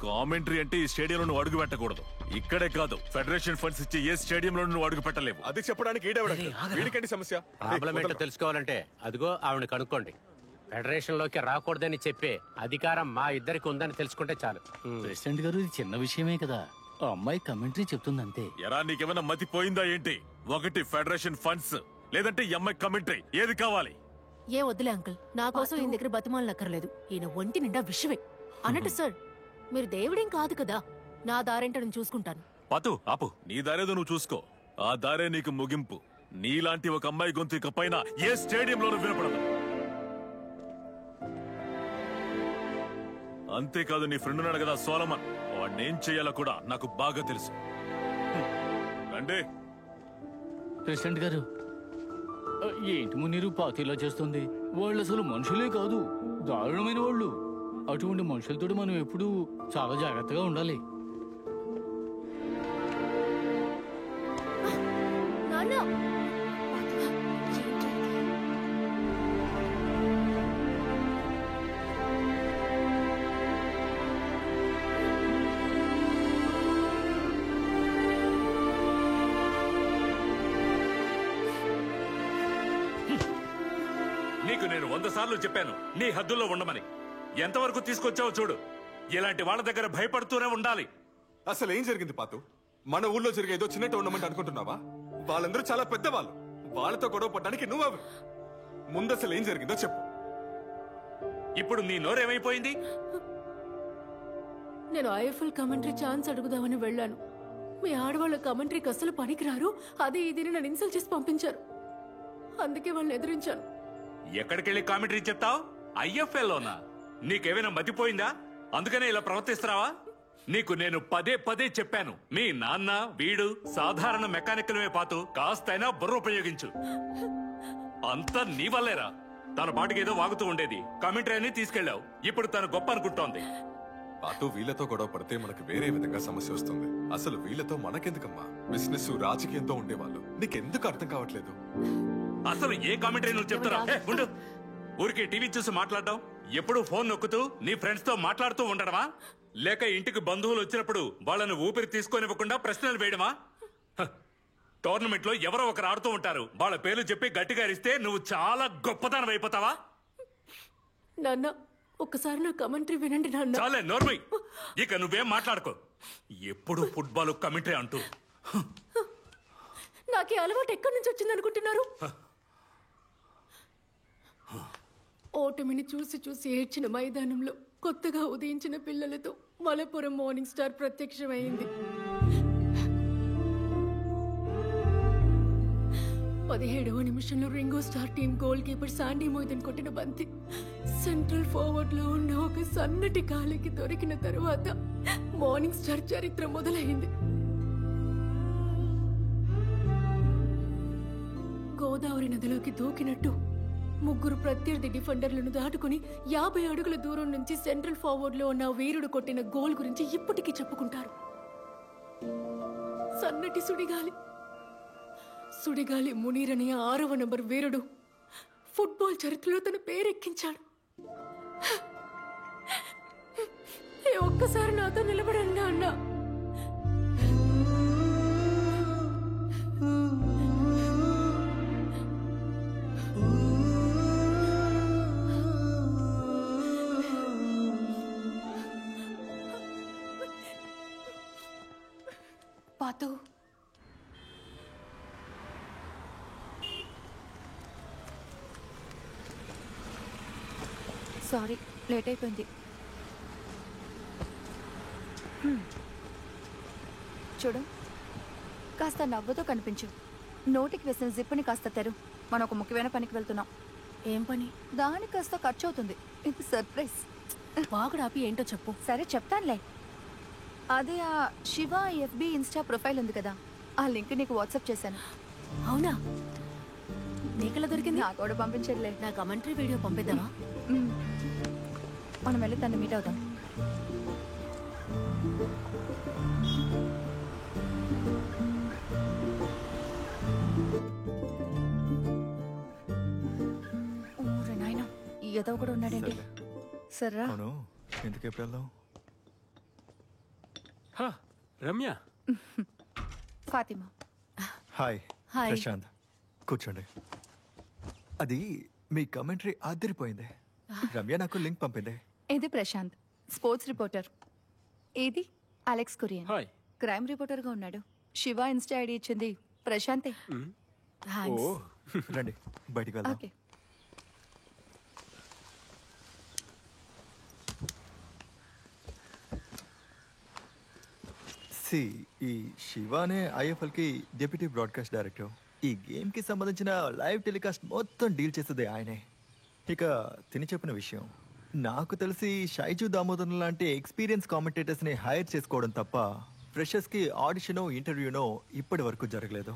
కామెంటరీ అంటే ఈ స్టేడియంలో నువ్వు అడుగు పెట్టకూడదు. ఇక్కడే కాదు, ఫెడరేషన్ ఫండ్స్ ఇచ్చే ఏ స్టేడియంలో నువ్వు అడుగు పెట్టలేవు. అది చెప్పడానికి వీడికండి సమస్య. ప్రాబ్లం ఏంటో తెలుసుకోవాలంటే అదిగో ఆవిడ కనుక్కోండి. ఫెడరేషన్ లోకి రాకూడదని చెప్పే అధికారం మా ఇద్దరికి ఉందని తెలుసుకుంటే చాలు. ప్రెసిడెంట్ గారు, ఇది చిన్న విషయమే కదా, ఆ అమ్మాయి కమెంటరీ చెప్తుందంతే. ఎరా, నీకేమైనా మతి పోయిందా ఏంటి? ఒకటి ఫెడరేషన్ ఫండ్స్, లేదంటే ఈ అమ్మాయి కమెంటరీ, ఏది కావాలి? ఏ వద్దులే అంకుల్, నా కోసం ఈయన దగ్గర బతిమాలనక్కర్లేదు. ఈయన ఒంటి నిండా విషయమే. అన్నట్టు సార్, మీరు దేవుడేం కాదు కదా, నా దారేంటో నేను చూసుకుంటాను. పాతు, ఆపు. నీ దారేదో నువ్వు చూసుకో, ఆ దారే నీకు ముగింపు. నీలాంటి ఒక అమ్మాయి గొంతు ఇక పైన ఏ స్టేడియంలోనూ వినపడదు. అంతేకాదు నీ ఫ్రెండ్ ఉన్నాడు కదా సోలమన్, వాడినేం చేయాలో కూడా నాకు బాగా తెలుసు. రండి. ప్రెసిడెంట్ గారు, ఏంటి మునీరు పార్టీలో చేస్తుంది? వాళ్ళు అసలు మనుషులే కాదు, దారుణమైన వాళ్ళు. అటువంటి మనుషులతో మనం ఎప్పుడూ చాలా జాగ్రత్తగా ఉండాలి. నీకు నేను 100 సార్లు చెప్పాను నీ హద్దుల్లో ఉండమని. ఎంతవరకు తీసుకొచ్చావో చూడు. ఇలాంటి వాళ్ళ దగ్గర భయపడుతూనే ఉండాలి. అసలు ఏం జరిగింది పాతు? మన ఊళ్ళో జరిగే ఏదో చిన్న టోర్నమెంట్ అనుకుంటున్నావా? వాళ్ళందరూ చాలా పెద్దవాళ్ళు. వాళ్ళతో గొడవ పడ్డానికి నువ్వెవరు? ముందు అసలు ఏం జరిగిందో చెప్పు. ఇప్పుడు నీ నోరేమైపోయింది? నేను ఐఎఫ్ఎల్ కమెంటరీ ఛాన్స్ అడుగుదామని వెళ్ళాను. మీ ఆడవాళ్ళ కమెంటరీకి అసలు పనికిరారు, అది ఇది నన్ను ఇన్సల్ట్ చేసి పంపించారు. అందుకే వాళ్ళని ఎదిరించాను. ఎక్కడికెళ్ళి కామెంటరీ చెప్తావు? ఐఎఫ్ఎల్లోనా? నీకేమైనా మతిపోయిందా? అందుకనే ఇలా ప్రవర్తిస్తున్నావా? నీకు నేను పదే పదే చెప్పాను, మీ నాన్న వీడు సాధారణ మెకానికలమే పాతు, కాస్తైనా బుర్ర ఉపయోగించు. అంతా నీ వల్లేరా. తన పాటికి ఏదో వాగుతూ ఉండేది, కామెంటరీ అని తీసుకెళ్లావు. ఇప్పుడు తను గొప్ప అనుకుంటోంది. పాతు వీళ్ళతో గొడవ పడితే మనకు వేరే విధంగా సమస్య వస్తుంది. అసలు వీళ్ళతో మనకెందుకమ్మా? బిజినెస్ రాజకీయంతో ఉండేవాళ్ళు. నీకెందుకు అర్థం కావట్లేదు? అసలు ఏ కామెంటరీ నువ్వు చెప్తారా? ఉండు. ఊరికి టీవీ చూసి మాట్లాడడం, ఎప్పుడు ఫోన్ నొక్కుతూ నీ ఫ్రెండ్స్ తో మాట్లాడుతూ ఉండడమా? లేక ఇంటికి బంధువులు వచ్చినప్పుడు వాళ్ళని ఊపిరి తీసుకొనివ్వకుండా ప్రశ్నలు వేయడమా? టోర్నమెంట్ లో ఎవరో ఒకరు ఆడుతూ ఉంటారు, వాళ్ళ పేర్లు చెప్పి గట్టిగా అరిస్తే నువ్వు చాలా గొప్పతనం అయిపోతావా? నాన్న, ఒక్కసారి నా కమెంటరీ వినండి నాన్న. చాలే నోర్మై, ఇక నువ్వేం మాట్లాడుకో. ఎప్పుడు ఫుట్బాల్ కమెంటరీ అంటూ. నాకే అలవాటు ఎక్కడి నుంచి వచ్చింది అనుకుంటున్నారు? ఓటమిని చూసి చూసి ఏడ్చిన మైదానంలో కొత్తగా ఉదయించిన పిల్లలతో మలపురం మార్నింగ్ స్టార్ ప్రత్యక్షమైంది. 17వ నిమిషంలో Ringo Star team goalkeeper Sandy Moidin కొట్టిన బంతి సెంట్రల్ ఫార్వర్డ్ లో ఉన్న ఒక సన్నటి కాలికి దొరికిన తరువాత మార్నింగ్ స్టార్ చరిత్ర మొదలైంది. గోదావరి నదిలోకి దూకినట్టు ముగ్గురు ప్రత్యర్థి డిఫెండర్లను దాటుకుని 50 అడుగుల దూరం నుంచి సెంట్రల్ ఫార్వర్డ్ లో ఉన్న వీరుడు కొట్టిన గోల్ గురించి ఇప్పటికీ చెప్పుకుంటారు. సన్నటి సుడిగాలి మునీర్ అనే 6వ నంబర్ వీరుడు ఫుట్బాల్ చరిత్రలో తన పేరెక్కించాడు. ఒక్కసారి నాతో నిలబడండి అన్నా. పాతు, సారీ లేట్ అయిపోయింది. చూడు, కాస్త నవ్వుతో కనిపించు. నోటికి వేసిన జిప్పుని కాస్త తెరు. మనం ఒక ముఖ్యమైన పనికి వెళ్తున్నాం. ఏం పని? దానికి కాస్త ఖర్చు అవుతుంది. ఇది సర్ప్రైజ్. బాగుడు ఆపి ఏంటో చెప్పు. సరే చెప్తానులే. అదే ఆ శివ ఎఫ్బి ఇన్స్టా ప్రొఫైల్ ఉంది కదా, ఆ లింక్ నీకు వాట్సాప్ చేశాను. అవునా? నీకెలా దొరికింది? నాకు కూడా పంపించట్లే. నా కమెంటరీ వీడియో పంపిద్దామా? మనం వెళ్ళి తను మీట్ అవుదాం. నాయన ఏదో కూడా ఉన్నాడండి. సర్రా ఎందుకు ఎప్పుడు వెళ్దాం? రమ్య. ఫాతిమా. హాయ్. హాయ్. ప్రశాంత్, కూర్చోండి. అది మీ కమెంటరీ ఆదిరిపోయింది. రమ్య నాకు లింక్ పంపింది. ఇది ప్రశాంత్, స్పోర్ట్స్ రిపోర్టర్. ఇది అలెక్స్ కురియన్, క్రైమ్ రిపోర్టర్ గా ఉన్నాడు. శివ ఇన్స్టా ఐడి ఇచ్చింది ప్రశాంతే. రండి బయటికి వెళ్దాం. ఓకే. ఈ శివానే ఐఎఫ్ఎల్ కి డిప్యూటీ బ్రాడ్కాస్ట్ డైరెక్టర్. ఈ గేమ్కి సంబంధించిన లైవ్ టెలికాస్ట్ మొత్తం డీల్ చేసేది ఆయనే. ఇక తిని చెప్పిన విషయం, నాకు తెలిసి షైజు దామోదర్ లాంటి ఎక్స్పీరియన్స్ కామెంటేటర్స్ని హైర్ చేసుకోవడం తప్ప ఫ్రెషర్స్కి ఆడిషనో ఇంటర్వ్యూనో ఇప్పటి వరకు జరగలేదు.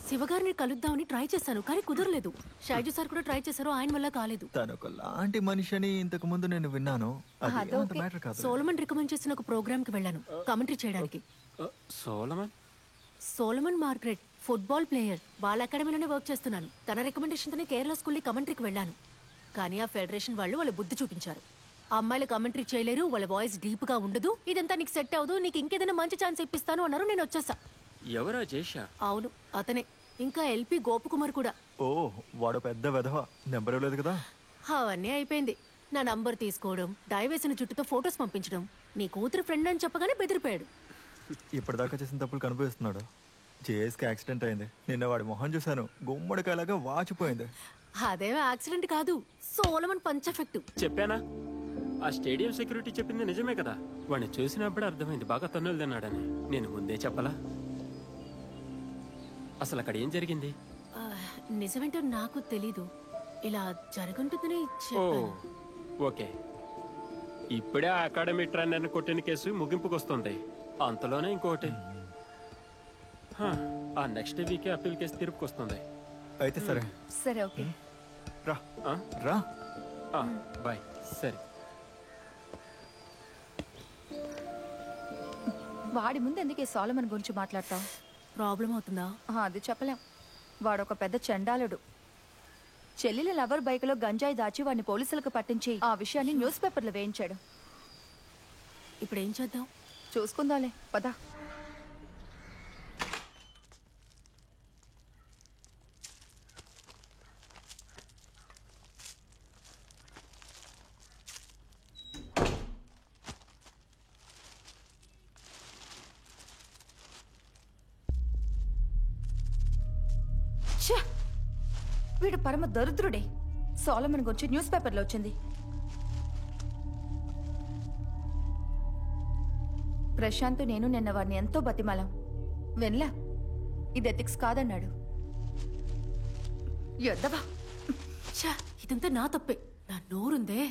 శివగారిని కలుద్దామని ట్రై చేశాను కానీ కుదరలేదు. షైజు సార్ కూడా ట్రై చేశారు, ఆయన వల్ల కాలేదు. తను ఒక లాంటి మనిషి అని ఇంతకు ముందు నేను విన్నాను. అది అంత మ్యాటర్ కాదు. సోలమన్ రికమెండ్ చేసిన ఒక ప్రోగ్రామ్ కి వెళ్ళాను కమెంటరీ చేయడానికి. సోలమన్ మార్గరెట్ ఫుట్బాల్ ప్లేయర్, వాళ్ళ అకాడమీలోనే వర్క్ చేస్తున్నాను. తన రికమెండేషన్ తోనే కేరళ స్కూల్ కమెంటరీకి వెళ్ళాను. కానీ ఆ ఫెడరేషన్ వాళ్ళు వాళ్ళ బుద్ధి చూపించారు. ఆ అమ్మాయిలు కమెంటరీ చేయలేరు, వాళ్ళ వాయిస్ డీప్ గా ఉండదు, ఇదంతా నీకు సెట్ అవ్వదు, నీకు ఇంకేదైనా మంచి ఛాన్స్ ఇప్పిస్తాను అన్నారు. నేను వచ్చేసా. ఎవరా చేశా? అవును అతనే. ఇంకా ఎల్పి గోపకుమార్ కూడా. ఓ వాడు పెద్ద వెధవ, నెంబర్ ఇవ్వలేదు కదా. అవన్నీ అయిపోయింది. నా నంబర్ తీసుకోవడం, డై వేసిన జుట్టుతో ఫొటోస్ పంపించడం, నీ కూతురు ఫ్రెండ్ అని చెప్పగానే బెదిరిపోయాడు. ఇప్పటిదాకా చేసిన తప్పులు కనిపిస్తున్నాడు. జేఎస్కి యాక్సిడెంట్ అయింది. నిన్న వాడి మొహం చూశాను, గుమ్మడికాయలాగా వాచిపోయింది. అదేమో యాక్సిడెంట్ కాదు, సోలమన్ పంచ్ ఎఫెక్ట్. చెప్పానా? ఆ స్టేడియం సెక్యూరిటీ చెప్పింది నిజమే కదా. వాడిని చూసినప్పుడు అర్థమైంది బాగా తన్నులు తిన్నాడని. నేను ముందే చెప్పలా? అసలు అక్కడ ఏం జరిగింది? నిజమేంటో నాకు తెలీదు. ఇలా జరుగుంటుందని ఓ చెప్పాను. ఓకే. ఇప్పుడే ఆ అకాడమీ ట్రైనర్ని కొట్టిన కేసు ముగింపుకు వస్తుంది. అంతలోనే ఇంకోటి. ఆ నెక్స్ట్ వీకే అప్పీల్ కేసు తీర్పుకి వస్తుంది. అయితే సరే. సరే ఓకే. రా రా. బాయ్. సరే. వాడి ముందు ఎందుకే సోలమన్ గురించి మాట్లాడతావు? ప్రాబ్లం అవుతుందా? అది చెప్పలేం. వాడొక పెద్ద చండాలుడు. చెల్లెల లవర్ బైక్లో గంజాయి దాచి వాడిని పోలీసులకు పట్టించి ఆ విషయాన్ని న్యూస్ పేపర్లో వేయించాడు. ఇప్పుడు ఏం చేద్దాం? చూసుకుందాంలే, పద. వీడు పరమ దరిద్రుడే. సోలమన్ గురించి న్యూస్ పేపర్లో వచ్చింది. ప్రశాంత్ నేను నిన్న వాడిని ఎంతో బతిమాలం. వినలా. ఇది ఎథిక్స్ కాదన్నాడు. ఎద్దవా, ఇదంతా నా తప్పే. నా నోరుందే.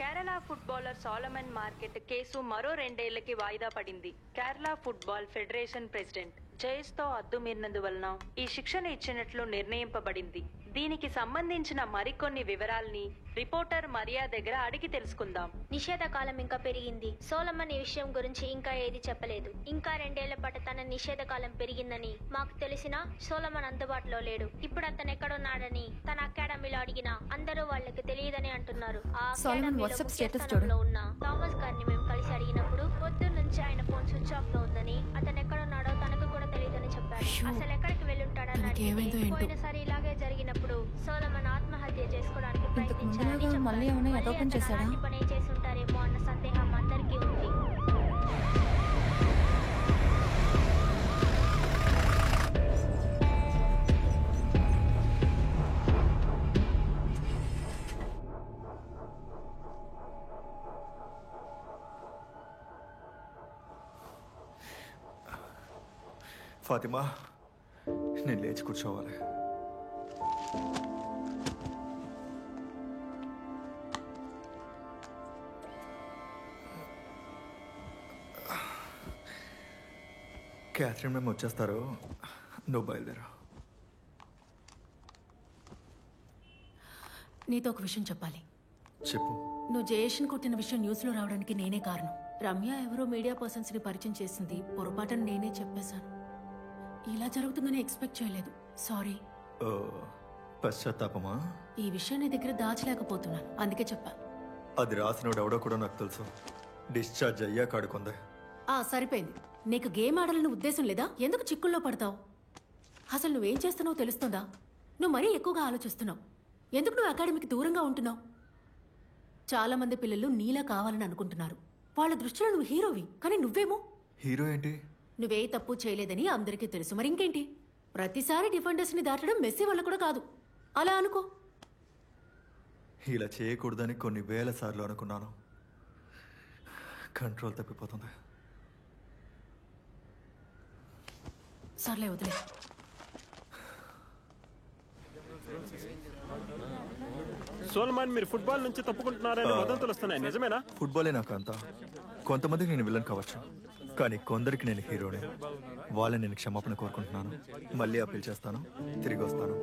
కేరళ ఫుట్బాలర్ సోలమన్ మార్కెట్ కేసు మరో 2 ఏళ్లకి వాయిదా పడింది. కేరళ ఫుట్బాల్ ఫెడరేషన్ ప్రెసిడెంట్ జయస్తో అద్దు మీరినందువలన ఈ శిక్షను ఇచ్చినట్లు నిర్ణయింపబడింది. దీనికి సంబంధించిన మరికొన్ని వివరాల్ని రిపోర్టర్ మరియా దగ్గర అడిగి తెలుసుకుందాం. నిషేధ కాలం ఇంకా పెరిగింది. సోలమన్ ఈ విషయం గురించి ఇంకా ఏది చెప్పలేదు. ఇంకా 2 ఏళ్ల పాటు తన నిషేధ కాలం పెరిగిందని మాకు తెలిసినా సోలమన్ అందుబాటులో లేడు. ఇప్పుడు అతను ఎక్కడున్నాడని తన అకాడమీలో అడిగినా అందరూ వాళ్ళకి తెలియదని అంటున్నారు. ఆ అకాడమీలో ముఖ్య స్థానంలో ఉన్న థామస్ గారిని మేము కలిసి అడిగినప్పుడు పొద్దున్న నుంచి ఆయన ఫోన్ స్విచ్ ఆఫ్ లో ఉందని, అతను ఎక్కడున్నాడో తనకు కూడా తెలియదని చెప్పాడు. అసలు ఎక్కడికి వెళ్ళుంటాడని అడిగితే పోయినసారి ఇలాగే జరిగినప్పుడు సోలమన్ ఆత్మహత్య చేసుకోవడానికి ప్రయత్నించారని మళ్ళీ ఏమైనా అటోపన్ చేశాడా? పని చేసి ఉంటారేమో అన్న సందేహం అందరికీ ఉంది. ఫాతిమా, నేను లేచి కూర్చోవాలి. క్యాథరిన్ మేము వచ్చేస్తారు, నువ్వు బయలుదేరా. నీతో ఒక విషయం చెప్పాలి. చెప్పు. నువ్వు జయేష్ని కొట్టిన విషయం న్యూస్లో రావడానికి నేనే కారణం. రమ్య ఎవరో మీడియా పర్సన్స్ ని పరిచయం చేసింది, పొరపాటున నేనే చెప్పేశాను. ఇలా జరుగుతుందని ఎక్స్పెక్ట్ చేయలేదు. సారీ. పశ్చాత్తాపమా? ఈ విషయం నీ దగ్గర దాచలేకపోతున్నాను, అందుకే చెప్పా. అది రాసినోడు ఎవడో కూడా నాకు తెలుసు. డిశ్చార్జ్ అయ్యాక ఆడుకుంది. సరిపోయింది. నీకు గేమ్ ఆడాలని ఉద్దేశం లేదా? ఎందుకు చిక్కుల్లో పడతావు? అసలు నువ్వేం చేస్తున్నావో తెలుస్తుందా? నువ్వు మరీ ఎక్కువగా ఆలోచిస్తున్నావు. ఎందుకు నువ్వు అకాడమీకి దూరంగా ఉంటున్నావు? చాలా మంది పిల్లలు నీలా కావాలని అనుకుంటున్నారు. వాళ్ళ దృష్టిలో నువ్వు హీరోవి, కానీ నువ్వేమో హీరో ఏంటి? నువ్వే తప్పు చేయలేదని అందరికీ తెలుసు. మరి ఇంకేంటి? ప్రతిసారి డిఫెండర్స్ ని దాటడం మెస్సీ వల్ల కూడా కాదు. అలా అనుకో. ఇలా చేయకూడదని కొన్ని వేల సార్లు అనుకున్నాను. కంట్రోల్ తప్పిపోతుంది. సర్లే వదిలే. సోల్మాన్ మీరు ఫుట్బాల్ నుంచి తప్పుకుంటున్నారని వదంతులు వస్తున్నాయి, నిజమేనా? ఫుట్బాలే నాకు అంతా. కొంతమందికి నేను విలన్ కావచ్చు, కానీ కొందరికి నేను హీరోనే. వాళ్ళని నేను క్షమాపణ కోరుకుంటున్నాను. మళ్ళీ అప్పీల్ చేస్తాను, తిరిగి వస్తాను.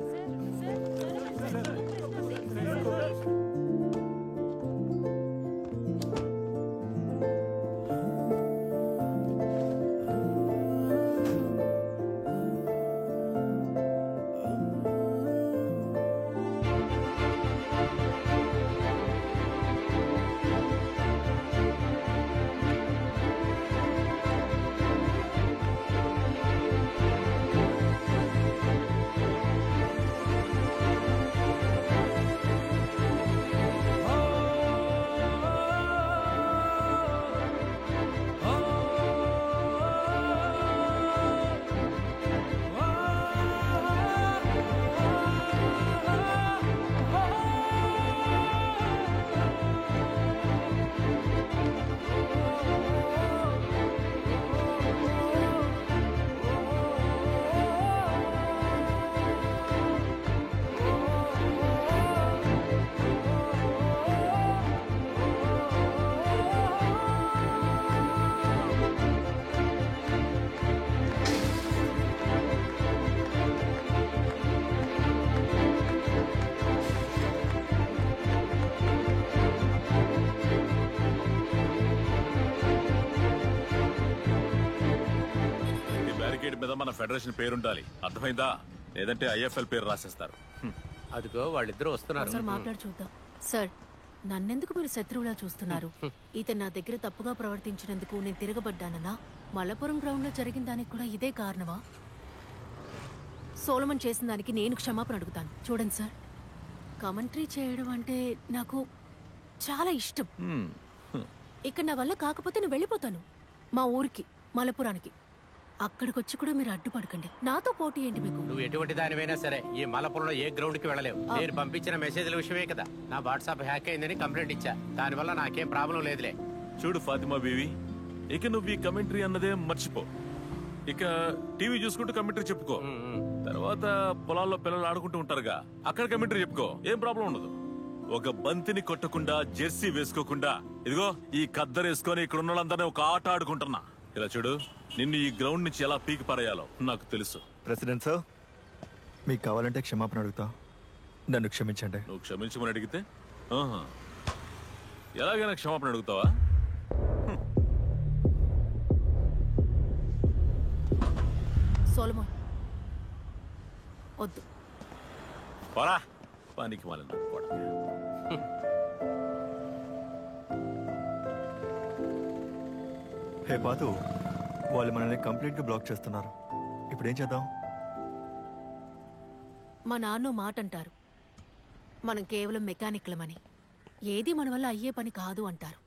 మీద మన ఫెడరేషన్ పేరుండాలి, అర్థమైందా? లేదంటే ఐఎఫ్ఎల్ పేరు రాసేస్తారు. అదిగో వాళ్ళిద్దరూ వస్తున్నారు. సార్ మాట్లాడి చూద్దాం. సార్, నన్నెందుకు మీరు శత్రువులా చూస్తున్నారు? ఇతను నా దగ్గర తప్పుగా ప్రవర్తించినందుకు నేను తిరగబడ్డానన్నా? మలపురం గ్రౌండ్ లో జరిగిన దానికి కూడా ఇదే కారణమా? సోలమన్ చేసిన దానికి నేను క్షమాపణ అడుగుతాను. చూడండి సార్, కమెంటరీ చేయడం అంటే నాకు చాలా ఇష్టం. ఇక్కడ నా వల్ల కాకపోతే నేను వెళ్ళిపోతాను మా ఊరికి, మలపురానికి. అక్కడికొచ్చి కూడా మీరు అడ్డుపడకండి. నాతో పోటీ ఏంటి మీకు? నువ్వు ఎటువంటి దానివైనా సరే ఈ మలపురంలో ఏ గ్రౌండ్ కి వెళ్ళలేవు. నేను పంపించిన మెసేజ్ల విషయమే కదా నా వాట్సాప్ హ్యాక్ అయిందని కంప్లైంట్ ఇచ్చా. దానివల్ల నాకేం ప్రాబ్లం లేదులే. చూడు ఫాతిమా బీవి, ఇక నువ్వు ఈ కమెంటరీ అన్నదే మర్చిపో. ఇక టీవీ చూసుకుంటూ కమెంటరీ చెప్పుకో. తర్వాత పొలాల్లో పిల్లలు ఆడుకుంటూ ఉంటారుగా, అక్కడ కమెంటరీ చెప్పుకో. ఏం ప్రాబ్లం ఉండదు. ఒక బంతిని కొట్టకుండా, జెర్సీ వేసుకోకుండా, ఇదిగో ఈ కద్దరేసుకొని ఇక్కడ ఉన్న వాళ్ళందరినీ ఒక ఆట ఆడుకుంటున్నా. ఇలా చూడు, నిన్ను ఈ గ్రౌండ్ నుంచి ఎలా పీకి పారేయాలో నాకు తెలుసు. ప్రెసిడెంట్ సార్, మీకు కావాలంటే క్షమాపణ అడుగుతా. నన్ను క్షమించండి. నువ్వు క్షమించమని అడిగితే ఎలాగైనా క్షమాపణ అడుగుతావా? సోలమన్ వద్దు. పోరా, పనికి మాలిన కూడా. హే పాతు, వాళ్ళు మనల్ని కంప్లీట్ గా బ్లాక్ చేస్తున్నారు. ఇప్పుడు ఏం చేద్దాం? మా నాన్న మాట అంటారు, మనం కేవలం మెకానిక్లమని, ఏది మన వల్ల అయ్యే పని కాదు అంటారు.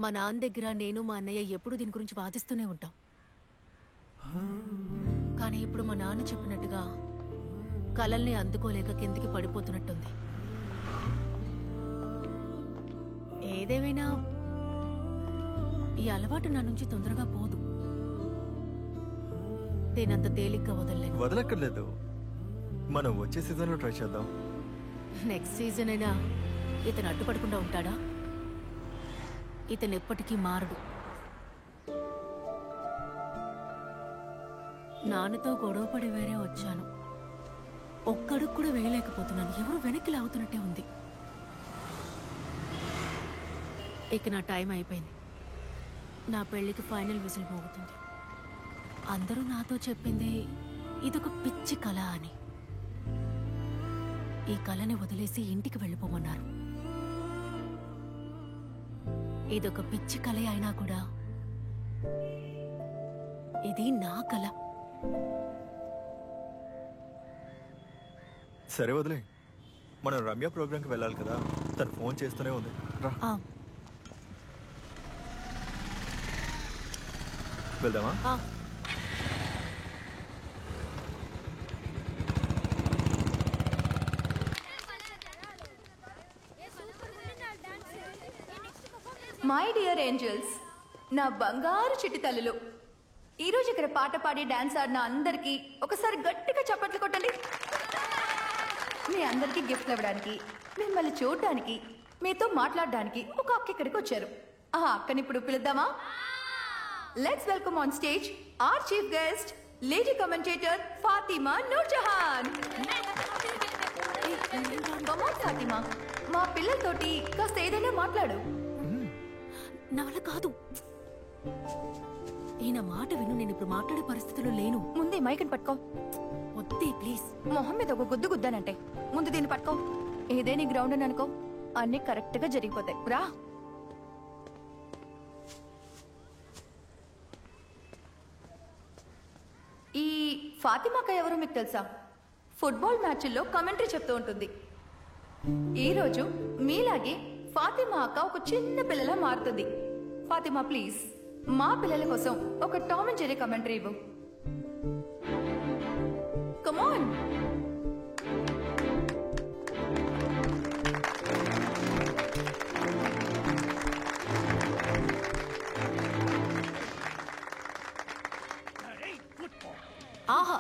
మా నాన్న దగ్గర నేను మా అన్నయ్య ఎప్పుడు దీని గురించి వాదిస్తూనే ఉంటాం. కానీ ఇప్పుడు మా నాన్న చెప్పినట్టుగా కలల్ని అందుకోలేక కిందికి పడిపోతున్నట్టుంది. ఏదేమైనా ఈ అలవాటు నా నుంచి తొందరగా పోదు. నేనంత తేలిగ్గా వదలలేను. వదలక్కర్లేదు, మనం వచ్చే సీజన్ లో ట్రై చేద్దాం. నెక్స్ట్ సీజన్ అయినా ఇతను అడ్డుపడకుండా ఉంటాడా? ఇతను ఎప్పటికీ మారడు. నాన్నతో గొడవపడి వేరే వచ్చాను. ఒక్కడుగు కూడా వేయలేకపోతున్నాను. ఎవరు వెనక్కి లాగుతున్నట్టే ఉంది. ఇక నా టైం అయిపోయింది. నా పెళ్లికి ఫైనల్ విజిల్ మోగుతుంది. అందరూ నాతో చెప్పింది ఇదొక పిచ్చి కళ అని. ఈ కళని వదిలేసి ఇంటికి వెళ్ళిపోమన్నారు. ఇదొక పిచ్చి కళ అయినా కూడా ఇది నా కళ. సరే వదిలే, మనం రమ్య ప్రోగ్రామ్కి వెళ్ళాలి కదా. తను ఫోన్ చేస్తూనే ఉంది. రా వెళ్దామా? మై డియర్ ఏంజల్స్, నా బంగారు చిట్టి తల్లులు, ఈరోజు ఇక్కడ పాట పాడి డాన్స్ ఆడిన అందరికీ ఒకసారి గట్టిగా చప్పట్లు కొట్టండి. మీ అందరికీ గిఫ్ట్లు ఇవ్వడానికి, మిమ్మల్ని చూడడానికి, మీతో మాట్లాడడానికి ఒక అక్క ఇక్కడికి వచ్చారు. ఆ అక్కని ఇప్పుడు పిలుద్దామా? Let's welcome on stage our chief guest lady commentator Fatima Noorjahan. Fatima, మా పిల్లలతోటి కాస్త ఏదైనా మాట్లాడు. నా వల్ల కాదు. ఈయన మాట విను, నేను ఇప్పుడు మాట్లాడే పరిస్థితిలో లేను. ముందే మైకని పట్టుకో. వద్దే ప్లీజ్. మొహం మీద ఒక గుద్దు గుద్దానంటే ముందు దీన్ని పట్టుకో. ఏదే నీ గ్రౌండ్ అని అనుకో, అన్ని కరెక్ట్ గా జరిగిపోతాయి. రా. ఈ ఫాతిమాక ఎవరో మీకు తెలుసా? ఫుట్బాల్ మ్యాచ్ల్లో కమెంటరీ చెప్తూ ఉంటుంది. ఈ రోజు మీలాగే ఫాతిమా అక్క ఒక చిన్న పిల్లలా మారుతుంది. ఫాతిమా ప్లీజ్ మా పిల్లల కోసం ఒక టామ్ అండ్ జెర్రీ కమెంటరీ ఇవ్వు. Come on. ఆహా,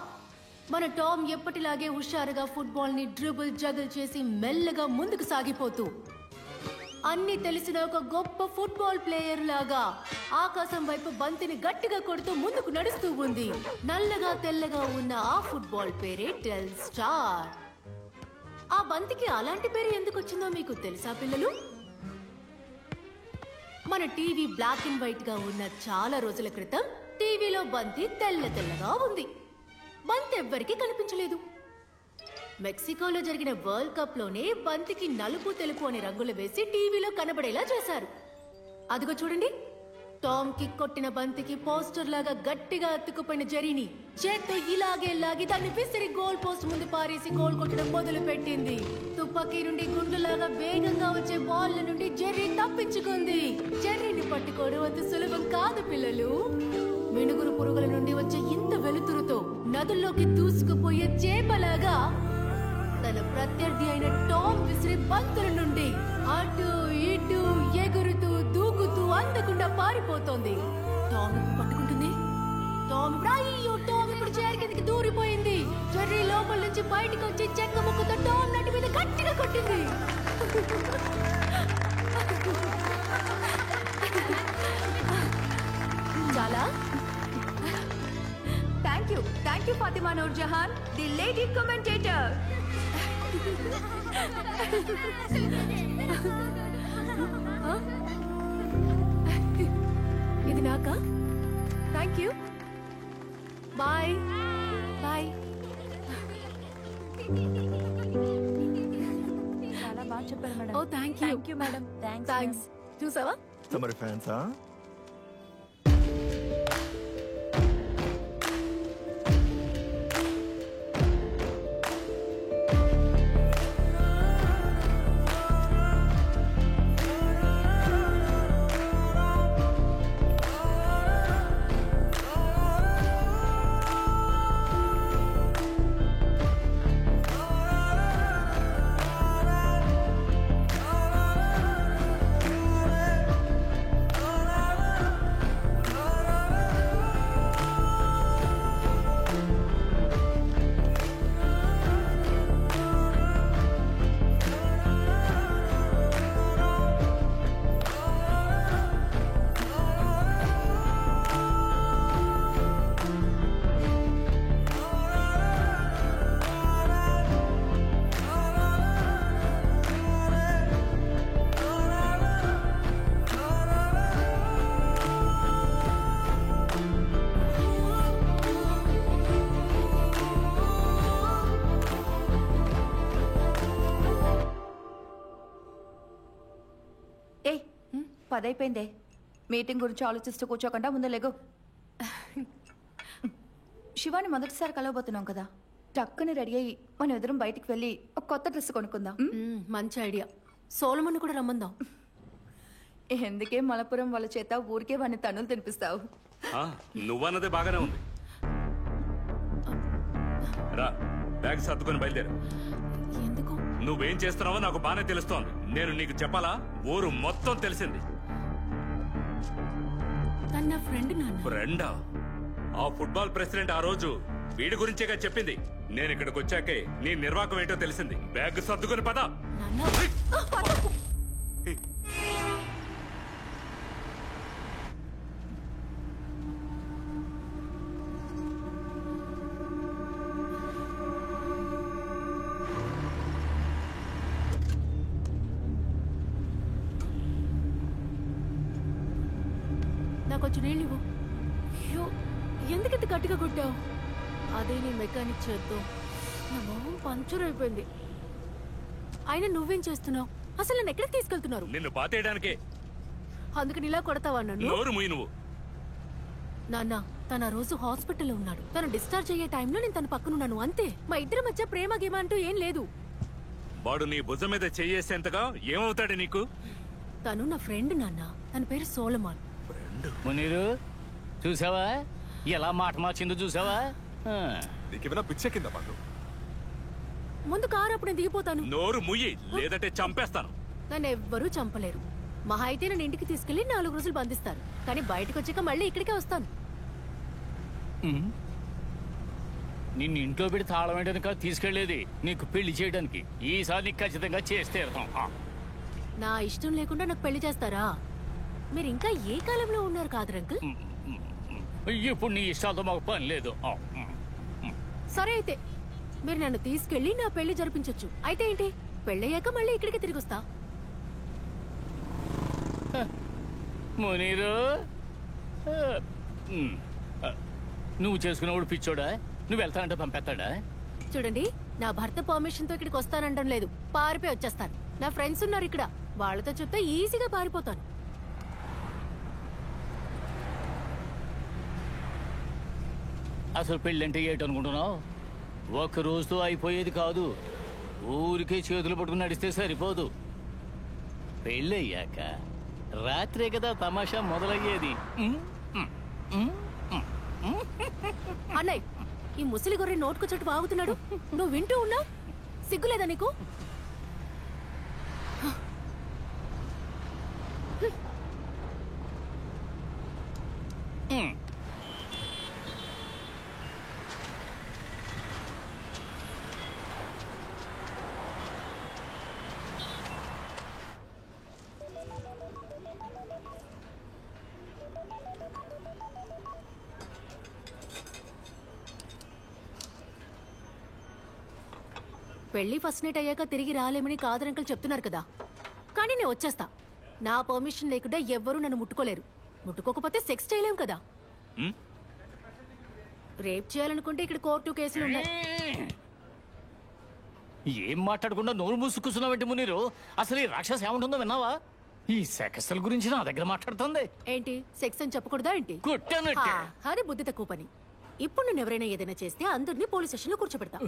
మన టామ్ ఎప్పటిలాగే హుషారుగా ఫుట్బాల్ ని డ్రిబుల్ జగల్ చేసి మెల్లగా ముందుకు సాగిపోతూ అన్ని తెలిసిన ఒక గొప్ప ఫుట్బాల్ ప్లేయర్ లాగా ఆకాశం వైపు బంతిని గట్టిగా కొడుతూ ముందుకు నడుస్తూ ఉంది. నల్లగా తెల్లగా ఉన్న ఆ ఫుట్బాల్ పేరే టెల్ స్టార్. ఆ బంతికి అలాంటి పేరు ఎందుకు వచ్చిందో మీకు తెలుసా పిల్లలు? మన టీవీ బ్లాక్ అండ్ వైట్ గా ఉన్న చాలా రోజుల క్రితం టీవీలో బంతి తెల్ల తెల్లగా ఉంది. బంతి ఎవ్వరికీ కనిపించలేదు. మెక్సికోలో జరిగిన వరల్డ్ కప్ లోనే బంతికి నలుపు తెలుపు అనే రంగులు వేసి టీవీలో కనబడేలా చేశారు. అదిగో చూడండి, టామ్ కి కొట్టిన బంతికి పోస్టర్ లాగా గట్టిగా అతుక్కుపోయిన జెర్రీని చేత్తో ఇలాగే లాగి దాన్ని విసిరి గోల్ పోస్ట్ ముందు పారేసి గోల్ కొట్టడం మొదలు పెట్టింది. తుపాకీ నుండి గుండులాగా వేగంగా వచ్చే బాల్ నుండి జెర్రీ తప్పించుకుంది. జెర్రీని పట్టుకోవడం అంత సులభం కాదు పిల్లలు. మినుగురు పురుగుల నుండి వచ్చే ఇంత వెలుతురుతో నదుల్లోకి దూసుకుపోయే చేపలాగా తన ప్రత్యర్థి అయిన టామ్ విసిరి బంతుల నుండి అటు ఇటు ఎగురుతూ దూకుతూ అందకుండా పారిపోతోంది. టామ్ పట్టుకుంటుంది. టామ్ ఇప్పుడు చైర్ కిందకి దూరిపోయింది. జెర్రీ లోపల నుంచి బయటకు వచ్చి చెక్క ముక్కతో టామ్ నటి మీద గట్టిగా కొట్టింది. చాలా thank you Fatima Noorjahan, the lady commentator. ఇది నాకా? Thank you. Bye bye. చాలా బాగా చెప్పారు madam. Oh thank you madam. Thanks. చూసావా? తమరి ఫ్యాన్సా? పదైపోయిందే. మీటింగ్ గురించి ఆలోచిస్తూ కూర్చోకుండా ముందు లేగు. శివాని మొదటిసారి కలవబోతున్నాం కదా, టక్కుని రెడీ అయ్యి మన ఎదురు బయటికి వెళ్ళి ఒక కొత్త డ్రెస్ కొనుక్కుందాం. మంచి ఐడియా. సోలమన్ కూడా రమ్మందాం. ఎందుకే మలపురం వాళ్ళ చేత ఊరికే వాడిని తన్నులు తినిపిస్తావు? నువ్వన్నదే బాగానే ఉంది. రా, బ్యాగ్ సర్దుకొని బయలుదేరు. ఎందుకు? నువ్వేం చేస్తున్నావో నాకు బాగానే తెలుస్తోంది. నేను నీకు చెప్పాలా? ఊరు మొత్తం తెలిసింది. తన ఫ్రెండ్ నాన్న. ఫ్రెండా? ఆ ఫుట్బాల్ ప్రెసిడెంట్ ఆ రోజు వీడి గురించేగా చెప్పింది. నేను ఇక్కడికి వచ్చాకే నీ నిర్వాకం ఏంటో తెలిసింది. బ్యాగ్ సర్దుకుని పద. నాకు కొంచెం నీళ్ళు ఇవ్వు. అయ్యో, ఎందుకంత గట్టిగా కొట్టావు? అదే నీ మెకానిక్ చేద్దాం. నా మొహం పంచర్ అయిపోయింది. అయినా నువ్వేం చేస్తున్నావు? అసలు నన్ను ఎక్కడికి తీసుకెళ్తున్నారు? నిన్ను పాతేయడానికే. అందుకని ఇలా కొడతావా నన్ను? నోరు మూయి నువ్వు. నాన్న, తన ఆ రోజు హాస్పిటల్లో ఉన్నాడు. తను డిశ్చార్జ్ అయ్యే టైంలో నేను తన పక్కనున్నాను, అంతే. మా ఇద్దరి మధ్య ప్రేమ గేమ అంటూ ఏం లేదు. వాడు నీ భుజం మీద చెయ్యేసేంతగా ఏమవుతాడు నీకు? తను నా ఫ్రెండ్ నాన్న. తన పేరు సోలమాన్. మునీరు, చూసావా ఎలా మాట మార్చిందో? చూసావా? నీకేమైనా పిచ్చెక్కిందా పాటు? ముందు కారు, అప్పుడు నేను దిగిపోతాను. నోరు ముయ్యి, లేదంటే చంపేస్తాను. నన్ను ఎవ్వరూ చంపలేరు. మహా అయితే నన్ను ఇంటికి తీసుకెళ్లి 4 రోజులు బంధిస్తారు. కానీ బయటకు వచ్చాక మళ్ళీ ఇక్కడికే వస్తాను. నిన్ను ఇంట్లో పెట్టి తాళం వేయడానికి కాదు తీసుకెళ్లేది, నీకు పెళ్లి చేయడానికి. ఈసారి నీకు ఖచ్చితంగా చేస్తే నా ఇష్టం లేకుండా నాకు పెళ్లి చేస్తారా? మీరు ఇంకా ఏ కాలంలో ఉన్నారు కాదు అంకుల్? ఇప్పుడు నీ ఇష్టాలతో మాకు పని లేదు. సరే అయితే మీరు నన్ను తీసుకెళ్లి నా పెళ్లి జరిపించొచ్చు. అయితే ఏంటి, పెళ్ళయ్యాక మళ్ళీ ఇక్కడికి తిరిగి వస్తా. మునీరు, నువ్వు చేసుకున్నవాడు పిచ్చోడా? నువ్వు వెళ్తానంటే పంపేస్తాడా? చూడండి, నా భర్త పర్మిషన్ తో ఇక్కడికి వస్తానంటం లేదు. పారిపోయి వచ్చేస్తాను. నా ఫ్రెండ్స్ ఉన్నారు ఇక్కడ, వాళ్ళతో చెప్తే ఈజీగా పారిపోతాను. అసలు పెళ్ళంటే ఏంటనుకుంటున్నావు? ఒక్క రోజుతో అయిపోయేది కాదు. ఊరికే చేతులు పట్టుకుని నడిస్తే సరిపోదు. పెళ్ళయ్యాక రాత్రే కదా తమాషా మొదలయ్యేది. అన్నయ్య, ఈ ముసలి గొర్రె నోటుకొచ్చట్టు వాగుతున్నాడు. నువ్వు వింటూ ఉన్నావు? సిగ్గులేదా నీకు? పెళ్లి ఫస్ట్ నైట్ అయ్యాక తిరిగి రాలేమని కాదరంకలు చెప్తున్నారు కదా. కానీ నేను వచ్చేస్తా. నా పర్మిషన్ లేకుండా ఎవ్వరూ నన్ను ముట్టుకోలేరు. ముట్టుకోకపోతే సెక్స్ చేయలేం కదా. రేప్ చేయాలనుకుంటే ఇక్కడ కోర్టు కేసులు ఉన్నాయి. ఏం మాట్లాడకుండా నోరు మూసుకున్నావంటే మునీరు, అసలు ఈ రాక్షస ఏముంటుందో విన్నావా? ఈ సెక్స్ల గురించి నా దగ్గర మాట్లాడుతుంది. ఏంటి, సెక్స్ అని చెప్పకూడదా ఏంటి? కొట్టానట్టే. అది బుద్ధి తక్కువ పని. ఇప్పుడు నేను ఎవరైనా ఏదైనా చేస్తే అందరినీ పోలీస్ స్టేషన్ లో కూర్చోబెడతా.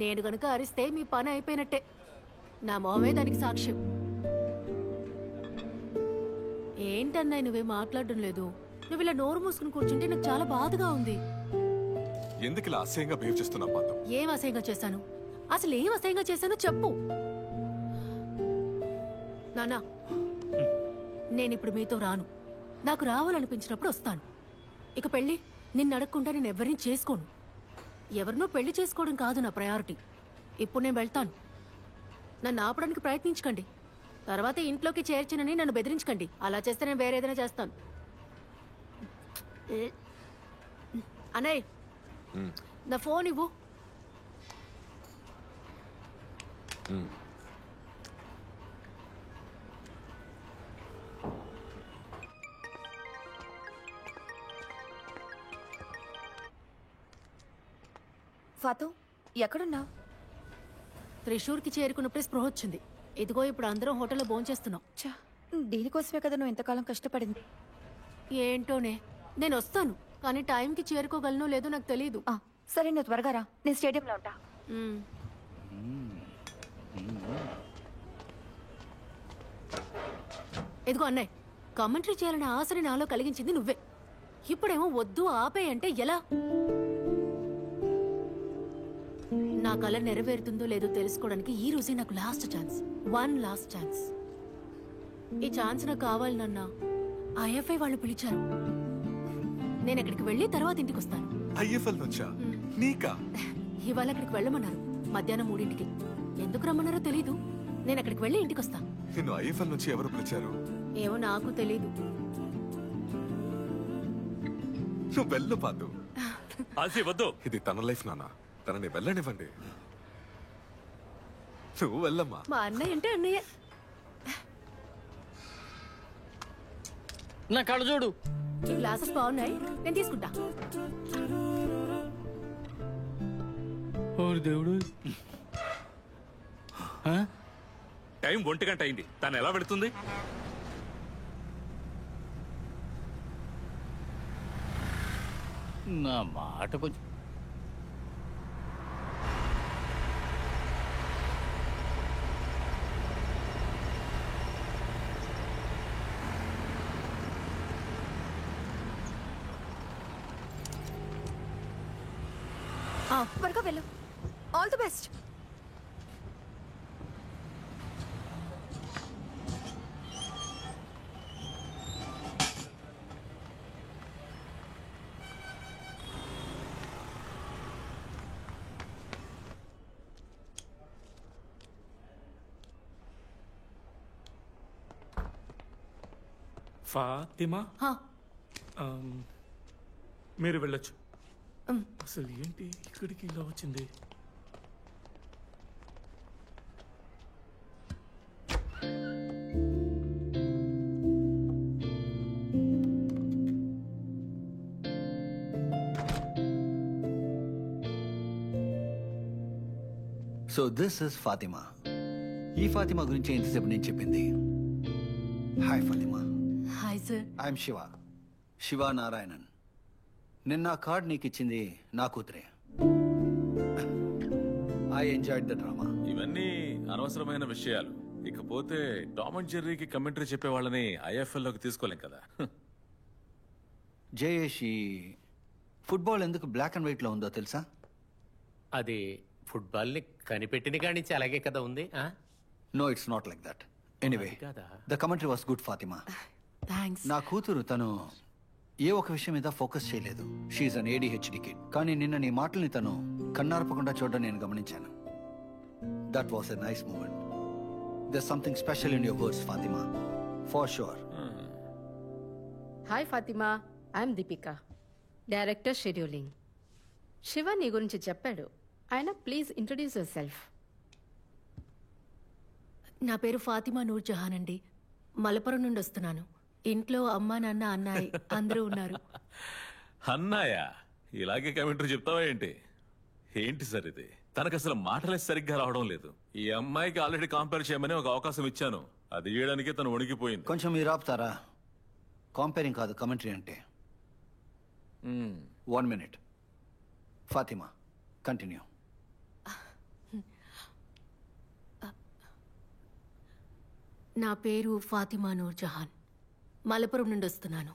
నేను గనుక అరిస్తే మీ పని అయిపోయినట్టే. నా మొహమే దానికి సాక్ష్యం. ఏంటన్నాయి నువ్వే మాట్లాడడం లేదు? నువ్వు ఇలా నోరు మూసుకుని కూర్చుంటే నాకు చాలా బాధగా ఉంది. ఎందుకు ఇలా అసహ్యంగా బిహేవ్ చేస్తున్నావు పాతో? ఏం అసహ్యంగా చేశాను? అసలు ఏం అసహ్యంగా చేశానో చెప్పు. నానా, నేనిప్పుడు మీతో రాను. నాకు రావాలనిపించినప్పుడు వస్తాను. ఇక పెళ్ళి నిన్ను అడగకుండా నేను ఎవరిని చేసుకోను. ఎవరినో పెళ్లి చేసుకోవడం కాదు నా ప్రయారిటీ. ఇప్పుడు నేను వెళ్తాను. నన్ను ఆపడానికి ప్రయత్నించకండి. తర్వాత ఇంట్లోకి చేర్చినని నన్ను బెదిరించకండి. అలా చేస్తే నేను వేరే ఏదైనా చేస్తాను. అన్నయ్య, నా ఫోన్ ఇవ్వు. ఫాతు, ఎక్కడున్నావు? త్రిశూర్కి చేరుకున్నప్పుడే స్పృహ వచ్చింది. ఇదిగో ఇప్పుడు అందరం హోటల్లో భోంచేస్తున్నాం. దీనికోసమే కదా నువ్వు ఇంతకాలం కష్టపడింది. ఏంటోనే, నేను వస్తాను. కానీ టైంకి చేరుకోగలనో లేదో నాకు తెలియదు. సరే, నువ్వు త్వరగా రా. నేను స్టేడియంలో ఉంటా. ఇదిగో అన్నయ్య, కామెంటరీ చేయాలనే ఆశని నాలో కలిగించింది నువ్వే. ఇప్పుడేమో వద్దు ఆపే అంటే ఎలా? నా కళ నెరవేరుతుందో లేదో తెలుసుకోవడానికి ఈ రోజే నాకు లాస్ట్ ఛాన్స్. 1 last chance. ఈ ఛాన్స్ నాకు కావాలి నాన్న. ఐఎఫ్ఐ వాళ్ళు పిలిచారు. నేను అక్కడికి వెళ్ళి తర్వాత ఇంటికి వస్తాను. ఐఎఫ్ఎల్ నుంచా? నీకా? ఇవాళ అక్కడికి వెళ్ళమన్నారు మధ్యాహ్నం 3ంటికి. ఎందుకు రమ్మన్నారో తెలీదు. నేను అక్కడికి వెళ్ళి ఇంటికి వస్తా. నిన్ను ఐఎఫ్ఎల్ నుంచి ఎవరు పిలిచారు? ఏమో నాకు తెలీదు. నువ్వు వెళ్ళు పాదు. ఆసి వద్దు. ఇది తన లైఫ్ నాన్న, తనని వెళ్ళనివ్వండి. నువ్వు వెళ్ళమ్మా. మా అన్నయ్య అంటే అన్నయ్య. నా కళ్ళ చూడు. ఈ గ్లాసెస్ బాగున్నాయి, నేను తీసుకుంటా. దేవుడు, టైం 1 గంట అయింది. తను ఎలా వెళుతుంది? నా మాట కొంచెం త్వరగా వెళ్ళు. All the best. ఫాతిమా, మీరు వెళ్ళొచ్చు. అసలు ఏంటి ఇక్కడికి ఇలా వచ్చింది? So this is Fatima. ఈ ఫాతిమా గురించి ఎంతసేపు నేను చెప్పింది. Hi Fatima. Hi sir. I'm Shiva, Shiva Narayanan. నిన్న కార్డ్ నీకు ఇచ్చింది నా కూతురే. I enjoyed the drama. ఇవన్నీ అనవసరమైన విషయాలు. ఇకపోతే టామ్ అండ్ జెర్రీకి కమెంటరీ చెప్పే వాళ్ళని ఐఎఫ్ఎల్ లోకి తీసుకోలేం కదా. జయేష్, ఈ ఫుట్బాల్ ఎందుకు బ్లాక్ అండ్ వైట్ లో ఉందో తెలుసా? అది ఫుట్బాల్ ని కనిపెట్టిన కాడి నుంచి అలాగే కదా ఉంది. No, it's not like that. Anyway, the commentary was good Fatima. Thanks. నా కూతురు తను ఏ ఒక విషయం మీద ఫోకస్ చేయలేదు. She's an ADHD kid. కానీ నిన్న నీ మాటల్ని తను కన్నార్పకుండా చూడడం నేను గమనించాను. That was a nice moment. There something special in your words Fatima, for sure. Hi Fatima, I'm Deepika, director scheduling. Shiva నీ గురించి చెప్పాడు. ఆయన ప్లీజ్ ఇంట్రడ్యూస్ యువర్ సెల్ఫ్. నా పేరు ఫాతిమా నూర్ జహాన్ అండి. మలపురం నుండి వస్తున్నాను. ఇంట్లో అమ్మ, నాన్న, అన్నయ్య అందరూ ఉన్నారు. అన్నాయ, ఇలాగే కమెంటరీ చెప్తావా ఏంటి? ఏంటి సార్ ఇది? తనకు అసలు మాటలే సరిగ్గా రావడం లేదు. ఈ అమ్మాయికి ఆల్రెడీ కంపేర్ చేయమని ఒక అవకాశం ఇచ్చాను. అది చేయడానికి తను వణికిపోయింది. కొంచెం మీరు ఆపుతారా? కాంపేరింగ్ కాదు కమెంటరీ అంటే. 1 minute. ఫాతిమా, కంటిన్యూ. నా పేరు ఫాతిమా నూర్ జహాన్. మలపురం నుండి వస్తున్నాను.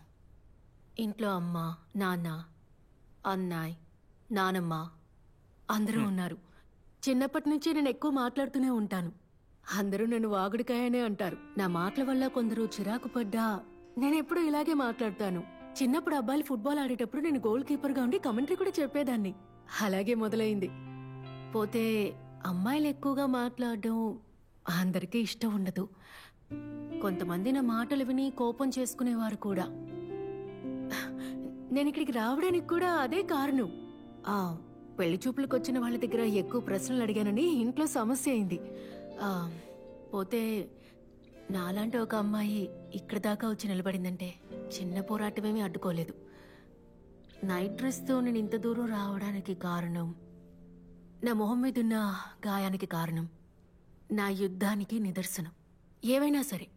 ఇంట్లో అమ్మ, నాన్న, అన్నయ్య, నానమ్మ అందరూ ఉన్నారు. చిన్నప్పటి నుంచి నేను ఎక్కువ మాట్లాడుతూనే ఉంటాను. అందరూ నన్ను వాగుడికాయనే అంటారు. నా మాటల వల్ల కొందరు చిరాకు పడ్డా నేను ఎప్పుడూ ఇలాగే మాట్లాడతాను. చిన్నప్పుడు అబ్బాయిలు ఫుట్బాల్ ఆడేటప్పుడు నేను గోల్ కీపర్గా ఉండి కమెంటరీ కూడా చెప్పేదాన్ని. అలాగే మొదలైంది. పోతే అమ్మాయిలు ఎక్కువగా మాట్లాడడం అందరికీ ఇష్టం ఉండదు. కొంతమంది నా మాటలు విని కోపం చేసుకునేవారు కూడా. నేను ఇక్కడికి రావడానికి కూడా అదే కారణం. పెళ్లి చూపులకు వచ్చిన వాళ్ళ దగ్గర ఎక్కువ ప్రశ్నలు అడిగానని ఇంట్లో సమస్య అయింది. పోతే నాలాంటి ఒక అమ్మాయి ఇక్కడ దాకా వచ్చి నిలబడిందంటే చిన్న పోరాటమేమీ అడ్డుకోలేదు. నైట్ డ్రెస్తో నేను ఇంత దూరం రావడానికి కారణం, నా మొహం మీద ఉన్న గాయానికి కారణం, నా యుద్ధానికి నిదర్శనం. ఏవైనా సరే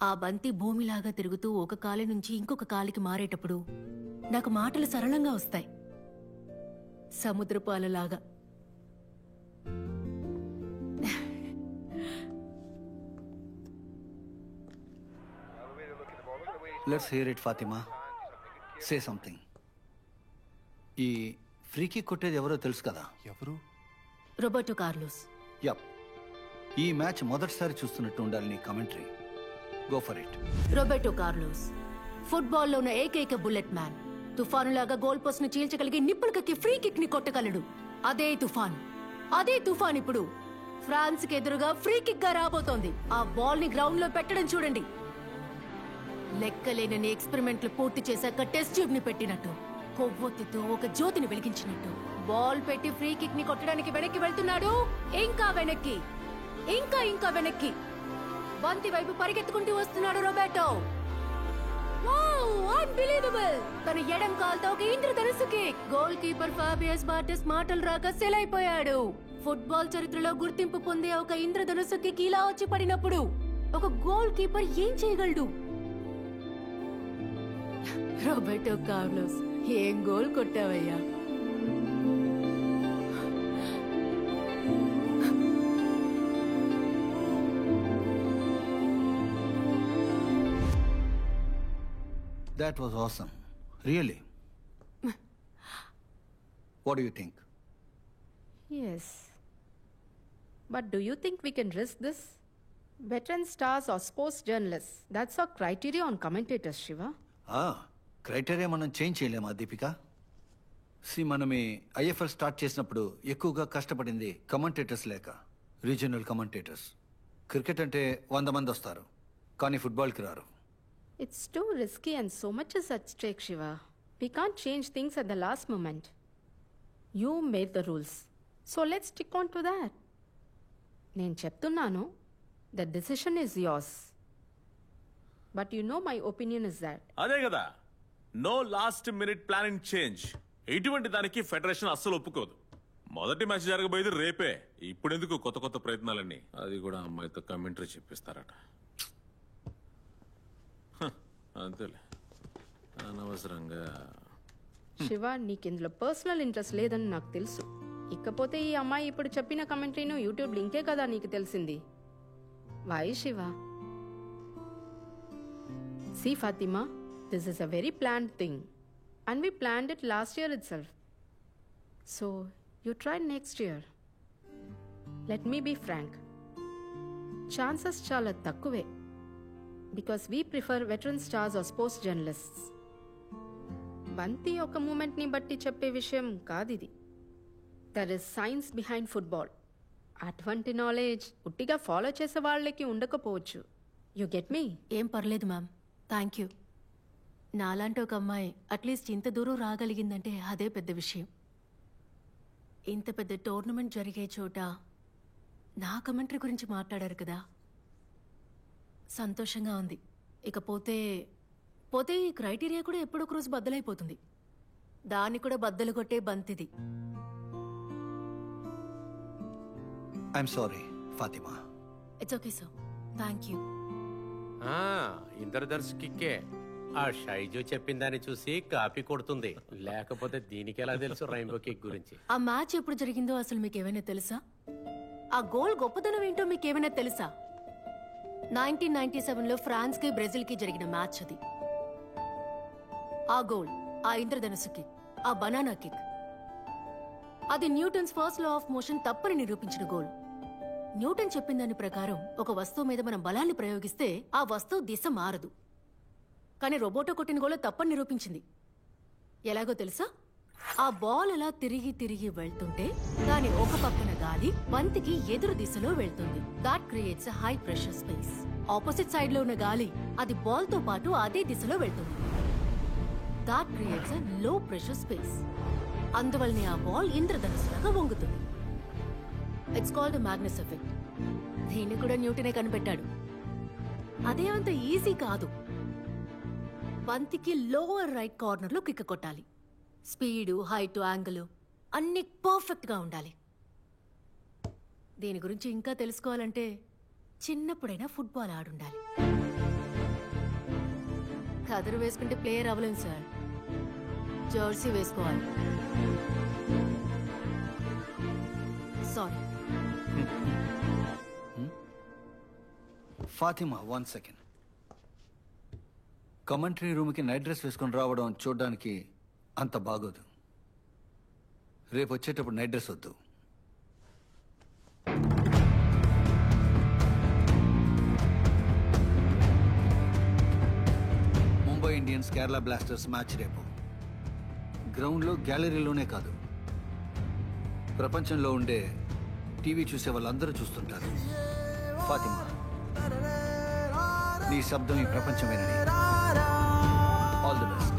ఆ బంతి భూమిలాగా తిరుగుతూ ఒక కాలి నుంచి ఇంకొక కాలికి మారేటప్పుడు నాకు మాటలు సరళంగా వస్తాయి, సముద్రపు అలలాగా. Let's hear it Fatima. Say something. ఈ ఫ్రీకి కొట్టేది ఎవరో తెలుసు కదా? ఎవరు? Roberto Carlos. యప్. ఈ మ్యాచ్ మొదటిసారి చూస్తున్నట్టు ఉండాలి నీ commentary. Go for it. Roberto Carlos ఫుట్బాల్లో ఉన్న ఏకైక బుల్లెట్ మ్యాన్. తుఫానులాగా గోల్ పోస్ట్ ని చీల్చగలిగి నిప్పులు కక్కి ఫ్రీ కిక్ ని కొట్టగలడు. అదే తుఫాన్ ఇప్పుడు ఫ్రాన్స్ కి ఎదురుగా ఫ్రీ కిక్ గా రాబోతోంది. ఆ బాల్ ని గ్రౌండ్ లో పెట్టడం చూడండి. లెక్కలేనని ఎక్స్పెరిమెంట్లు పూర్తి చేశాక టెస్ట్ ట్యూబ్ ని పెట్టినట్టు, కొవ్వొత్తితో ఒక జ్యోతిని వెలిగించినట్టు బాల్ పెట్టి ఫ్రీ కిక్ ని కొట్టడానికి వెనక్కి వెళ్తున్నాడు. ఇంకా వెనక్కి, ఇంకా వెనక్కి. బంతి వైపు పరిగెత్తుకుంటూ వస్తున్నాడు రోబెర్టో. అన్బిలీవబుల్! తన ఎడం కాల్తో ఒక ఇంద్రధనుస్సు కిక్. గోల్ కీపర్ ఫాబియస్ బార్టెస్ మాటలు రాక సెల్ అయిపోయాడు. ఫుట్బాల్ చరిత్రలో గుర్తింపు పొందే ఒక ఇంద్రధనుస్సు కిక్ ఇలా వచ్చి పడినప్పుడు ఒక గోల్ కీపర్ ఏం చేయగలడు? రోబెర్టో కార్లోస్, ఏం goal కొట్టావయ్యా! That was awesome. Really. What do you think? Yes. But do you think we can risk this? Veteran stars or sports journalists, that's our criteria on commentators, Shiva. Criteria మనం change చేయలేమా దీపిక? మనం ఈ IFL start చేసినప్పుడు ఎక్కువగా కష్టపడింది commentators లేక, regional commentators. Cricket అంటే 100 మంది వస్తారు, కానీ ఫుట్బాల్కి రారు. It's too risky and so much is at stake, Shiva. We can't change things at the last moment. You made the rules. So let's stick on to that. నేను చెప్తున్నాను, the decision is yours. But you know my opinion is that. అదే కదా, no last minute planning change. ఇటువంటి దానికి federation అస్సలు ఒప్పుకోదు. మొదటి match జరగబోయేది రేపే. ఇప్పుడెందుకు కొత్త కొత్త ప్రయత్నాలన్నీ? అది కూడా అమ్మాయితో కమెంటరీ చెప్పిస్తారట. అంతేలే, అనవసరంగా. శివ, నీకు ఇందులో పర్సనల్ ఇంట్రెస్ట్ లేదని నాకు తెలుసు. ఇకపోతే ఈ అమ్మాయి ఇప్పుడు చెప్పిన కమెంటరీను యూట్యూబ్ లింకే కదా నీకు తెలిసింది. Why Shiva? See Fatima, this is a very planned thing. And we planned it last year itself. So, you try next year. Let me be frank. Chances chala takkuve. Because we prefer veteran stars or sports journalists. Banti oka movement ni batti cheppe vishayam kadidi. There is science behind football. అటువంటి knowledge ఉట్టిగా follow చేసే వాళ్ళకి ఉండకపోవచ్చు. You get me? ఏం పర్లేదు ma'am, thank you. నాలాంటి ఒక అమ్మాయి అట్లీస్ట్ ఇంత దూరం రాగలిగిందంటే అదే పెద్ద విషయం. ఇంత పెద్ద టోర్నమెంట్ జరిగే చోట నా కమెంటరీ గురించి మాట్లాడారు కదా, సంతోషంగా ఉంది. ఇకపోతే ఈ క్రైటీరియా కూడా ఎప్పుడొక రోజు బద్దలైపోతుంది. దాన్ని కూడా బద్దలు కొట్టే బంతిది. I'm sorry Fatima. It's okay sir, thank you. ఇంద్రధనుష్ కిక్కే. ఆ షైజు చెప్పిన దాన్ని చూసి కాపీ కొడుతుంది, లేకపోతే దీనికి ఎలా తెలుసు రైన్బో కిక్ గురించి? ఆ మ్యాచ్ ఎప్పుడు జరిగిందో అసలు మీకేమైనా తెలుసా? ఆ గోల్ గొప్పతనం ఏంటో మీకేమైనా తెలుసా? 1997లో ఫ్రాన్స్ కి బ్రెజిల్ కి జరిగిన మ్యాచ్ అది. ఆ గోల్, ఆ ఇంద్రధనుసు కిక్, ఆ బనానా కిక్, అది Newton's first law of motion తప్పని నిరూపించిన గోల్. న్యూటన్ చెప్పిన దాని ప్రకారం ఒక వస్తువు మీద మనం బలాన్ని ప్రయోగిస్తే ఆ వస్తువు దిశ మారదు. కానీ రోబోటో కొట్టిన గోల్ తప్పని నిరూపించింది. ఎలాగో తెలుసా? ఆ బాల్ అలా తిరిగి తిరిగి వెళ్తుంటే దాని ఒక పక్కన గాలి బంతికి ఎదురు దిశలో వెళ్తుంది. That creates high pressure space. Opposite side లో ఉన్న గాలి అది బాల్ తో పాటు అదే దిశలో వెళ్తుంది. That creates low pressure space. అందువల్లనే ఆ బాల్ ఇంద్రధనుస్సులాగా వంగుతుంది. It's called Magnus effect. దీన్ని కూడా న్యూటనే కనిపెట్టాడు. అదే అంత ఈజీ కాదు. బంతికి లోవర్ రైట్ కార్నర్ లో కిక్ కొట్టాలి. స్పీడు, హైట్, యాంగిల్ అన్ని పర్ఫెక్ట్ గా ఉండాలి. దీని గురించి ఇంకా తెలుసుకోవాలంటే చిన్నప్పుడైనా ఫుట్బాల్ ఆడుండాలి. కదరు వేసుకుంటే ప్లేయర్ అవ్వలేం సార్, జెర్సీ వేసుకోవాలి. సారీ. ఫాతిమా, 1 సెకండ్. కమెంటరీ రూమ్కి నైట్ డ్రెస్ వేసుకొని రావడం చూడడానికి అంత బాగోదు. రేపు వచ్చేటప్పుడు నైట్ డ్రెస్ వద్దు. Mumbai Indians Lions Kerala blasters match రేపు గ్రౌండ్లో గ్యాలరీలోనే కాదు, ప్రపంచంలో ఉండే టీవీ చూసే వాళ్ళందరూ చూస్తుంటారు. ఫాతిమా, నీ శబ్దం ఈ ప్రపంచమేనని. All the best.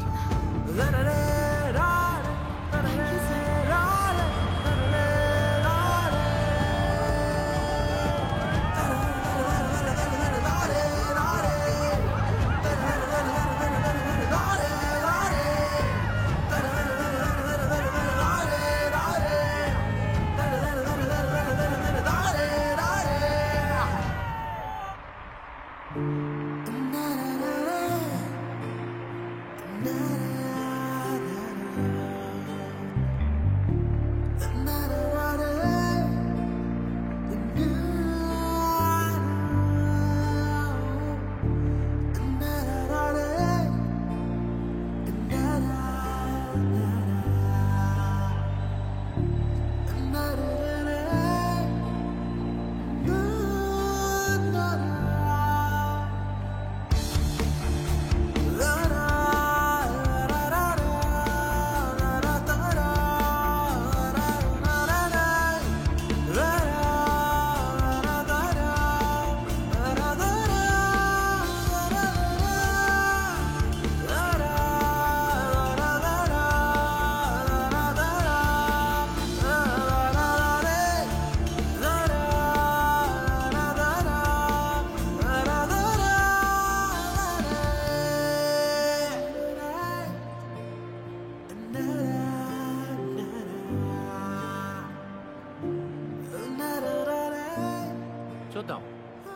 చూద్దాం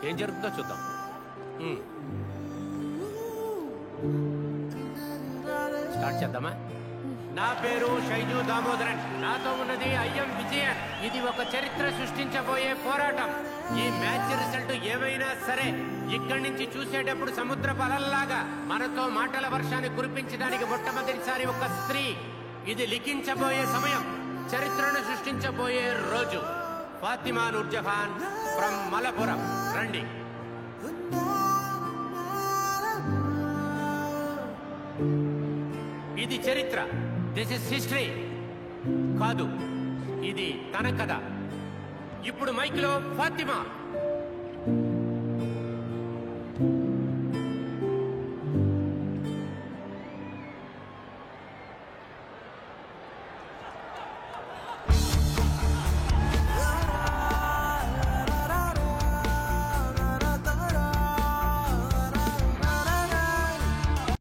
ఏం జరుగుతుందో చూద్దాం. స్టార్ట్ చేద్దామా? నా పేరు షైజు దామోదరన్, నాతో ఉన్నది అయ్యం విజయన్. ఇది ఒక చరిత్ర సృష్టించబోయే పోరాటం. ఈ మ్యాచ్ రిజల్ట్ ఏమైనా సరే ఇక్కడి నుంచి చూసేటప్పుడు సముద్రపు అలల్లాగా మనతో మాటల వర్షాన్ని కురిపించడానికి మొట్టమొదటిసారి ఒక స్త్రీ. ఇది లిఖించబోయే సమయం, చరిత్రను సృష్టించబోయే రోజు. ఫాతిమా నూర్జహాన్ ఫ్రమ్ మలపురం. రండి. ఇది చరిత్ర. This is history. కాదు, ఇది తన కథ. ఇప్పుడు మైక్ లో ఫాతిమా.